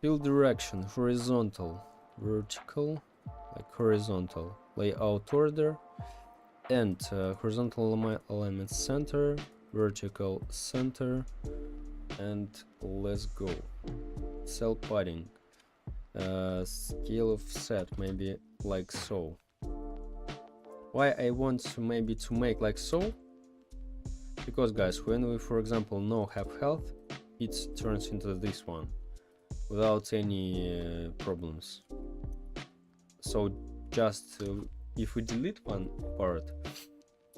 Fill direction, horizontal, vertical, like horizontal, layout order, and horizontal alignment center, vertical center, and let's go. Cell padding, scale of set, maybe like so. Why I want to maybe to make like so? Because guys, when we for example now have health, it turns into this one. without any problems. So just if we delete one part,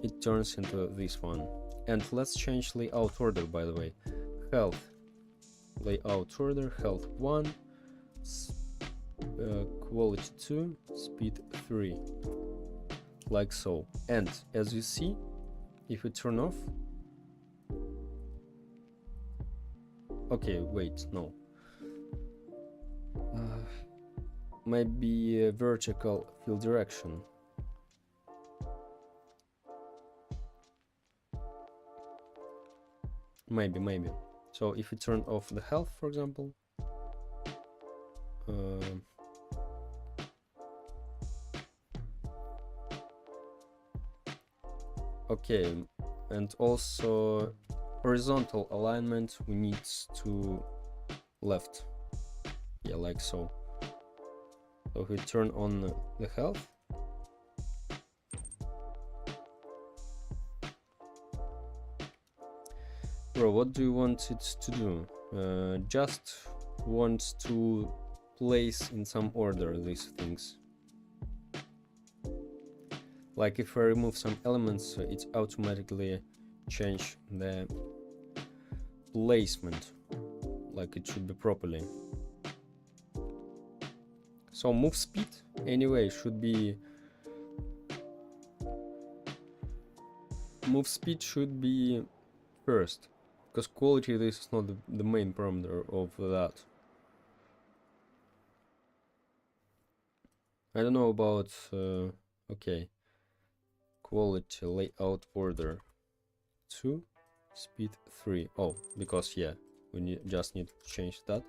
it turns into this one. And let's change layout order, by the way. Health layout order, health 1, quality 2, speed 3, like so. And as you see, if we turn off, okay, wait, no, maybe a vertical field direction. Maybe. So if we turn off the health, for example, okay, and also horizontal alignment we need to left, yeah, like so. So if we turn on the health, bro, what do you want it to do? Just want to place in some order these things. Like if I remove some elements, it automatically change the placement, like it should be properly. So move speed anyway should be first, because quality, this is not the main parameter of that. I don't know about okay, quality layout order 2, speed 3. Oh, because yeah, we just need to change that.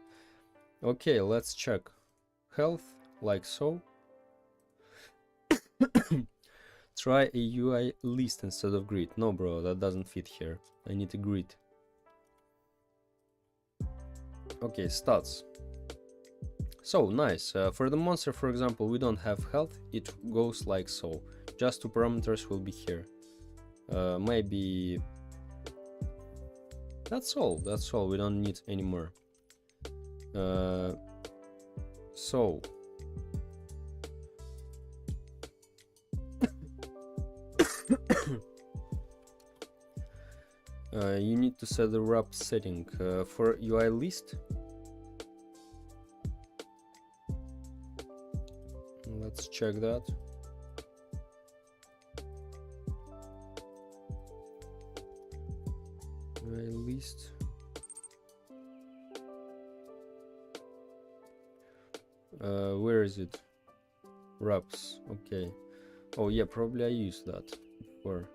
Okay, let's check health, like so. Try a UI list instead of grid. No, bro, that doesn't fit here. I need a grid. Okay, stats. So nice. For the monster, for example, we don't have health. It goes like so. Just 2 parameters will be here. Maybe that's all. That's all. We don't need any more. So you need to set the wrap setting for UI list. Let's check that. UI list. Where is it? Wraps. Okay. Oh yeah, probably I used that before.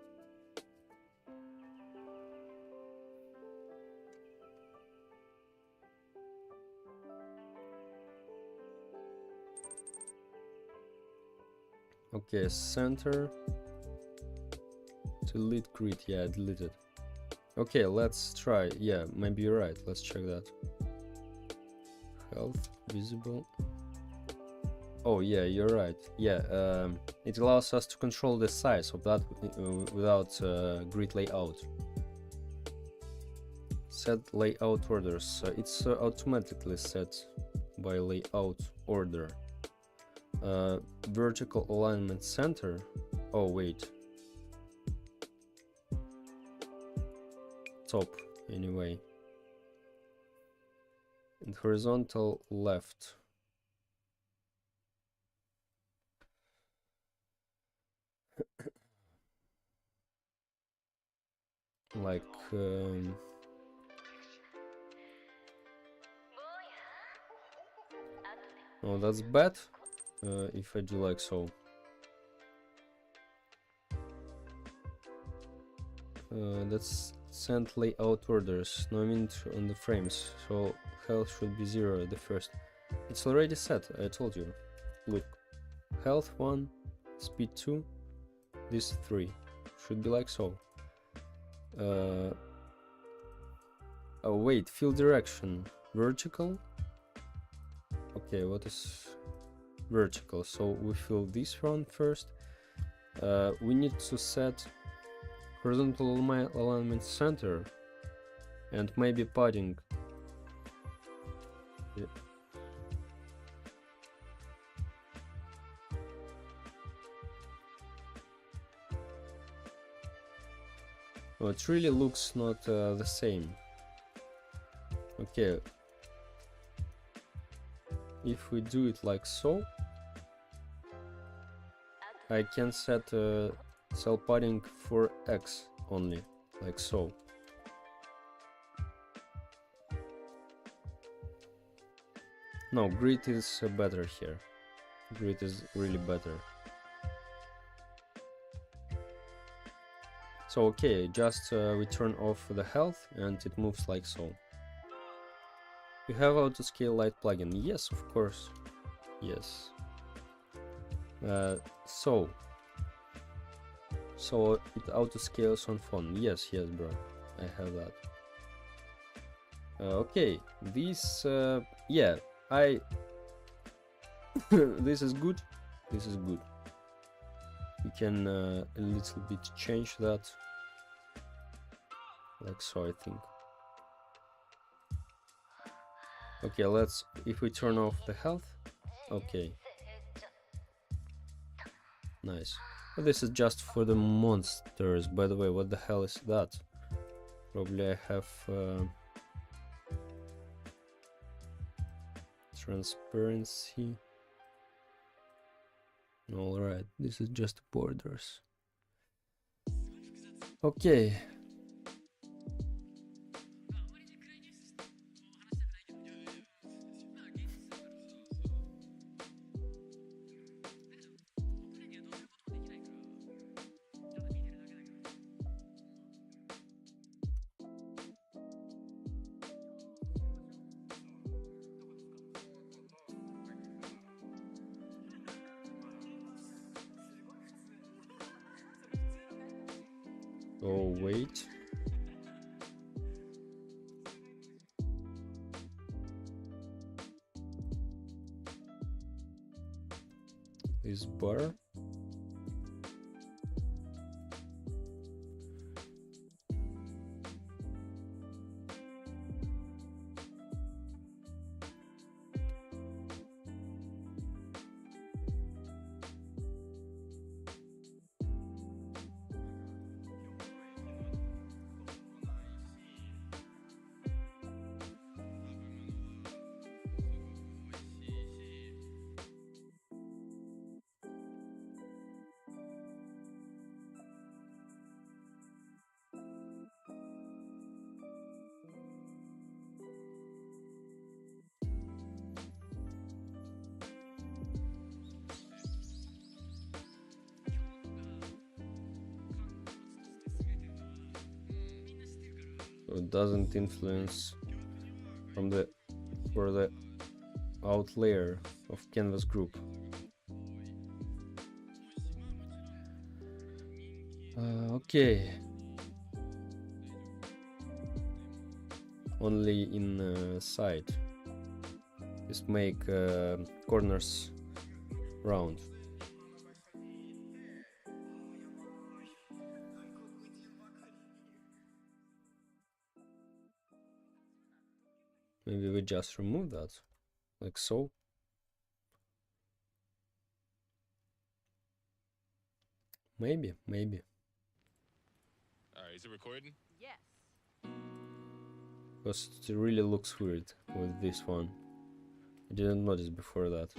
Okay, center. Delete grid. Yeah, I deleted. Okay, let's try. Yeah, maybe you're right. Let's check that. Health visible. Oh yeah, you're right. Yeah, it allows us to control the size of that without grid layout. Set layout orders. It's automatically set by layout order. Vertical alignment center. Oh wait. Top anyway. And horizontal left. Like oh, that's bad. If I do like so. That's send layout orders. No, I mean on the frames. So health should be 0 at the first. It's already set. I told you. Look, health 1, speed 2, this 3. Should be like so. Oh wait, field direction vertical. Okay, what is vertical? So we fill this one first. We need to set horizontal alignment center and maybe padding. Oh, it really looks not the same. Okay, if we do it like so, I can set cell padding for X only, like so. No, grid is better here. Grid is really better. So okay, just we turn off the health and it moves like so. You have auto scale light plugin? Yes, of course. Yes. So it auto scales on phone. Yes, bro. I have that. Okay, this yeah, this is good. This is good. We can a little bit change that, like so, I think. Okay, let's, if we turn off the health, okay. Nice. But this is just for the monsters, by the way. What the hell is that? Probably I have transparency. Alright, this is just borders. Okay. Oh, wait. This bar. So it doesn't influence from the for the out layer of canvas group. Okay. Only in side. Just make corners round. Maybe we just remove that, like so. Maybe. Alright, is it recording? Yes. Because it really looks weird with this one. I didn't notice before that.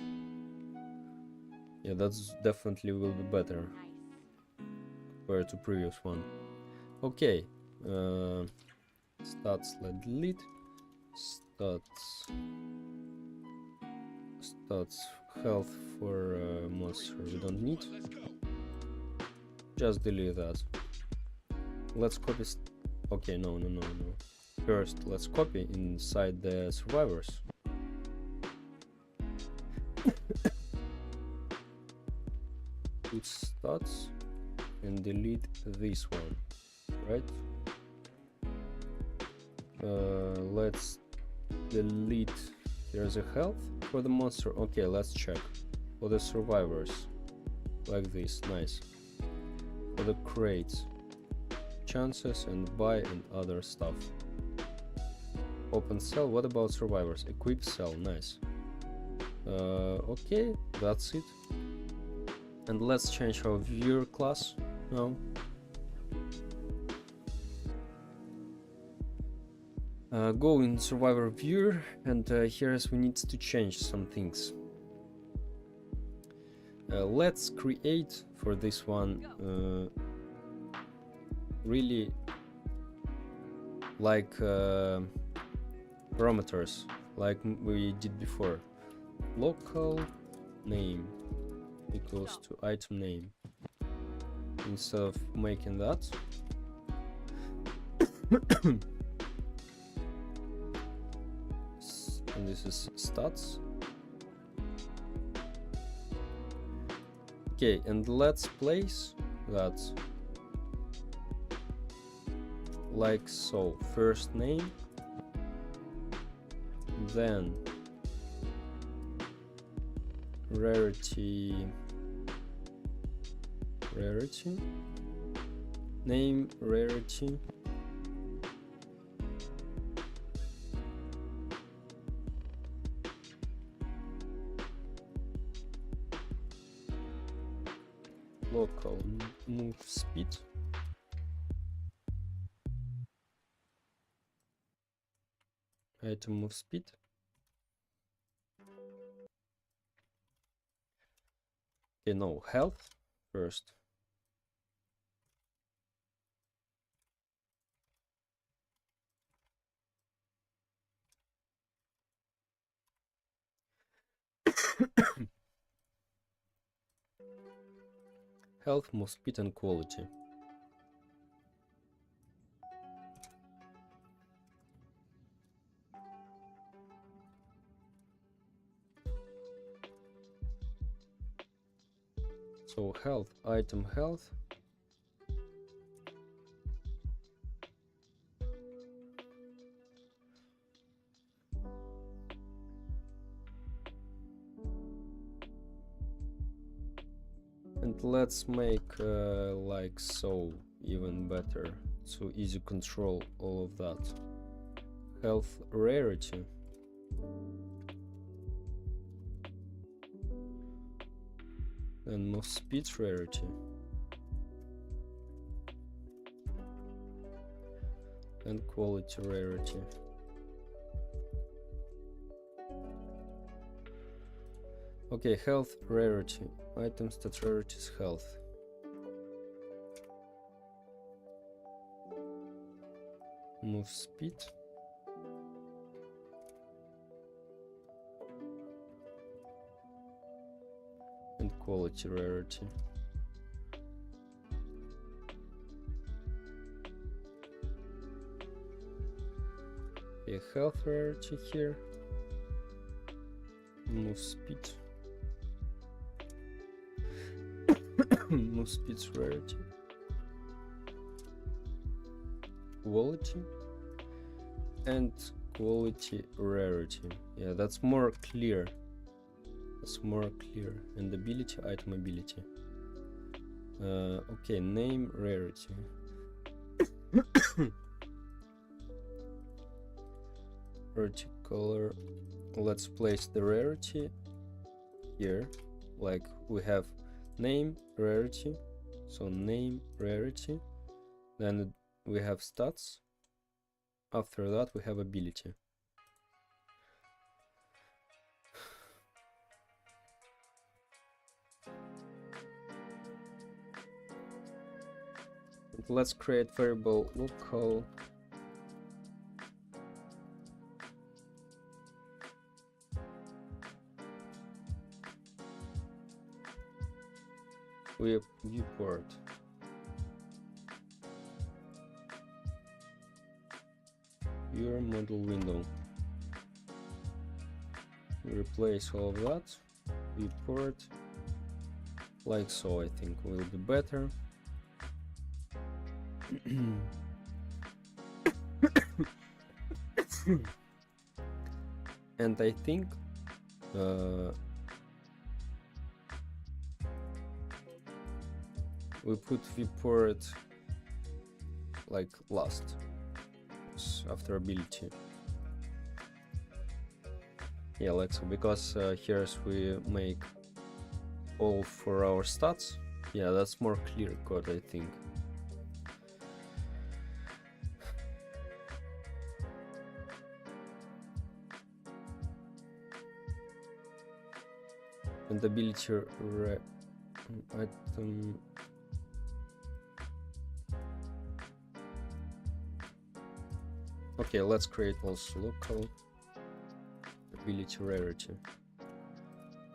Yeah, that's definitely will be better compared to previous one. Okay. Stats, let delete. Stats health for monster we don't need. Just delete that. Let's copy. Okay, no. First, let's copy inside the survivors. Put stats and delete this one, right? Let's delete. There's a health for the monster. Okay, let's check for the survivors, like this. Nice. For the crates, chances and buy and other stuff. Open cell. What about survivors? Equip cell. Nice. Okay, that's it. And let's change our viewer class now. Go in survivor viewer, and here's we need to change some things. Let's create for this one really like parameters like we did before. Local name equals to item name. Instead of making that, and this is stats. Okay, and let's place that like so. First name, then rarity, name rarity, local move speed, item move speed, okay, no, health first, health, move speed, and quality. So health, item health, and let's make like so, even better, so easy control all of that. Health rarity, and move speed rarity, and quality rarity. Okay, health rarity, item stat rarity is health. Move speed, and quality rarity. Okay, health rarity here, move speed, move speed rarity, quality, and quality rarity. Yeah, that's more clear. That's more clear. And ability, item ability. Okay, name rarity. Rarity color. Let's place the rarity here. Like we have name rarity. So name rarity. Then we have stats. After that we have ability. Let's create variable local viewport. Viewer model window. We replace all of that. Viewport. Like so, I think will be better. And I think we put viewport like last after ability. Yeah, like so, because here's we make all for our stats. Yeah, that's more clear code, I think. and ability item. Okay, let's create also local ability rarity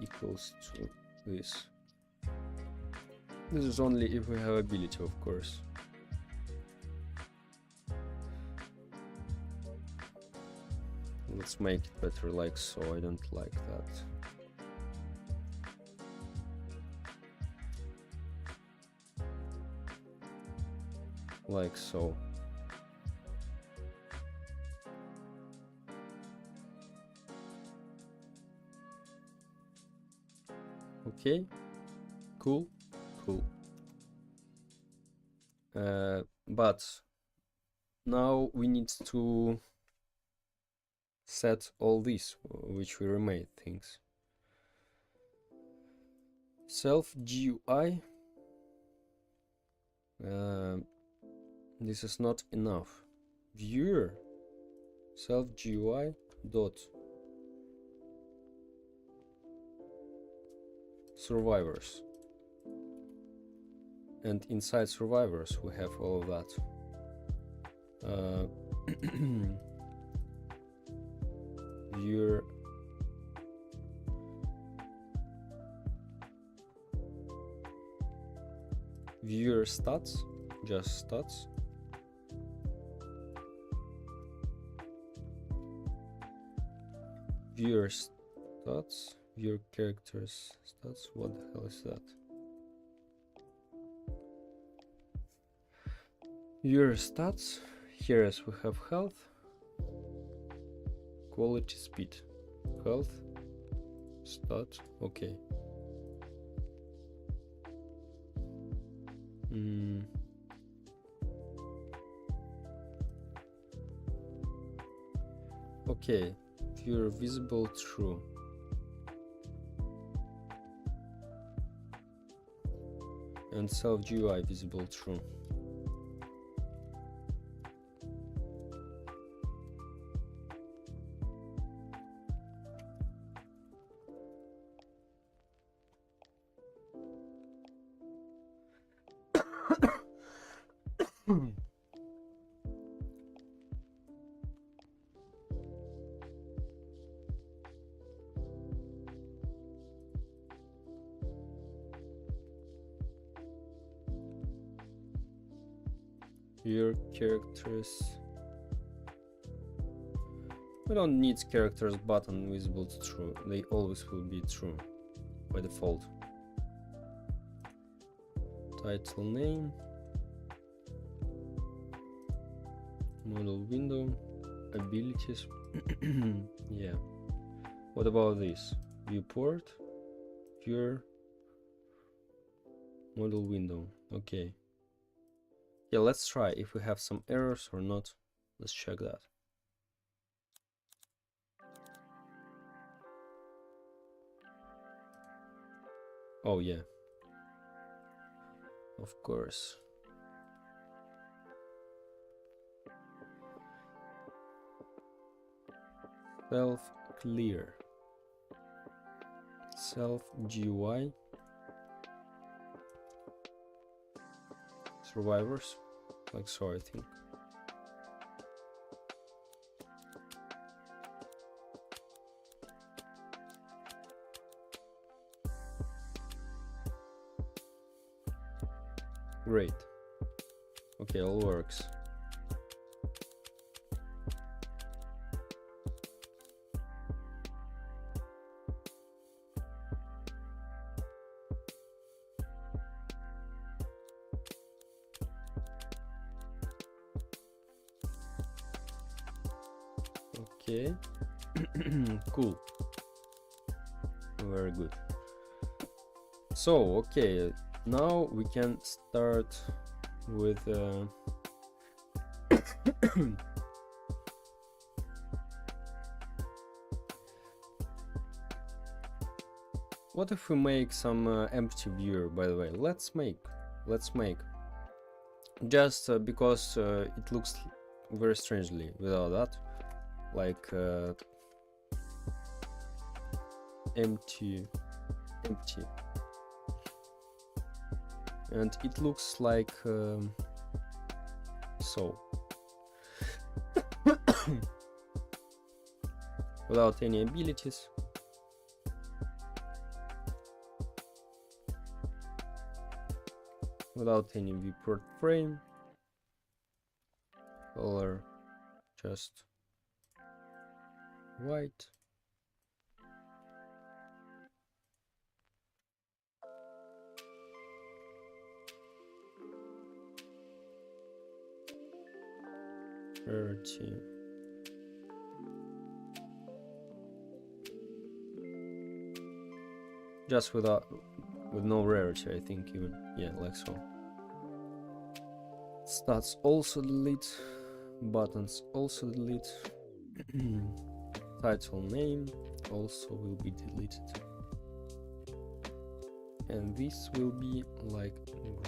equals to this. This is only if we have ability, of course. Let's make it better like so. I don't like that. Like so. Okay, cool. But now we need to set all these which we remade things. Self GUI. This is not enough. Viewer self GUI dot survivors, and inside survivors we have all of that. Viewer stats, just stats. Viewer stats, viewer characters stats. What the hell is that? Viewer stats. Here as we have health, quality, speed, health, stat. Okay. Okay, viewer visible true. And self GUI visible true. Viewer characters. We don't need characters button visible to true. They always will be true by default. Title name. Model window. Abilities. Yeah. What about this? Viewport. Viewer. Model window. Okay. Yeah, let's try if we have some errors or not. Let's check that. Oh yeah, of course. Self clear. Self GUI. Survivors, like so, I think. Great. Okay, all works. Okay. Cool. Very good. So, okay, now we can start with what if we make some empty viewer, by the way? Let's make just because it looks very strangely without that, like empty empty, and it looks like so, without any abilities. Without any viewport frame, color just white. Rarity. Just with no rarity, I think even, yeah, like so. Stats also delete, buttons also delete, title name also will be deleted, and this will be like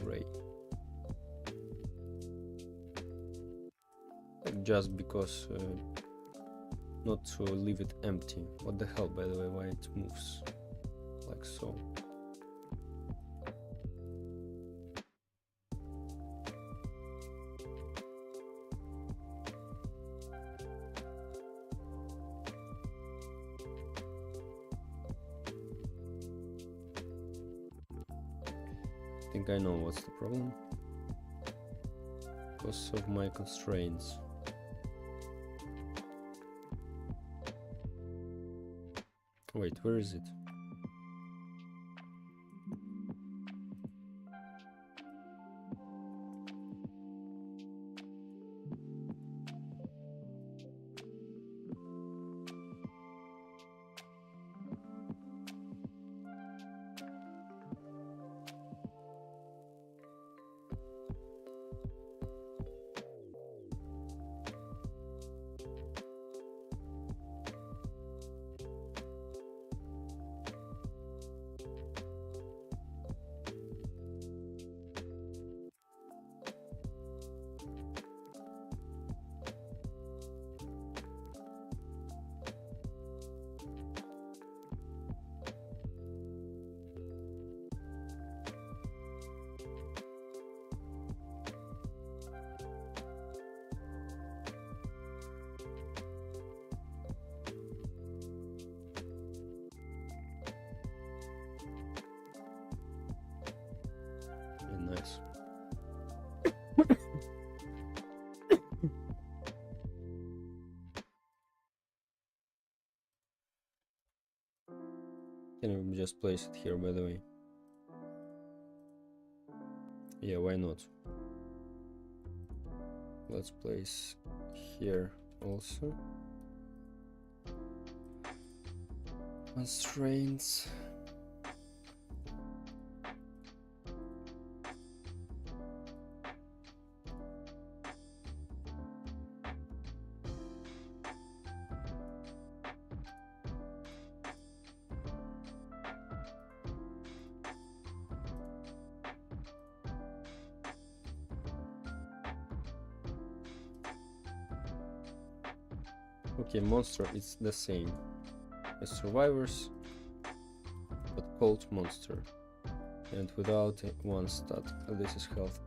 gray, just because not to leave it empty. What the hell, by the way, why it moves like so? I think I know what's the problem. Because of my constraints. Wait, where is it? Nice. Can we just place it here, by the way? Yeah, why not? Let's place here also. Constraints. Okay, monster is the same as survivors, but called monster, and without one stat. This is health.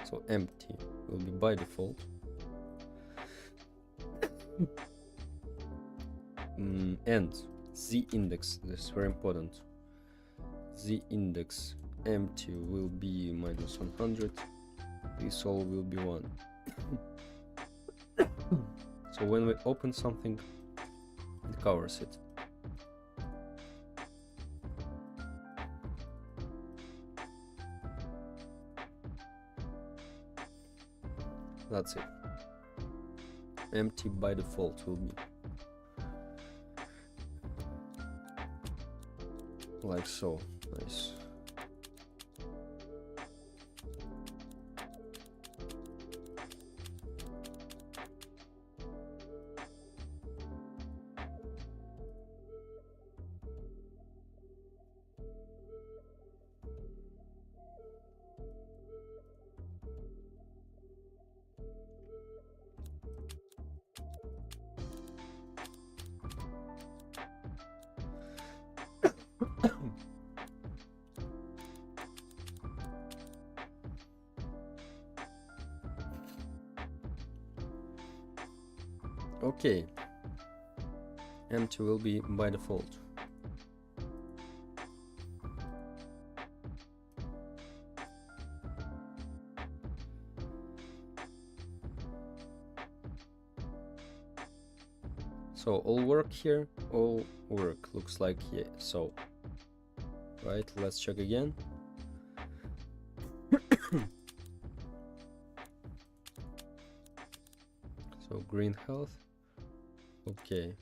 So empty will be by default. And z index, this is very important. Z index empty will be minus 100. This all will be 1. So when we open something, it covers it. That's it. Empty by default will be like so. Nice. Okay, empty will be by default. So all work here, all work looks like, yeah, so right, let's check again. So green health, okay.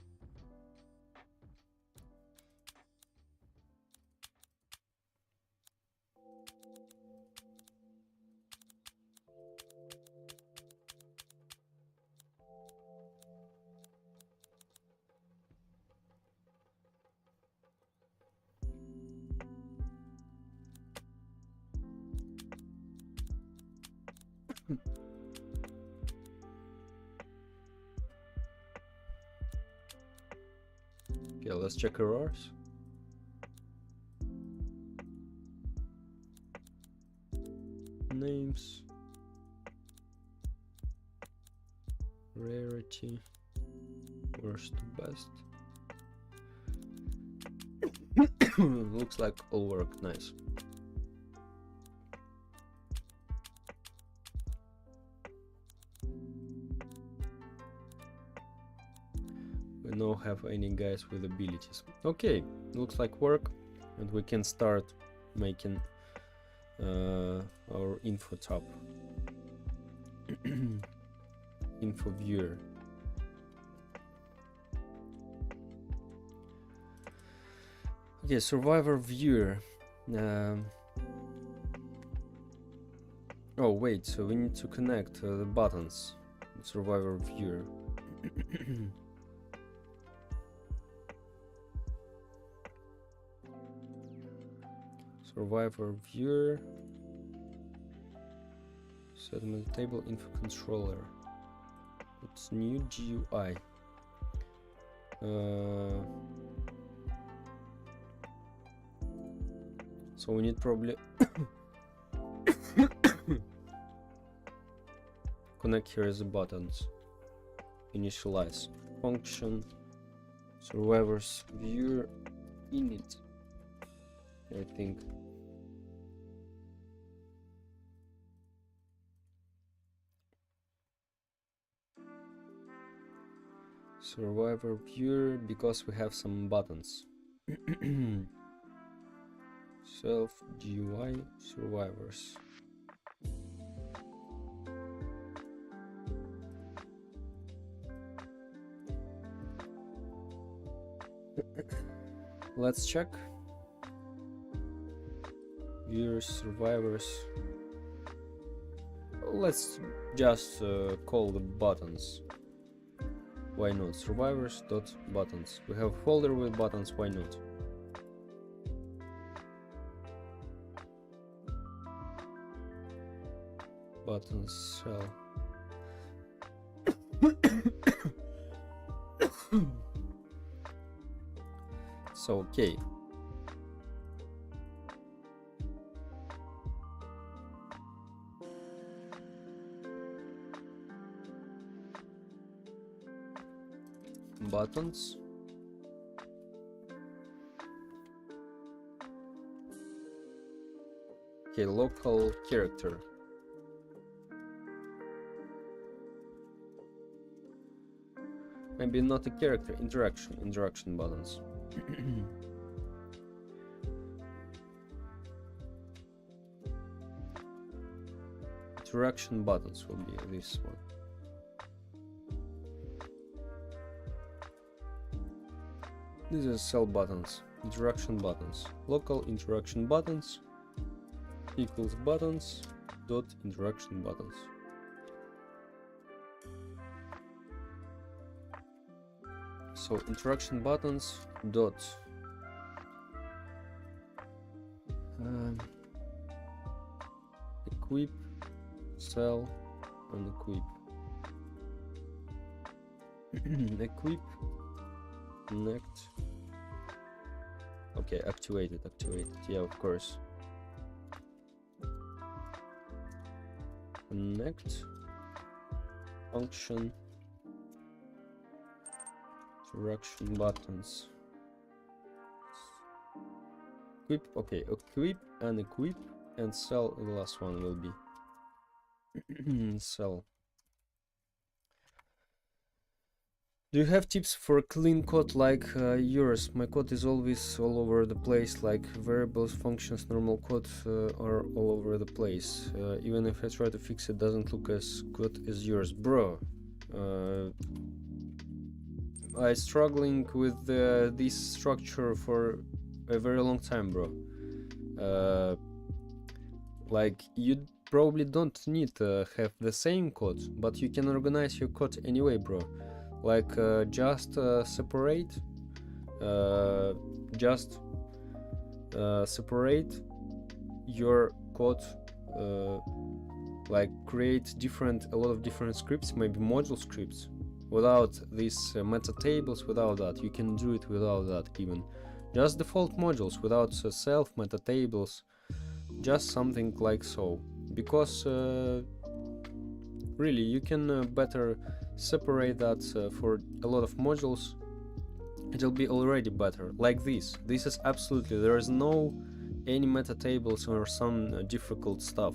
Okay, let's check errors. Names, rarity, worst to best. Looks like all work, nice. We don't have any guys with abilities. Okay, looks like work, and we can start making our info tab. Info viewer. Okay, survivor viewer. Oh wait, so we need to connect the buttons. Survivor viewer. Survivor viewer. Settlement table info controller. It's new GUI. So we need probably connect here the buttons. Initialize function. Survivors viewer init. I think. Survivor viewer, because we have some buttons. Self GUI survivors. Let's check. Viewers, survivors. Let's just call the buttons. Why not? Survivors.buttons. We have a folder with buttons, why not? Buttons cell. So okay. Buttons. Okay, local character. Maybe not a character, interaction buttons. Interaction buttons will be this one. These are cell buttons, interaction buttons. Local interaction buttons equals buttons dot interaction buttons. So interaction buttons dot equip cell and equip. Equip connect. Okay, activated. Yeah, of course. Connect function Interaction buttons. Equip, okay, equip, and sell. The last one will be sell. Do you have tips for clean code like yours? My code is always all over the place, like variables, functions, normal code are all over the place. Even if I try to fix it, doesn't look as good as yours. Bro, I struggling with this structure for a very long time, bro. Like, you probably don't need to have the same code, but you can organize your code anyway, bro. Like, just separate your code, like create a lot of different scripts, maybe module scripts, without these meta tables. Without that, you can do it without that. Even just default modules without self meta tables, just something like so, because really you can better separate that for a lot of modules. It'll be already better. Like this is absolutely, there is no any meta tables or some difficult stuff.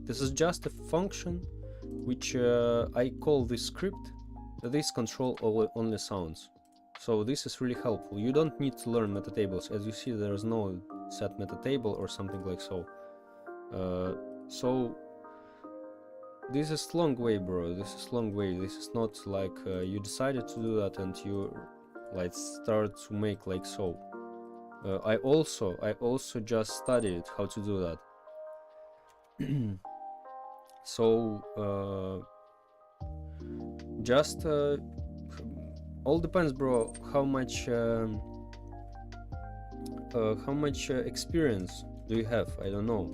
This is just a function which I call this script. This control only sounds. So this is really helpful. You don't need to learn meta tables. As you see, there is no set meta table or something like so. So this is long way, bro. This is long way. This is not like you decided to do that and you like start to make like so. I also just studied how to do that. So just all depends, bro, how much experience do you have. I don't know,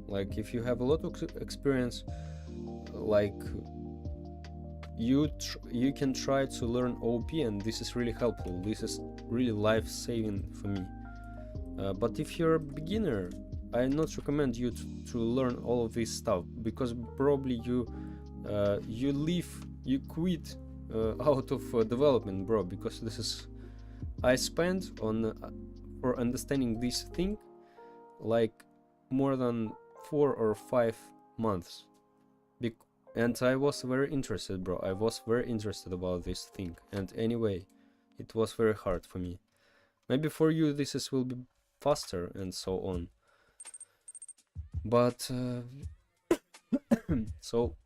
like if you have a lot of experience, like you can try to learn OP, and this is really helpful. This is really life-saving for me. But if you're a beginner, I not recommend you to learn all of this stuff, because probably you quit out of development, bro, because this is, I spent on for understanding this thing like more than 4 or 5 months, and I was very interested, bro. I was very interested about this thing, and anyway, it was very hard for me. Maybe for you this will be faster and so on, but so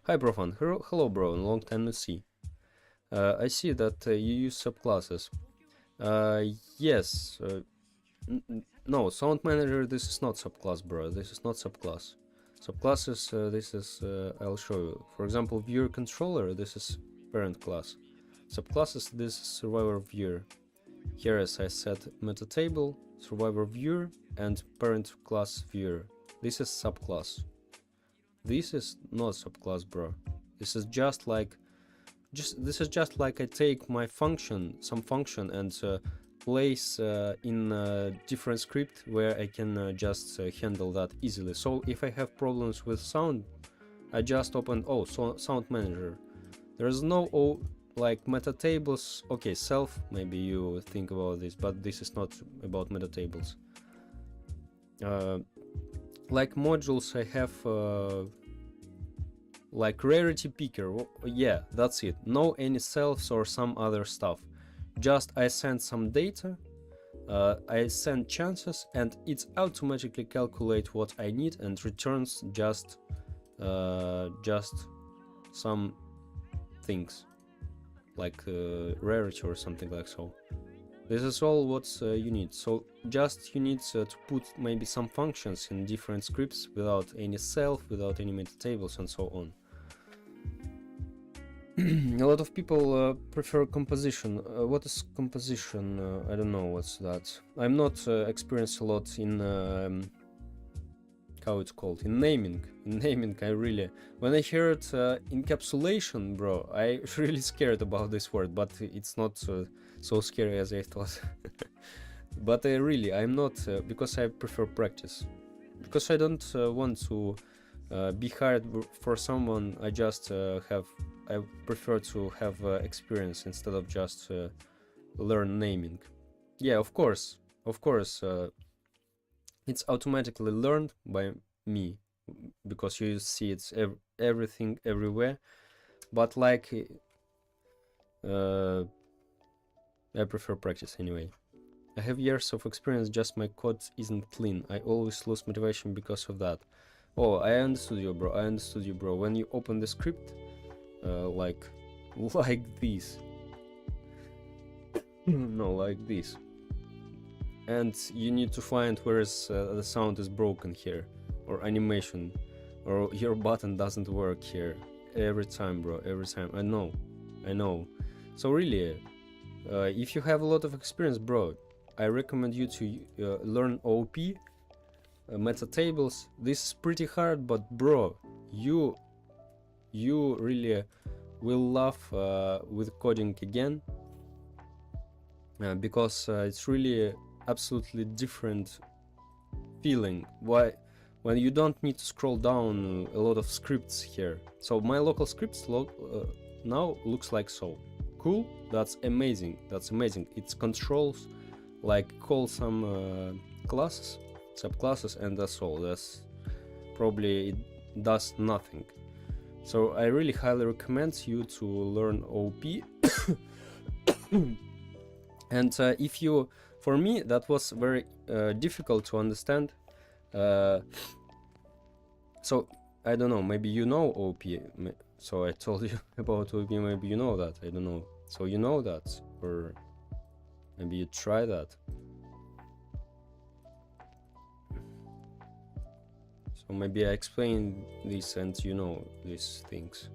hi Profan, hello bro, long time no see. I see that you use subclasses. Yes. No, sound manager, this is not subclass, bro. This is not subclass. Subclasses, this is, I'll show you. For example, viewer controller, this is parent class. Subclasses, this is survivor viewer. Here, as I said, meta table, survivor viewer, and parent class viewer. This is subclass. This is not subclass, bro. This is just like, I take my function, some function, and place in a different script where I can just handle that easily. So if I have problems with sound, I just open sound manager. There's no like meta tables. Okay, self, maybe you think about this, but this is not about meta tables. Like modules, I have like rarity picker. Yeah, that's it. No any selves or some other stuff. Just I send some data, I send chances, and it automatically calculates what I need and returns just some things like rarity or something like so. This is all what you need. So just you need to put maybe some functions in different scripts without any self, without any meta tables, and so on. A lot of people prefer composition. What is composition? I don't know what's that. I'm not experienced a lot in how it's called, in naming. In naming, I really, when I heard encapsulation, bro, I really scared about this word, but it's not so scary as I thought. But I'm not, because I prefer practice. Because I don't want to be hired for someone. I just have I prefer to have experience instead of just learn naming. Yeah, of course, it's automatically learned by me because you see it's everything everywhere. But like, I prefer practice anyway. I have years of experience, just my code isn't clean. I always lose motivation because of that. Oh, I understood you, bro. I understood you, bro. When you open the script, like this. No, like this. And you need to find where the sound is broken here, or animation, or your button doesn't work here. Every time, bro. Every time. I know. So really, if you have a lot of experience, bro, I recommend you to learn OOP, meta tables. This is pretty hard, but bro, you really will love with coding again, because it's really absolutely different feeling. Why? When you don't need to scroll down a lot of scripts here. So my local scripts now looks like so. Cool, that's amazing. It controls, like, call some classes, subclasses, and that's all. That's probably it does nothing. So I really highly recommend you to learn OP. And if you, for me, that was very difficult to understand. So I don't know, maybe you know OP. So I told you about OP, maybe you know that, I don't know. So you know that, or maybe you try that. So maybe I explain this and you know these things.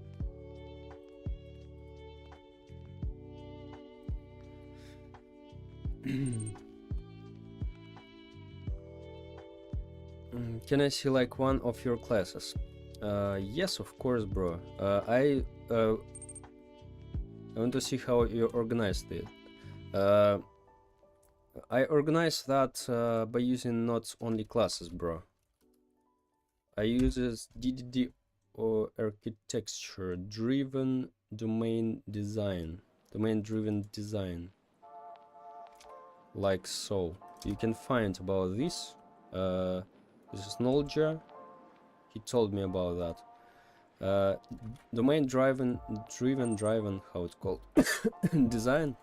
Can I see like one of your classes? Yes, of course, bro. I want to see how you organized it. I organize that by using not only classes, bro. I use DDD or architecture driven domain driven design, like so. You can find about this. This is Knowledge. He told me about that. Domain driven, how it's called, design.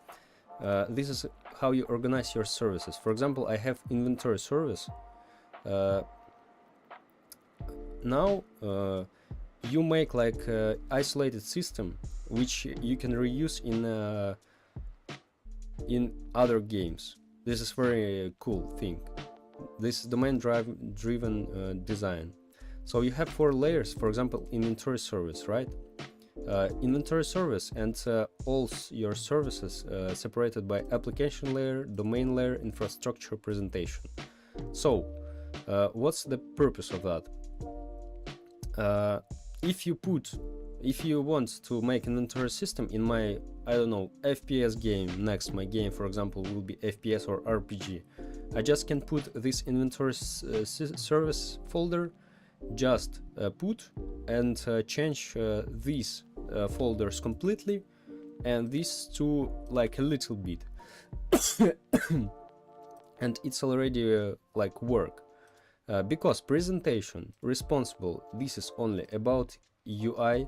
This is how you organize your services. For example, I have inventory service. Now you make like isolated system which you can reuse in other games. This is very cool thing. This is domain driven design. So you have 4 layers. For example, inventory service, right? Inventory service and all your services separated by application layer, domain layer, infrastructure, presentation. So what's the purpose of that? If you want to make an inventory system in my, I don't know, FPS game, next my game for example will be FPS or RPG, I just can put this inventory service folder, just put and change these folders completely and these two like a little bit and it's already like work. Because presentation responsible, this is only about UI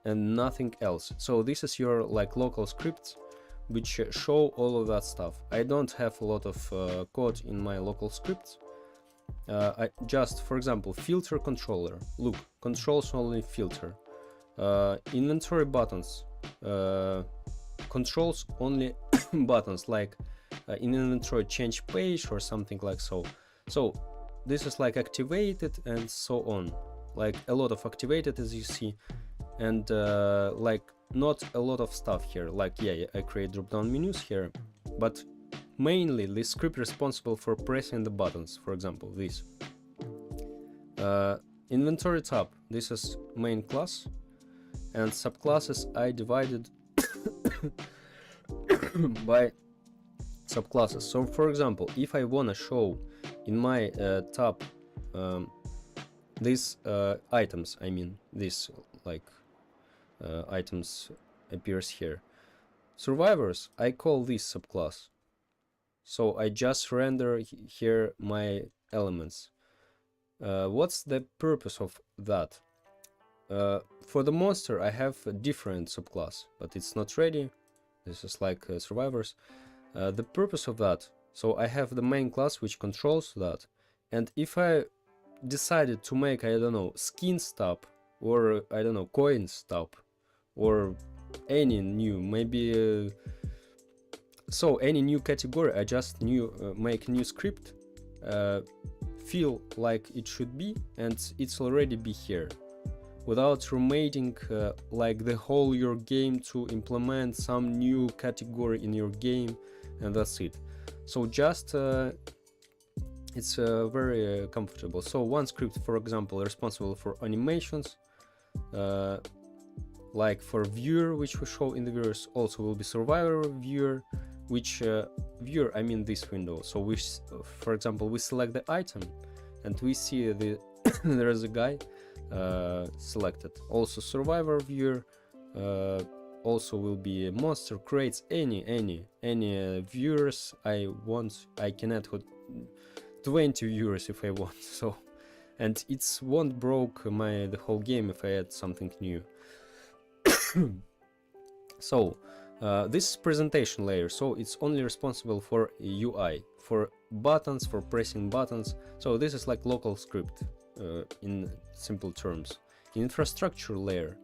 and nothing else. So this is your like local scripts which show all of that stuff. I don't have a lot of code in my local scripts. I just, for example, filter controller. Look, controls only filter. Inventory buttons. Controls only buttons, like in inventory change page or something like so. So this is like activated and so on, like a lot of activated as you see, and like not a lot of stuff here. Like yeah, I create drop down menus here, but mainly this script responsible for pressing the buttons. For example, this inventory tab, this is main class, and subclasses I divided by subclasses. So for example, if I wanna show in my tab these items, I mean this like items appears here. Survivors, I call this subclass. So I just render here my elements. What's the purpose of that? For the monster, I have a different subclass, but it's not ready. This is like survivors. The purpose of that, so I have the main class which controls that, and if I decided to make, I don't know, skin stuff, or I don't know, coin stuff, or any new, maybe so any new category, I just make new script, feel like it should be, and it's already be here, without remaking like the whole your game to implement some new category in your game, and that's it. So just it's very comfortable. So one script, for example, responsible for animations, like for viewer, which we show in the viewers, also will be survivor viewer, which viewer, I mean this window. So we, for example, we select the item and we see the there is a guy selected. Also survivor viewer, also will be a monster, creates any viewers I want. I can add 20 viewers if I want. So, and it's won't broke the whole game if I add something new. So this is presentation layer, so it's only responsible for UI, for buttons, for pressing buttons. So this is like local script in simple terms. Infrastructure layer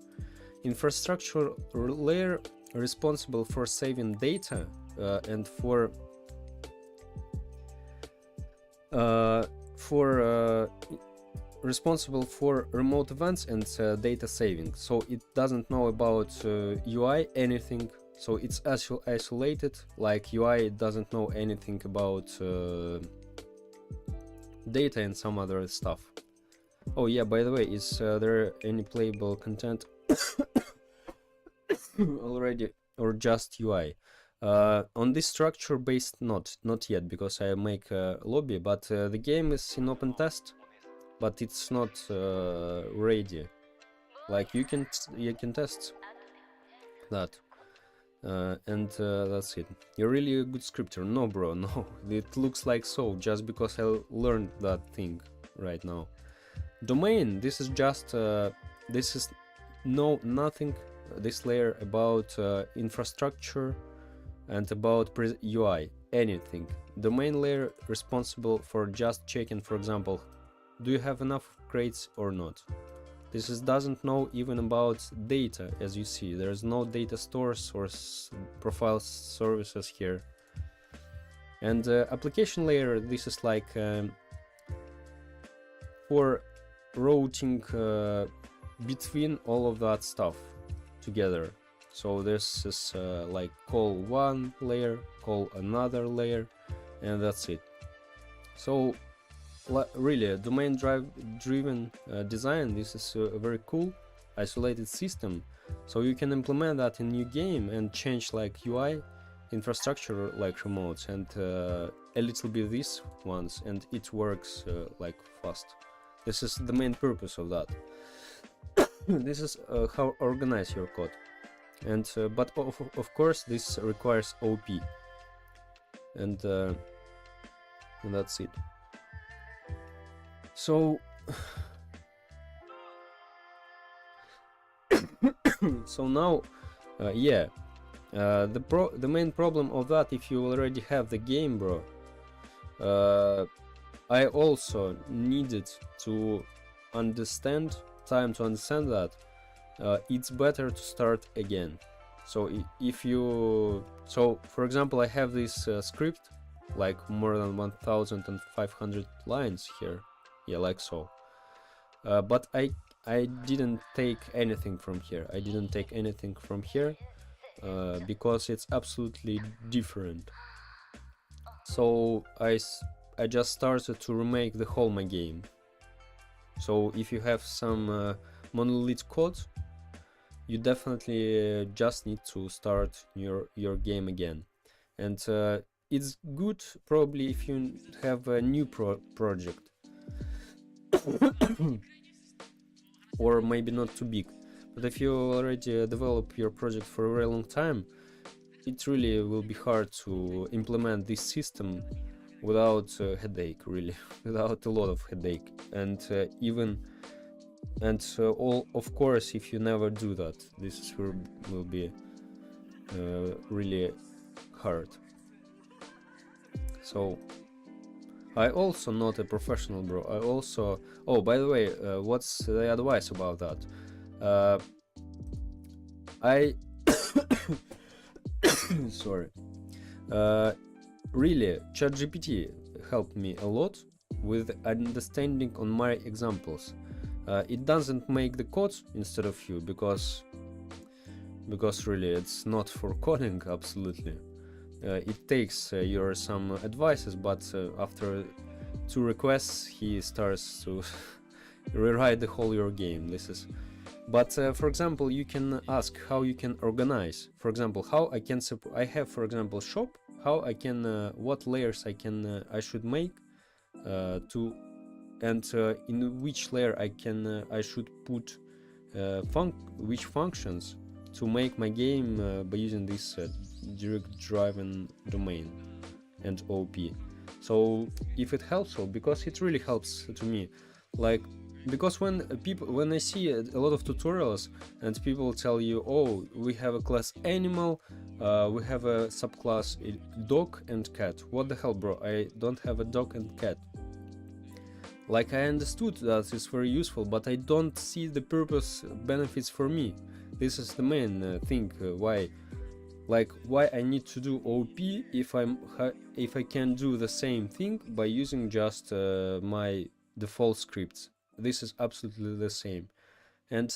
responsible for saving data and for responsible for remote events and data saving. So it doesn't know about UI anything, so it's isolated. Like UI doesn't know anything about data and some other stuff. Oh yeah, by the way, is there any playable content already, or just UI? On this structure based, not yet, because I make a lobby, but the game is in open test, but it's not ready. Like you can test that, and that's it. You're really a good scripter. No bro, no, it looks like so just because I learned that thing right now. Domain, this is just this is nothing, this layer about infrastructure and about UI, anything. Domain layer responsible for just checking, for example, do you have enough crates or not. This doesn't know even about data. As you see, there's no data stores or profile services here. And application layer, this is like for routing between all of that stuff together. So this is like call one layer, call another layer, and that's it. So really a domain driven design. This is a very cool isolated system, so you can implement that in new game and change like UI infrastructure like remotes and a little bit these ones, and it works like fast. This is the main purpose of that. This is how organize your code. And but of course this requires OP, and that's it. So so now yeah, the main problem of that, if you already have the game, bro, I also needed to understand that it's better to start again. So if you, so for example, I have this script like more than 1500 lines here, yeah, like so, but I didn't take anything from here. Because it's absolutely different. So I just started to remake the whole my game. So if you have some monolith code, you definitely just need to start your game again. And it's good probably if you have a new project or maybe not too big, But if you already develop your project for a very long time, it really will be hard to implement this system without headache, really, without a lot of headache. And all, of course, if you never do that, this will be really hard. So I also not a professional, bro. I also, oh, by the way, what's the advice about that? I sorry. Really, ChatGPT helped me a lot with understanding on my examples. It doesn't make the code instead of you, because really it's not for coding, absolutely. It takes your some advices, but after 2 requests he starts to rewrite the whole your game. This is, but for example, you can ask how you can organize. For example, how I can I have, for example, shop, how I can what layers I should make to, and in which layer I should put which functions to make my game by using this direct driven domain and OP. So if it helps, well, because it really helps to me, like, because when I see a lot of tutorials and people tell you, oh, we have a class animal, we have a subclass dog and cat. What the hell, bro? I don't have a dog and cat. Like, I understood that it's very useful, but I don't see the purpose benefits for me. This is the main thing why I need to do OP if I can do the same thing by using just my default scripts. This is absolutely the same. And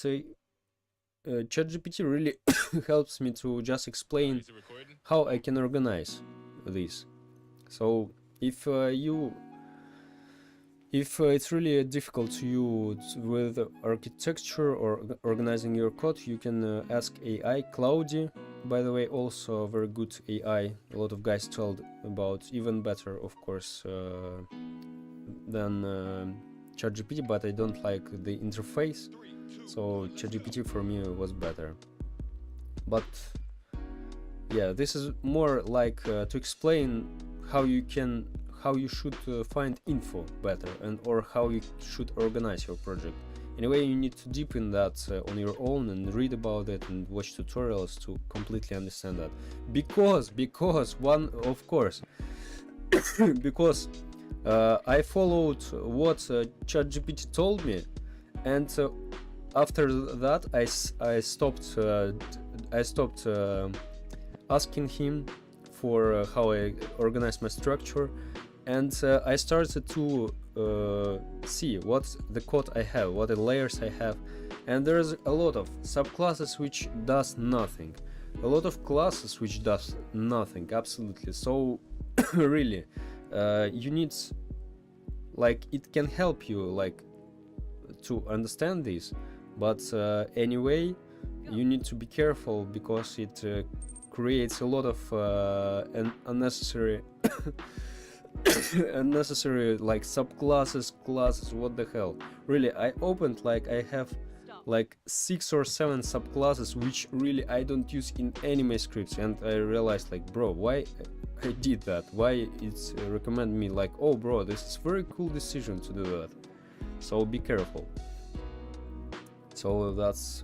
ChatGPT really helps me to just explain how I can organize this. So if it's really difficult to you with architecture or organizing your code, you can ask AI. Cloudy, by the way, also a very good AI. A lot of guys told about, even better, of course, than ChatGPT, but I don't like the interface, so ChatGPT for me was better. But yeah, this is more like to explain how you should find info better, and or how you should organize your project. Anyway, you need to deepen that on your own and read about it and watch tutorials to completely understand that. Because one, of course, because I followed what ChatGPT told me, and after that I stopped asking him for how I organize my structure, and I started to see what's the code I have, what the layers I have, and there's a lot of subclasses which does nothing, a lot of classes which does nothing, absolutely. So really, you need, like, it can help you like to understand this, but anyway, you need to be careful, because it creates a lot of unnecessary unnecessary like subclasses, classes. What the hell, really. I opened, like, I have like 6 or 7 subclasses which really I don't use in any my scripts, and I realized, like, bro, why I did that, why it's recommend me, like, oh bro, this is very cool decision to do that. So be careful. So that's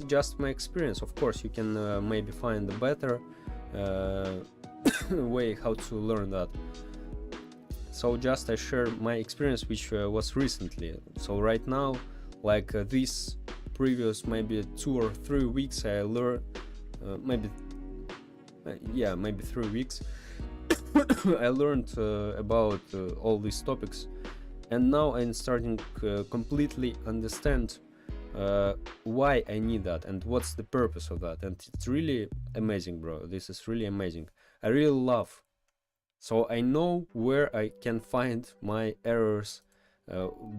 just my experience. Of course, you can maybe find a better way how to learn that. So just I share my experience, which was recently. So right now, like this previous maybe 2 or 3 weeks, I learned maybe 3 weeks I learned about all these topics, and now I'm starting completely understand why I need that and what's the purpose of that. And it's really amazing, bro. This is really amazing. I really love. So I know where I can find my errors,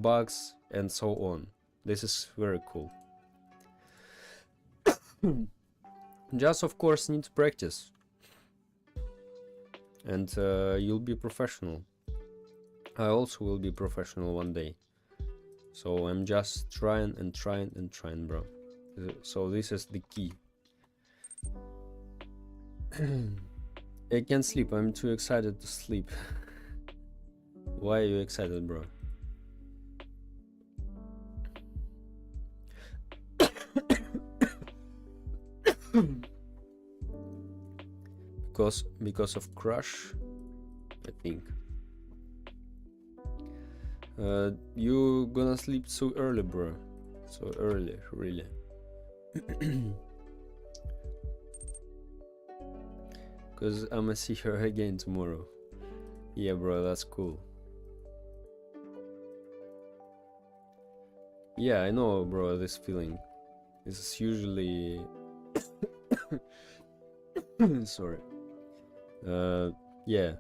bugs, and so on. This is very cool. Just, of course, need practice, and you'll be professional. I also will be professional one day. So I'm just trying and trying and trying, bro. So this is the key. I can't sleep. I'm too excited to sleep. Why are you excited, bro? because of Crush, I think. You gonna sleep so early, bro? So early, really? Cause I'ma see her again tomorrow. Yeah, bro, that's cool. Yeah, I know, bro. This feeling. This is usually. Sorry. Yeah.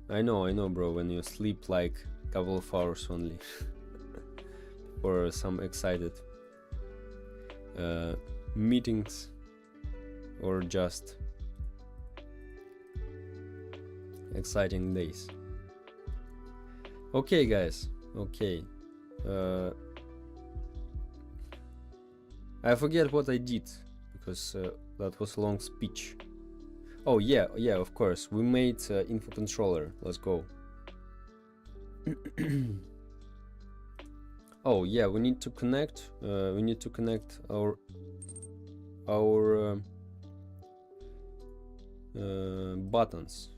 I know, bro. When you sleep like a couple of hours only, for some excited meetings, or just exciting days. Okay, guys. Okay. I forget what I did because that was a long speech. Oh yeah, of course. We made info controller. Let's go. Oh yeah, we need to connect. We need to connect our buttons.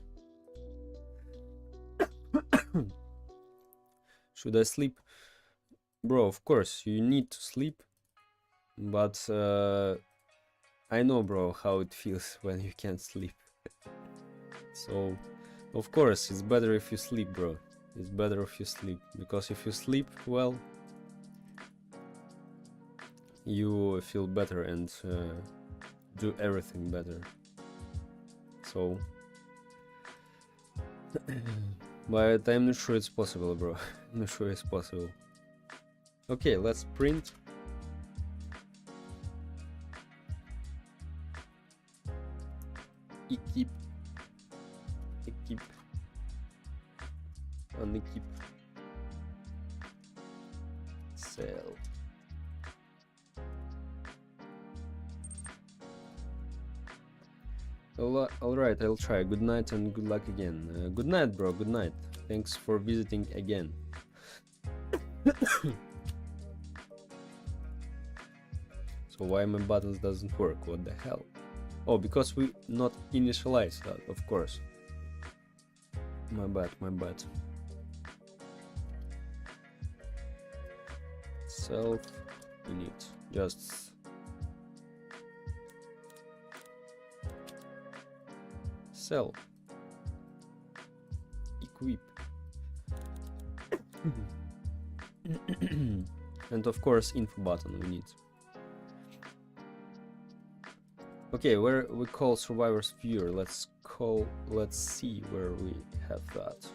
Should I sleep? Bro, of course you need to sleep, but I know, bro, how it feels when you can't sleep. So of course it's better if you sleep, bro. It's better if you sleep, because if you sleep well, you feel better and do everything better. So but I'm not sure it's possible, bro. I'm not sure it's possible. Okay, let's print. Equip. Unequip. Sell. Alright, I'll try. Good night and good luck again. Good night, bro. Good night. Thanks for visiting again. So why my buttons doesn't work? What the hell? Oh, because we not initialize that, of course. My bad. Self init. Just self equip. And of course info button we need. Okay, where we call survivors viewer, let's see where we have that.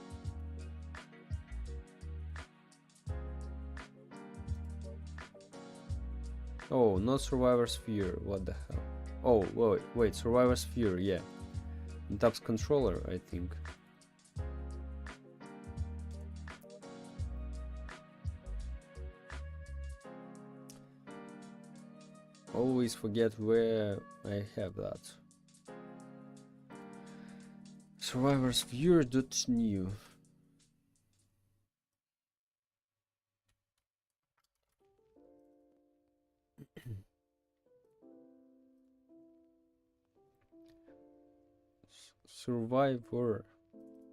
Oh, not survivors viewer, what the hell? Oh, wait, survivors viewer, yeah. In tabs controller, I think. Always forget where I have that. Survivors viewer.new. Survivor.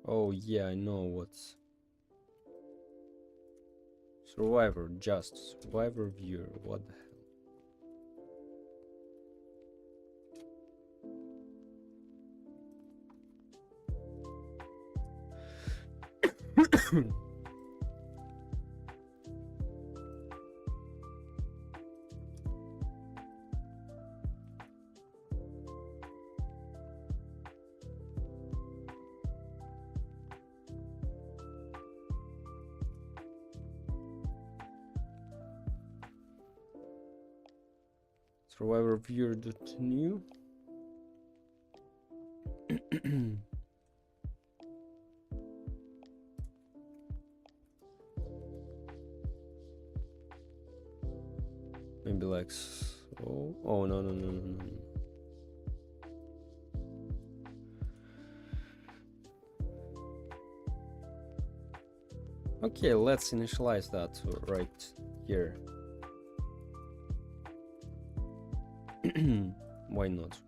Oh yeah, I know what's survivor. Just survivor viewer. What the hell? Survivor viewer.new. so. Oh, no, no, no, no, no. Okay, let's initialize that right here. Why not?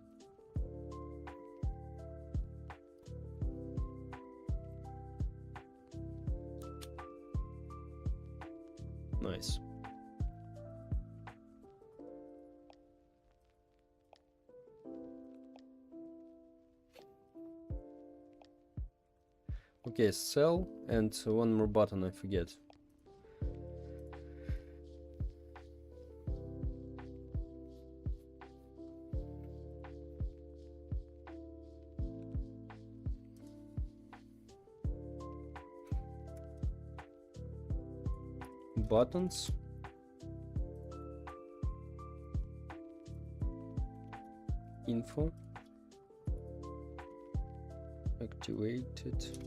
Nice. Okay, cell and one more button I forget. Buttons. Info. Activated.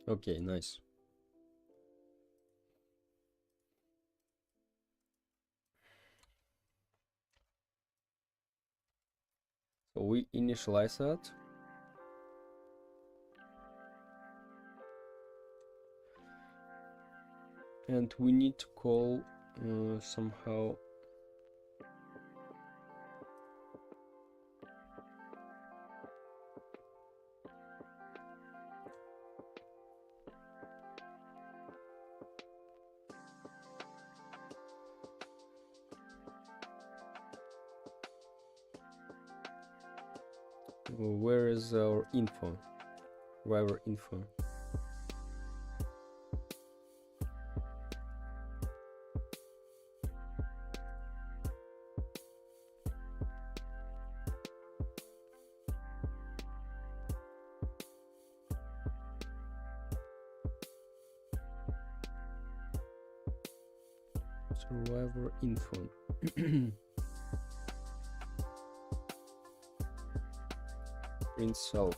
Okay, nice. So we initialize that. And we need to call somehow where is our info? Driver info. Survivor info. Print self.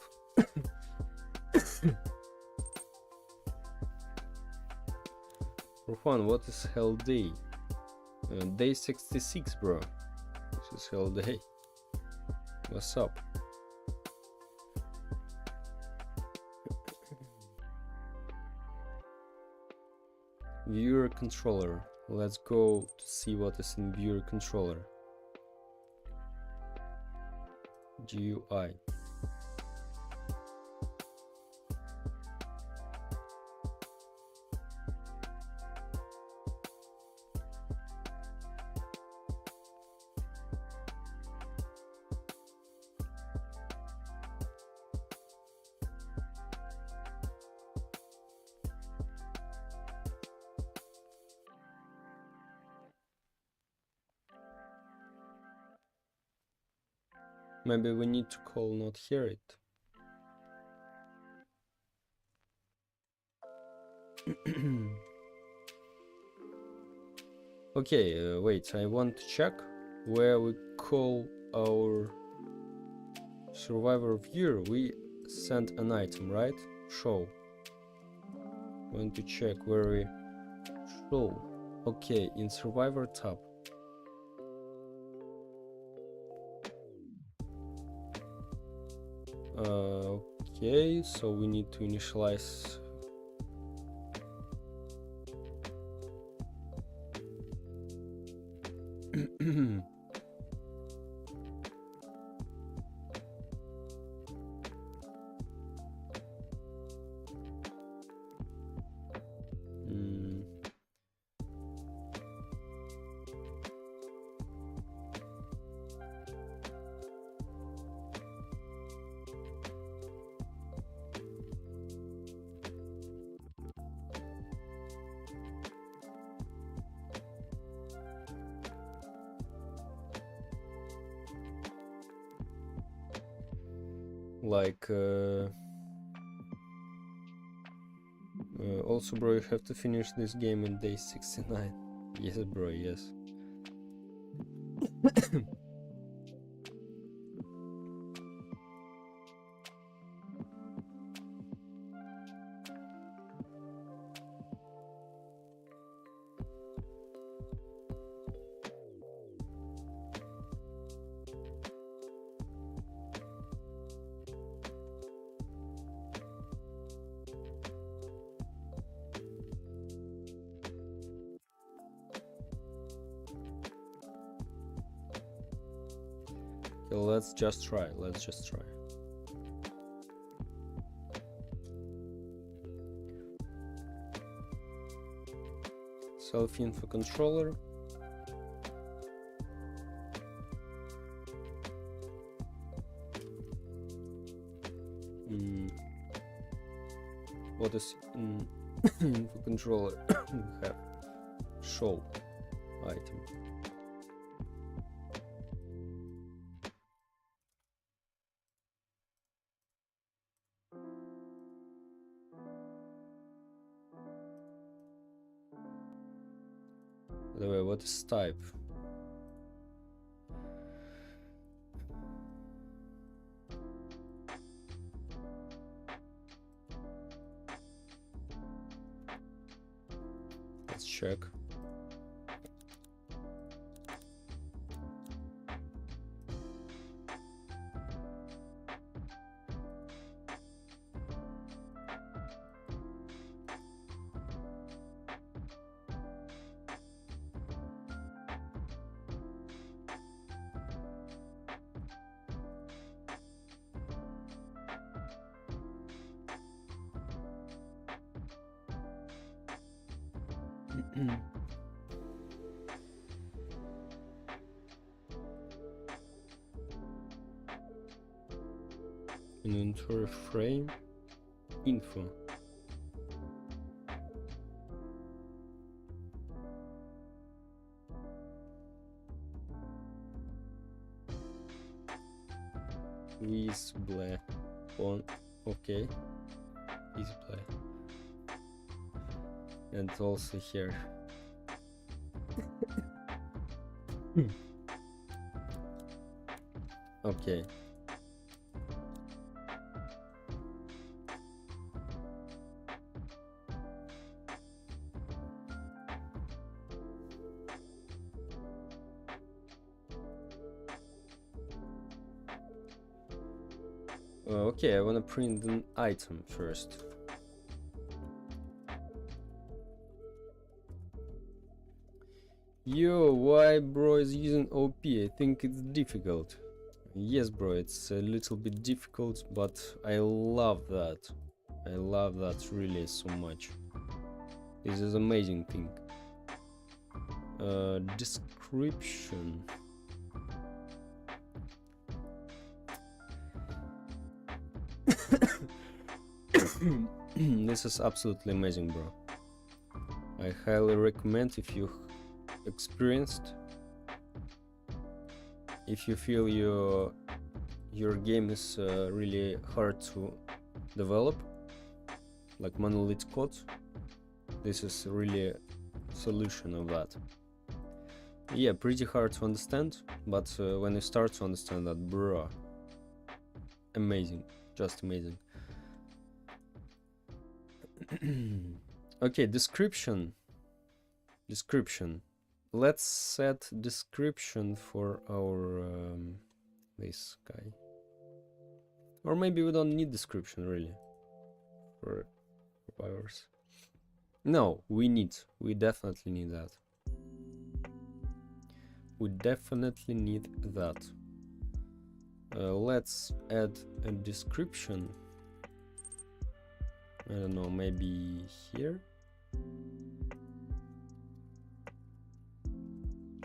For fun, what is hell day? Day 66, bro. This is hell day. What's up? Viewer controller. Let's go to see what is in viewer controller. GUI. Maybe we need to call not hear it. Okay, wait, I want to check where we call our survivor viewer. We sent an item, right? Show. Want to check where we show. Okay, in survivor tab. Okay, so we need to initialize. Like also, bro, you have to finish this game in day 69. Yes, bro, yes. Okay, let's just try. Self-info controller. What is info controller? We have show item. By the way, what is type? Let's check. Inventory frame info. Display on. Okay, display, and also here. Okay. Okay, I want to print an item first. Yo, why bro is using OP? I think it's difficult. Yes bro, it's a little bit difficult, but I love that. I love that really so much. This is amazing thing. Description. This is absolutely amazing, bro. I highly recommend if you experienced, if you feel your game is really hard to develop, like monolith code, this is really a solution of that. Yeah, pretty hard to understand, but when you start to understand that, bro, amazing, just amazing. Okay, description. Let's set description for our this guy, or maybe we don't need description really for ours. No, we definitely need that. We definitely need that. Let's add a description. I don't know, maybe here.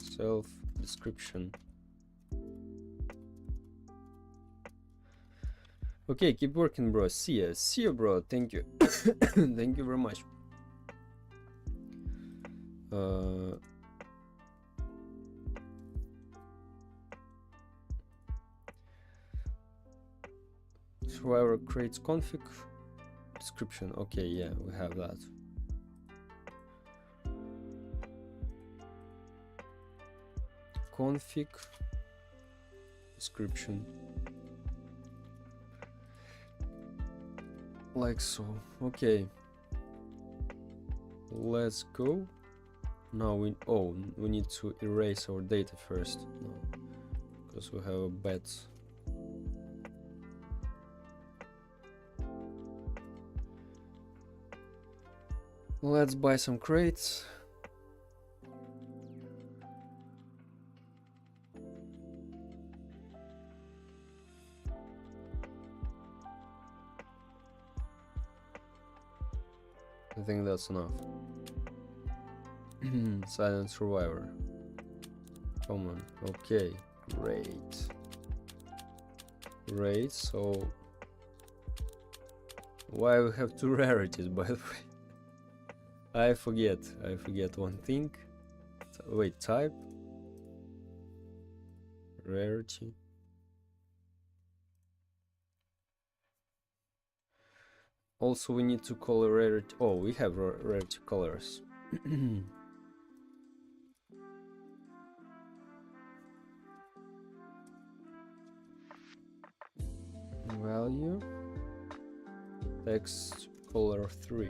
Self description. Okay, keep working, bro. See ya, bro. Thank you. Thank you very much. Survivor creates config description. Okay, yeah, we have that. Config description, like so. Okay, let's go. Now we need to erase our data first. No, because we have a bad. Let's buy some crates. I think that's enough. Silent survivor. Common. Okay, great. Great, so why we have two rarities, by the way? I forget one thing. Wait, type rarity. Also, we need to call a rarity. Oh, we have rarity colors. Value text color 3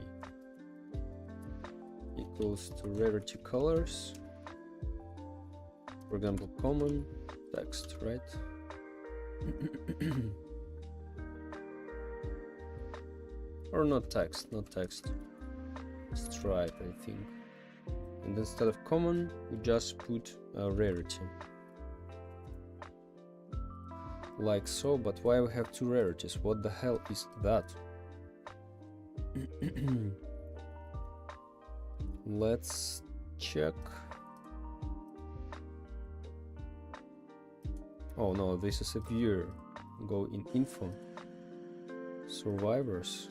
equals to rarity colors. For example, common text, right? Or not text, stripe, I think. And instead of common, we just put a rarity. Like so, but why we have two rarities? What the hell is that? Let's check. Oh no, this is a viewer. Go in info. Survivors.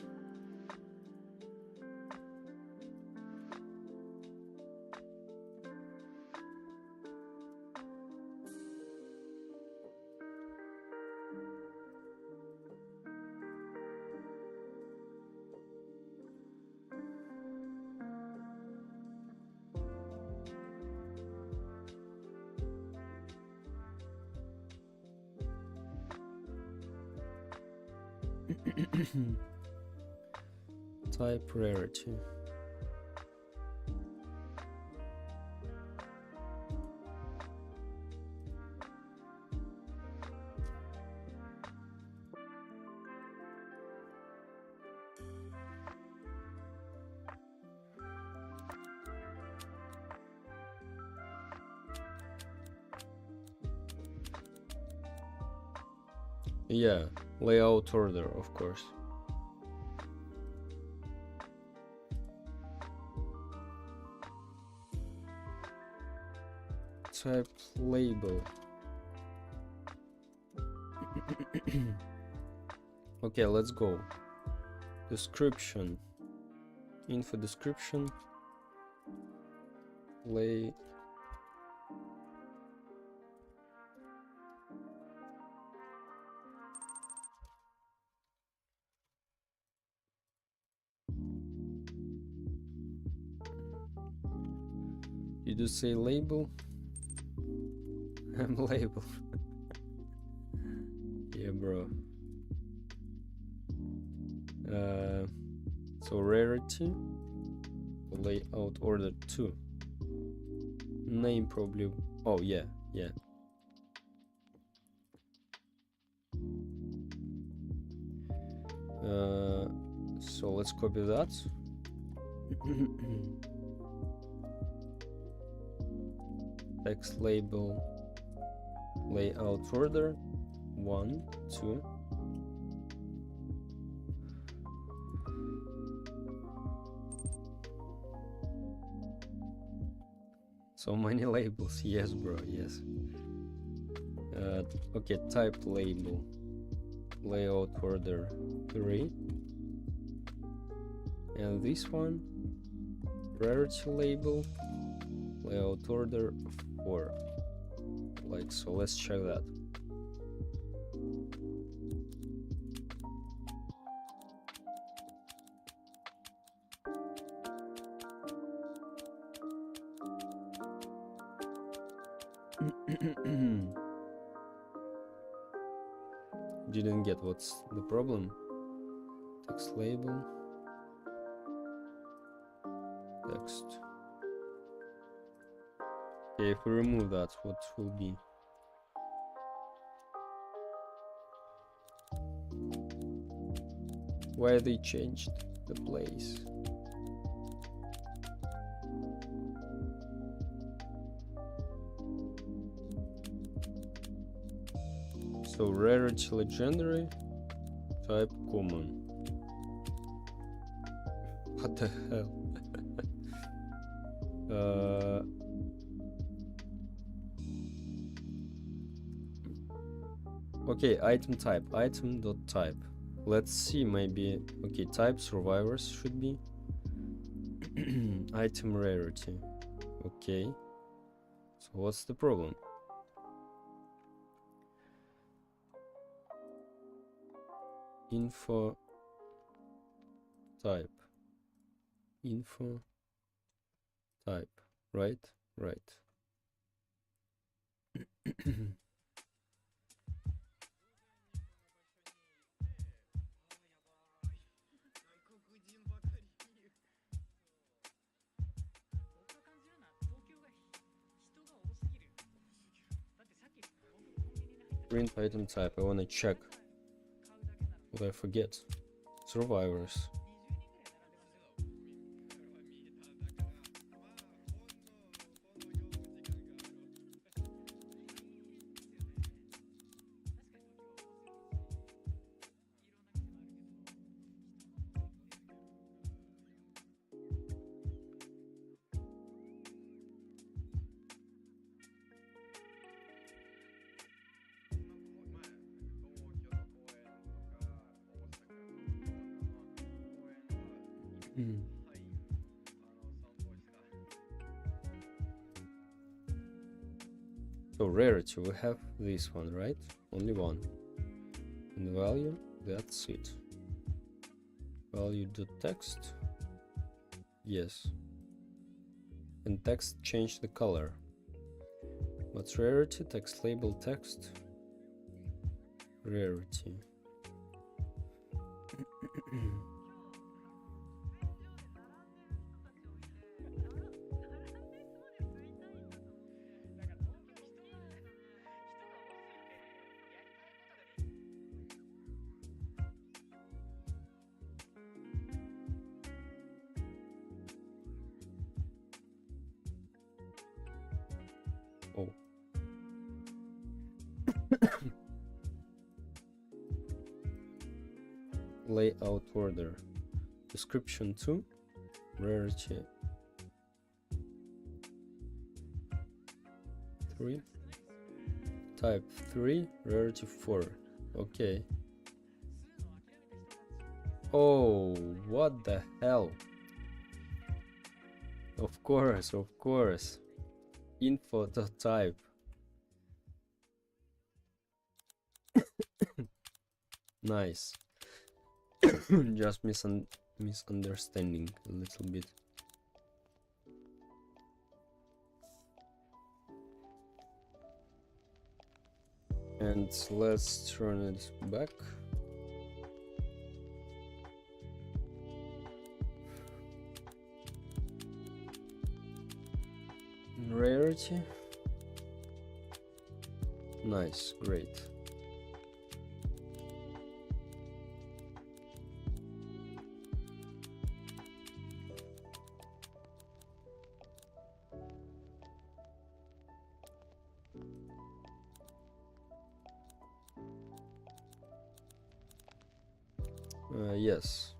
Type rarity. Yeah, layout order, of course. Type label. Okay, let's go. Description. Info description. Lay. Did you say label? I'm label. Yeah, bro. So rarity, layout order 2. Name probably. Oh yeah. So let's copy that. Text label, layout order 1, 2. So many labels. Yes, bro. Yes. Okay, type label, layout order 3, and this one rarity label, layout order 4. Like so. Let's check that. Didn't get what's the problem. Text label, text. Okay, if we remove that, what will be? Why they changed the place? So rarity legendary, type common. What the hell? Okay, item type, item dot type. Let's see, maybe, okay, type survivors should be. Item rarity. Okay. So what's the problem? Info type. Info type. Right? Right. Print item type. I wanna check what I forget. Survivors. So rarity, we have this one, right? Only one. And value, that's it. Value dot text. Yes. And text change the color. What's rarity? Text label text. Rarity. Oh. Layout order. Description 2. Rarity 3. Type 3. Rarity 4. Okay. Oh, what the hell? Of course, of course. Info type. Nice. Just misunderstanding a little bit. And let's turn it back. Rarity. Nice, great. Yes.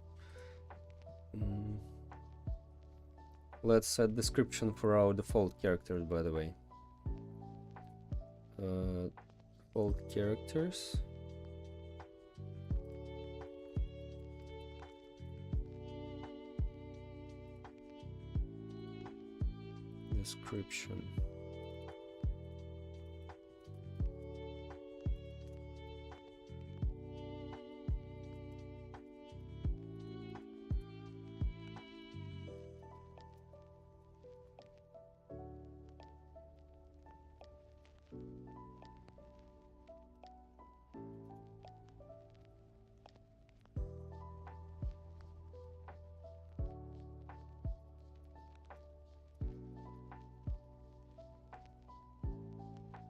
Let's set description for our default characters, by the way. Default characters. Description.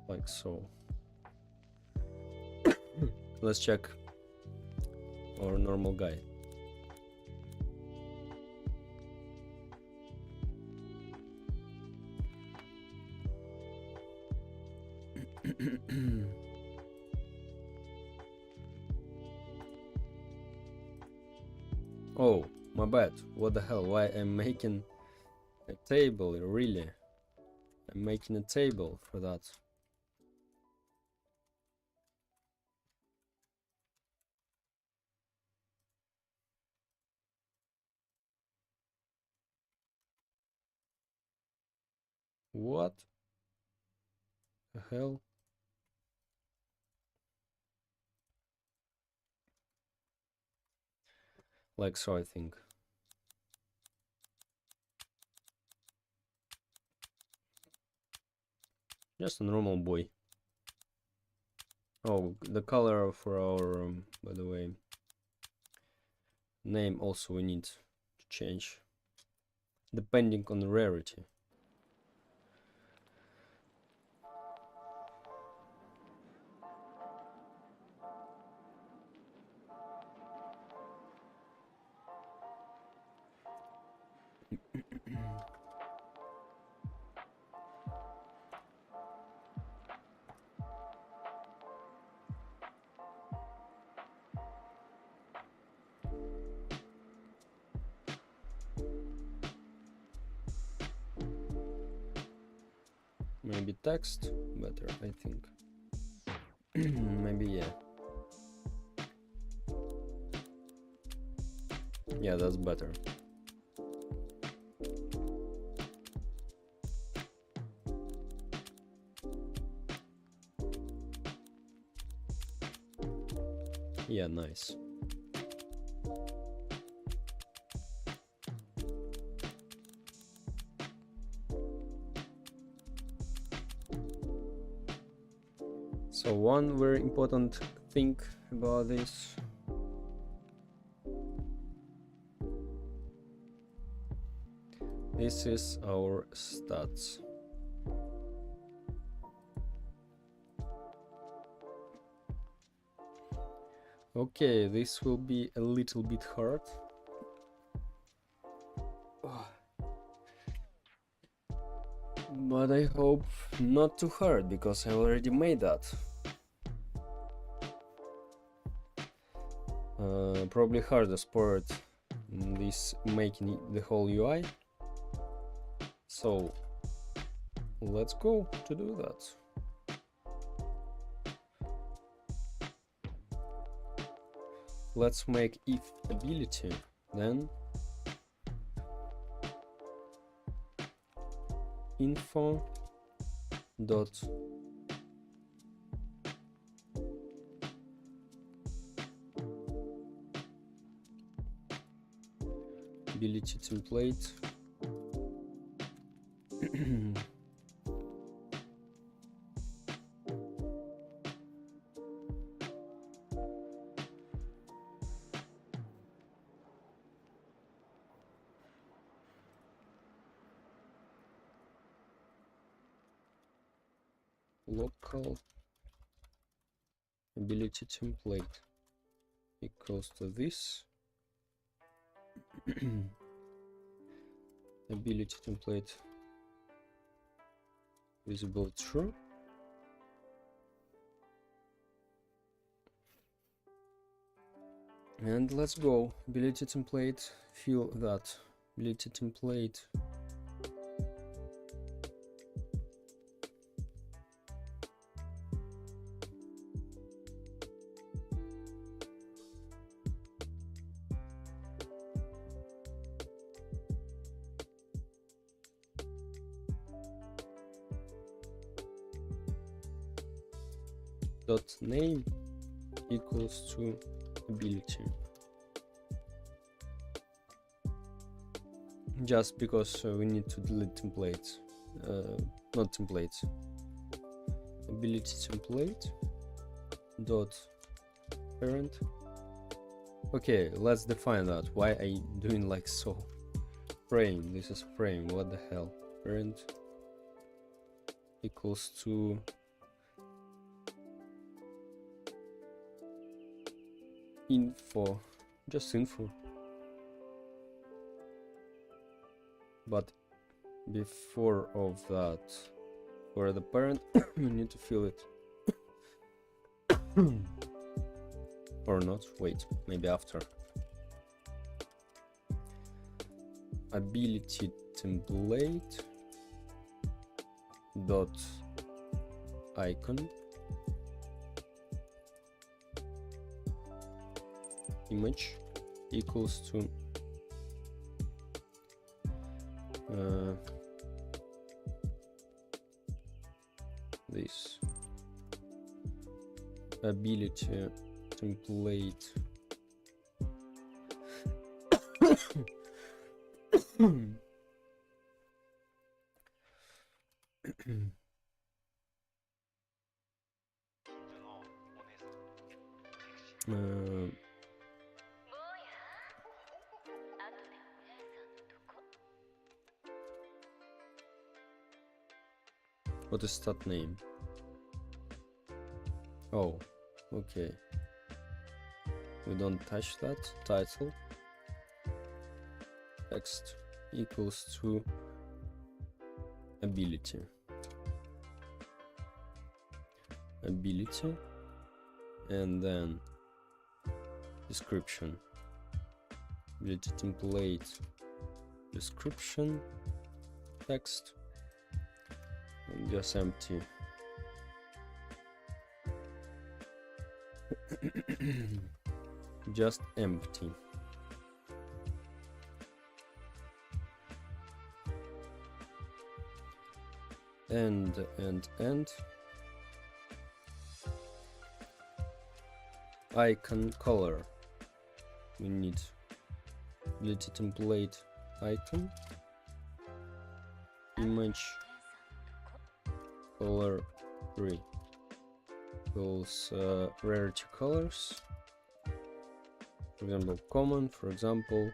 Like so. Let's check our normal guy. Oh, my bad. What the hell? Why I'm making a table? Really? I'm making a table for that. What the hell? Like so, I think. Just a normal boy. Oh, the color for our, by the way, name also we need to change, depending on the rarity. Maybe text better, I think. Maybe, yeah. Yeah, that's better. Yeah, nice. So one very important thing about this, this is our stats. Okay, this will be a little bit hard. But I hope not too hard, because I already made that. Probably hardest part in this making the whole UI. So let's go to do that. Let's make if ability, then info dot ability template local ability template equals to this ability template visible true, and let's go. Ability template, fill that ability template dot name equals to ability, just because we need to delete templates, not templates, ability template dot parent. Okay, let's define that. Why are you doing like so? Frame, this is frame, what the hell? Parent equals to info, just info, but before of that, for the parent we need to fill it or not, wait, maybe after. ability template dot icon image equals to this ability template what is that name? Oh, okay. We don't touch that. Title text equals to ability and then description, ability template description text, and just empty. Just empty. And icon color. We need ability template icon image color 3 equals rarity colors, for example common, for example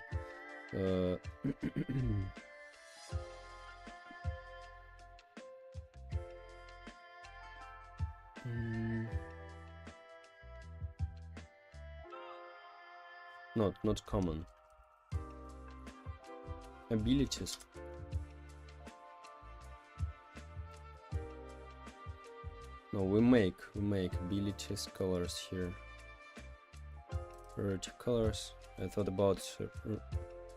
not common, abilities. No, we make abilities colors here. Rarity colors. I thought about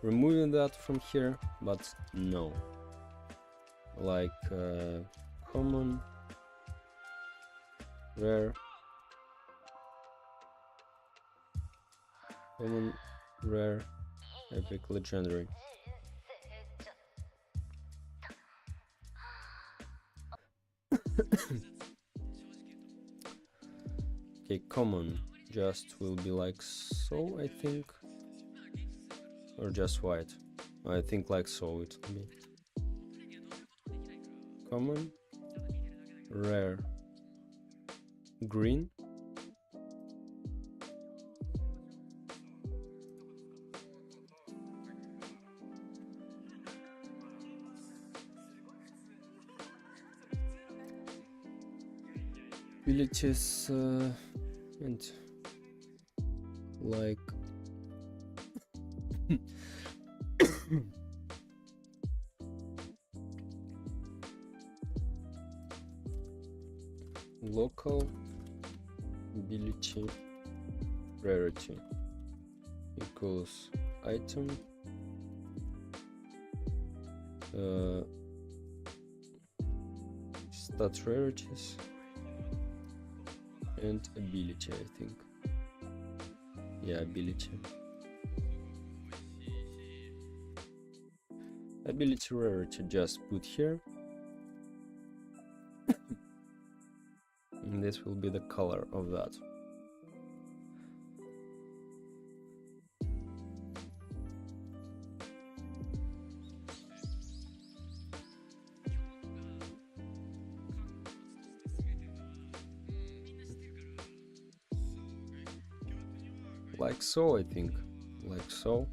removing that from here, but no. Like common, rare, common, rare, epic, legendary. Okay, common just will be like so, I think, or just white. I think like so it will be. Common, rare, green, abilities and like local ability rarity equals item stat rarities and ability, I think. Yeah, ability. Ability rarity just put here. And this will be the color of that. Like so, I think. Like so.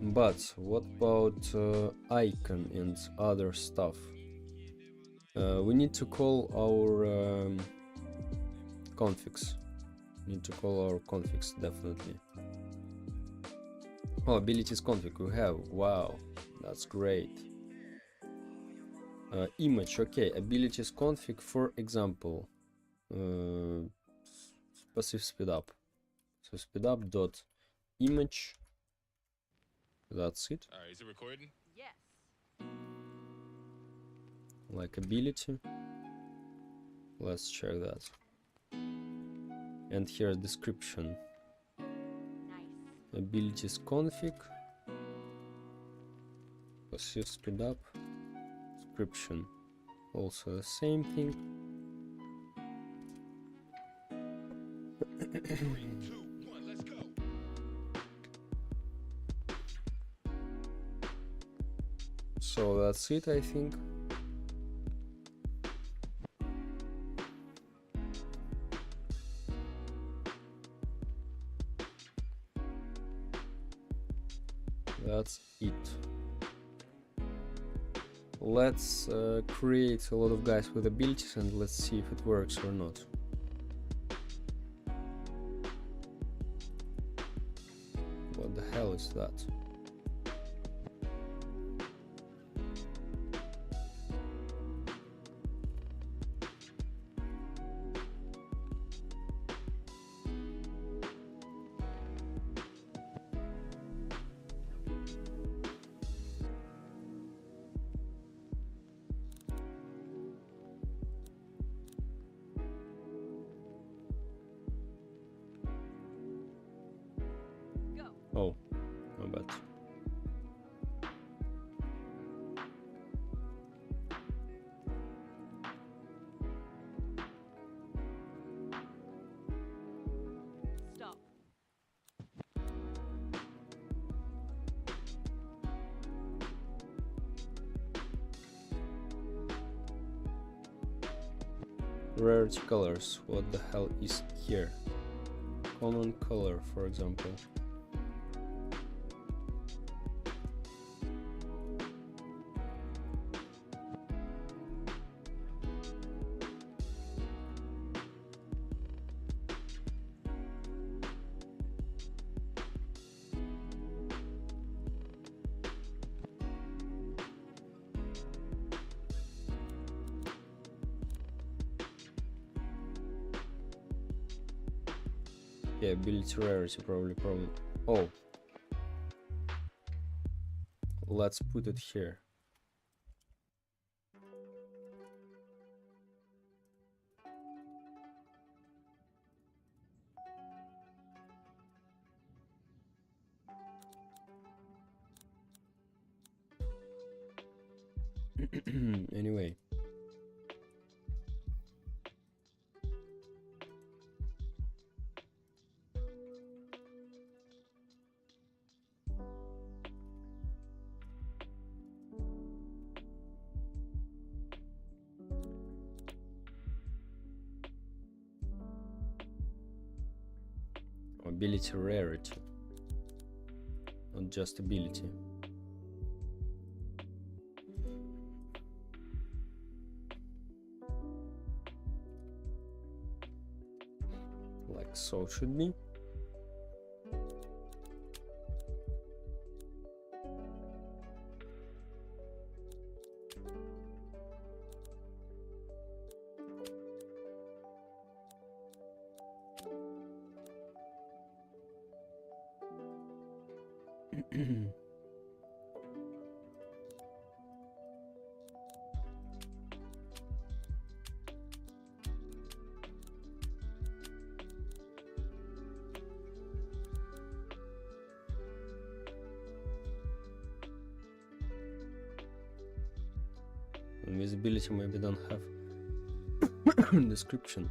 But what about icon and other stuff? We need to call our configs. Need to call our configs, definitely. Oh, abilities config we have. Wow, that's great. Image, okay. Abilities config, for example, passive speed up. So speed up dot image That's it. All right, is it recording? Yes. Like ability. Let's check that. And here description. Nice. Abilities config. Passive speed up. Description. Also the same thing. 3, 2, 1, let's go. So that's it, I think. That's it. Let's create a lot of guys with abilities and let's see if it works or not. What the hell is that? Go. Oh, my bad. Stop. Rarity colors. What the hell is here? Common color, for example. Yeah, ability rarity probably. Oh, let's put it here. Anyway. Ability rarity, not just ability. Like so it should be. Invisibility maybe don't have description.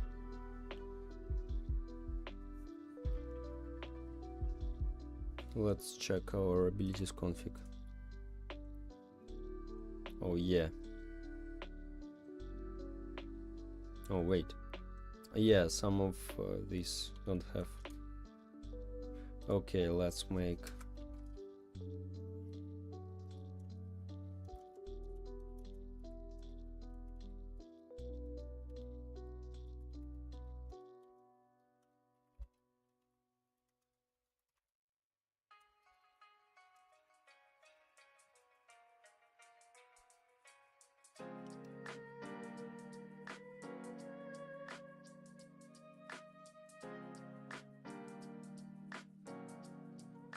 Let's check our abilities config. Oh yeah. Oh wait. Yeah, some of these don't have. Okay, let's make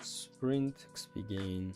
sprint XP gain.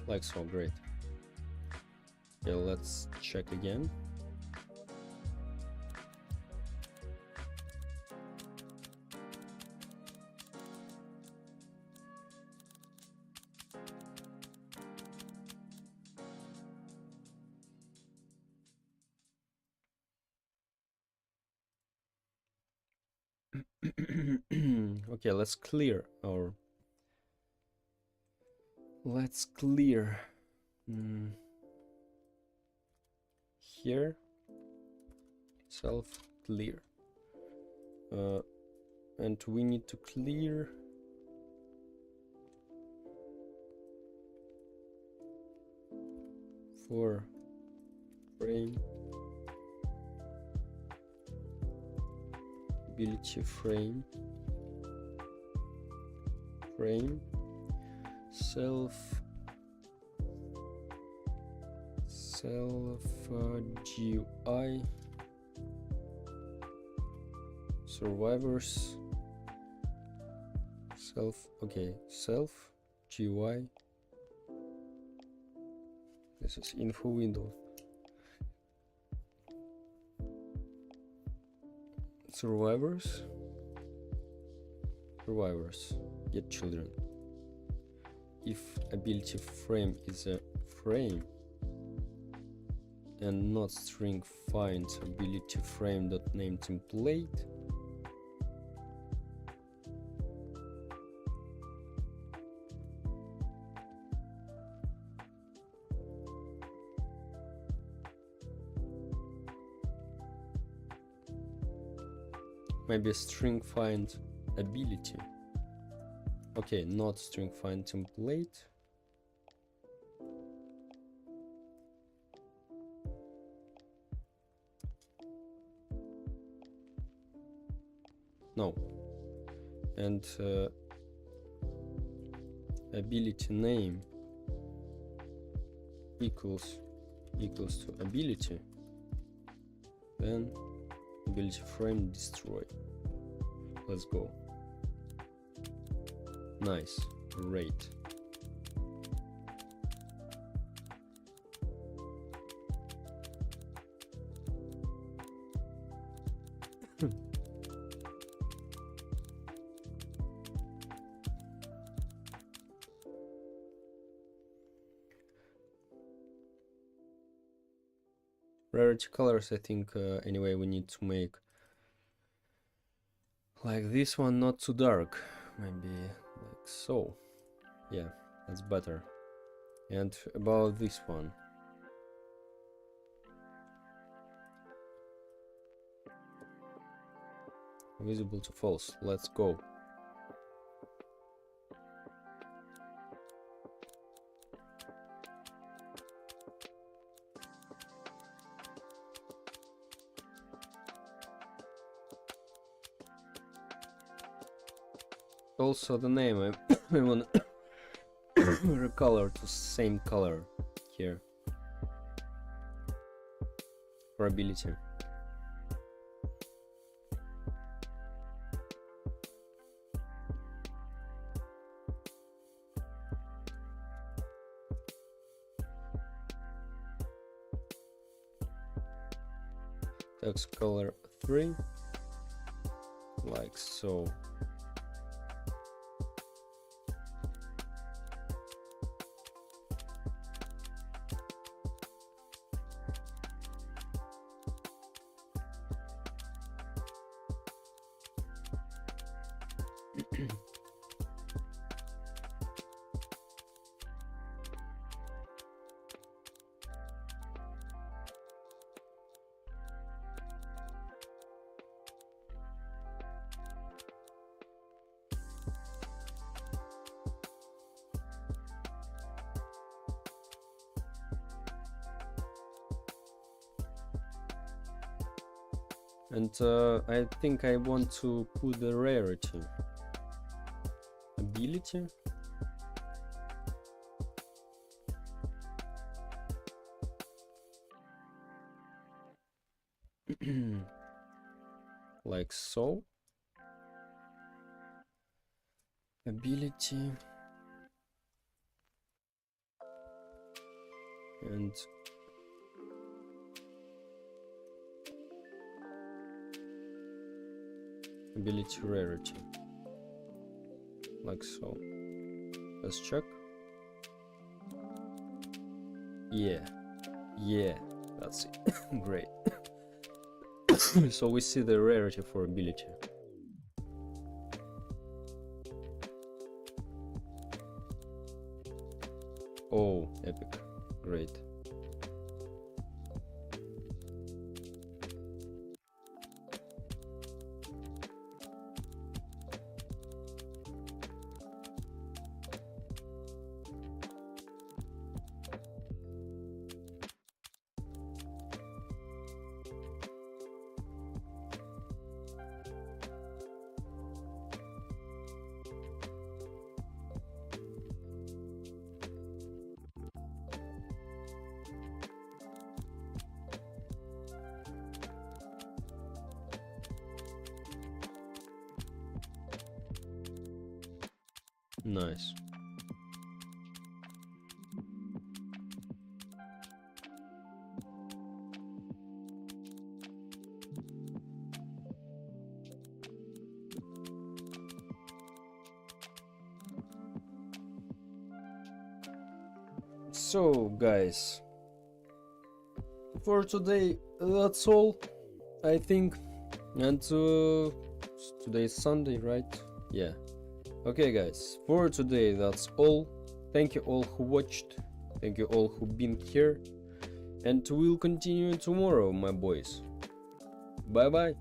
Like so, great. Okay, let's check again. Okay, let's clear here self clear, and we need to clear for frame ability frame self GUI survivors self GUI. This is info window. Survivors get children. If ability frame is a frame and not string finds ability frame.name template, maybe string find ability. Okay, not string find template. No. And ability name equals to ability, then ability frame destroy. Let's go. Nice, great. Rarity colors, I think anyway we need to make like this one, not too dark, maybe like so. Yeah, that's better. And about this one, visible to false. Let's go. Also the name, I want recolor to same color here for ability. Text color 3, like so. And I think I want to put the rarity ability. Like so. Ability and ability rarity, like so. Let's check. Yeah, that's it. Great. So we see the rarity for ability. Oh, epic. Great. Nice. So guys, for today that's all, I think. And today's Sunday, right? Yeah. Okay guys, for today that's all. Thank you all who watched, thank you all who been here, and we'll continue tomorrow, my boys. Bye bye.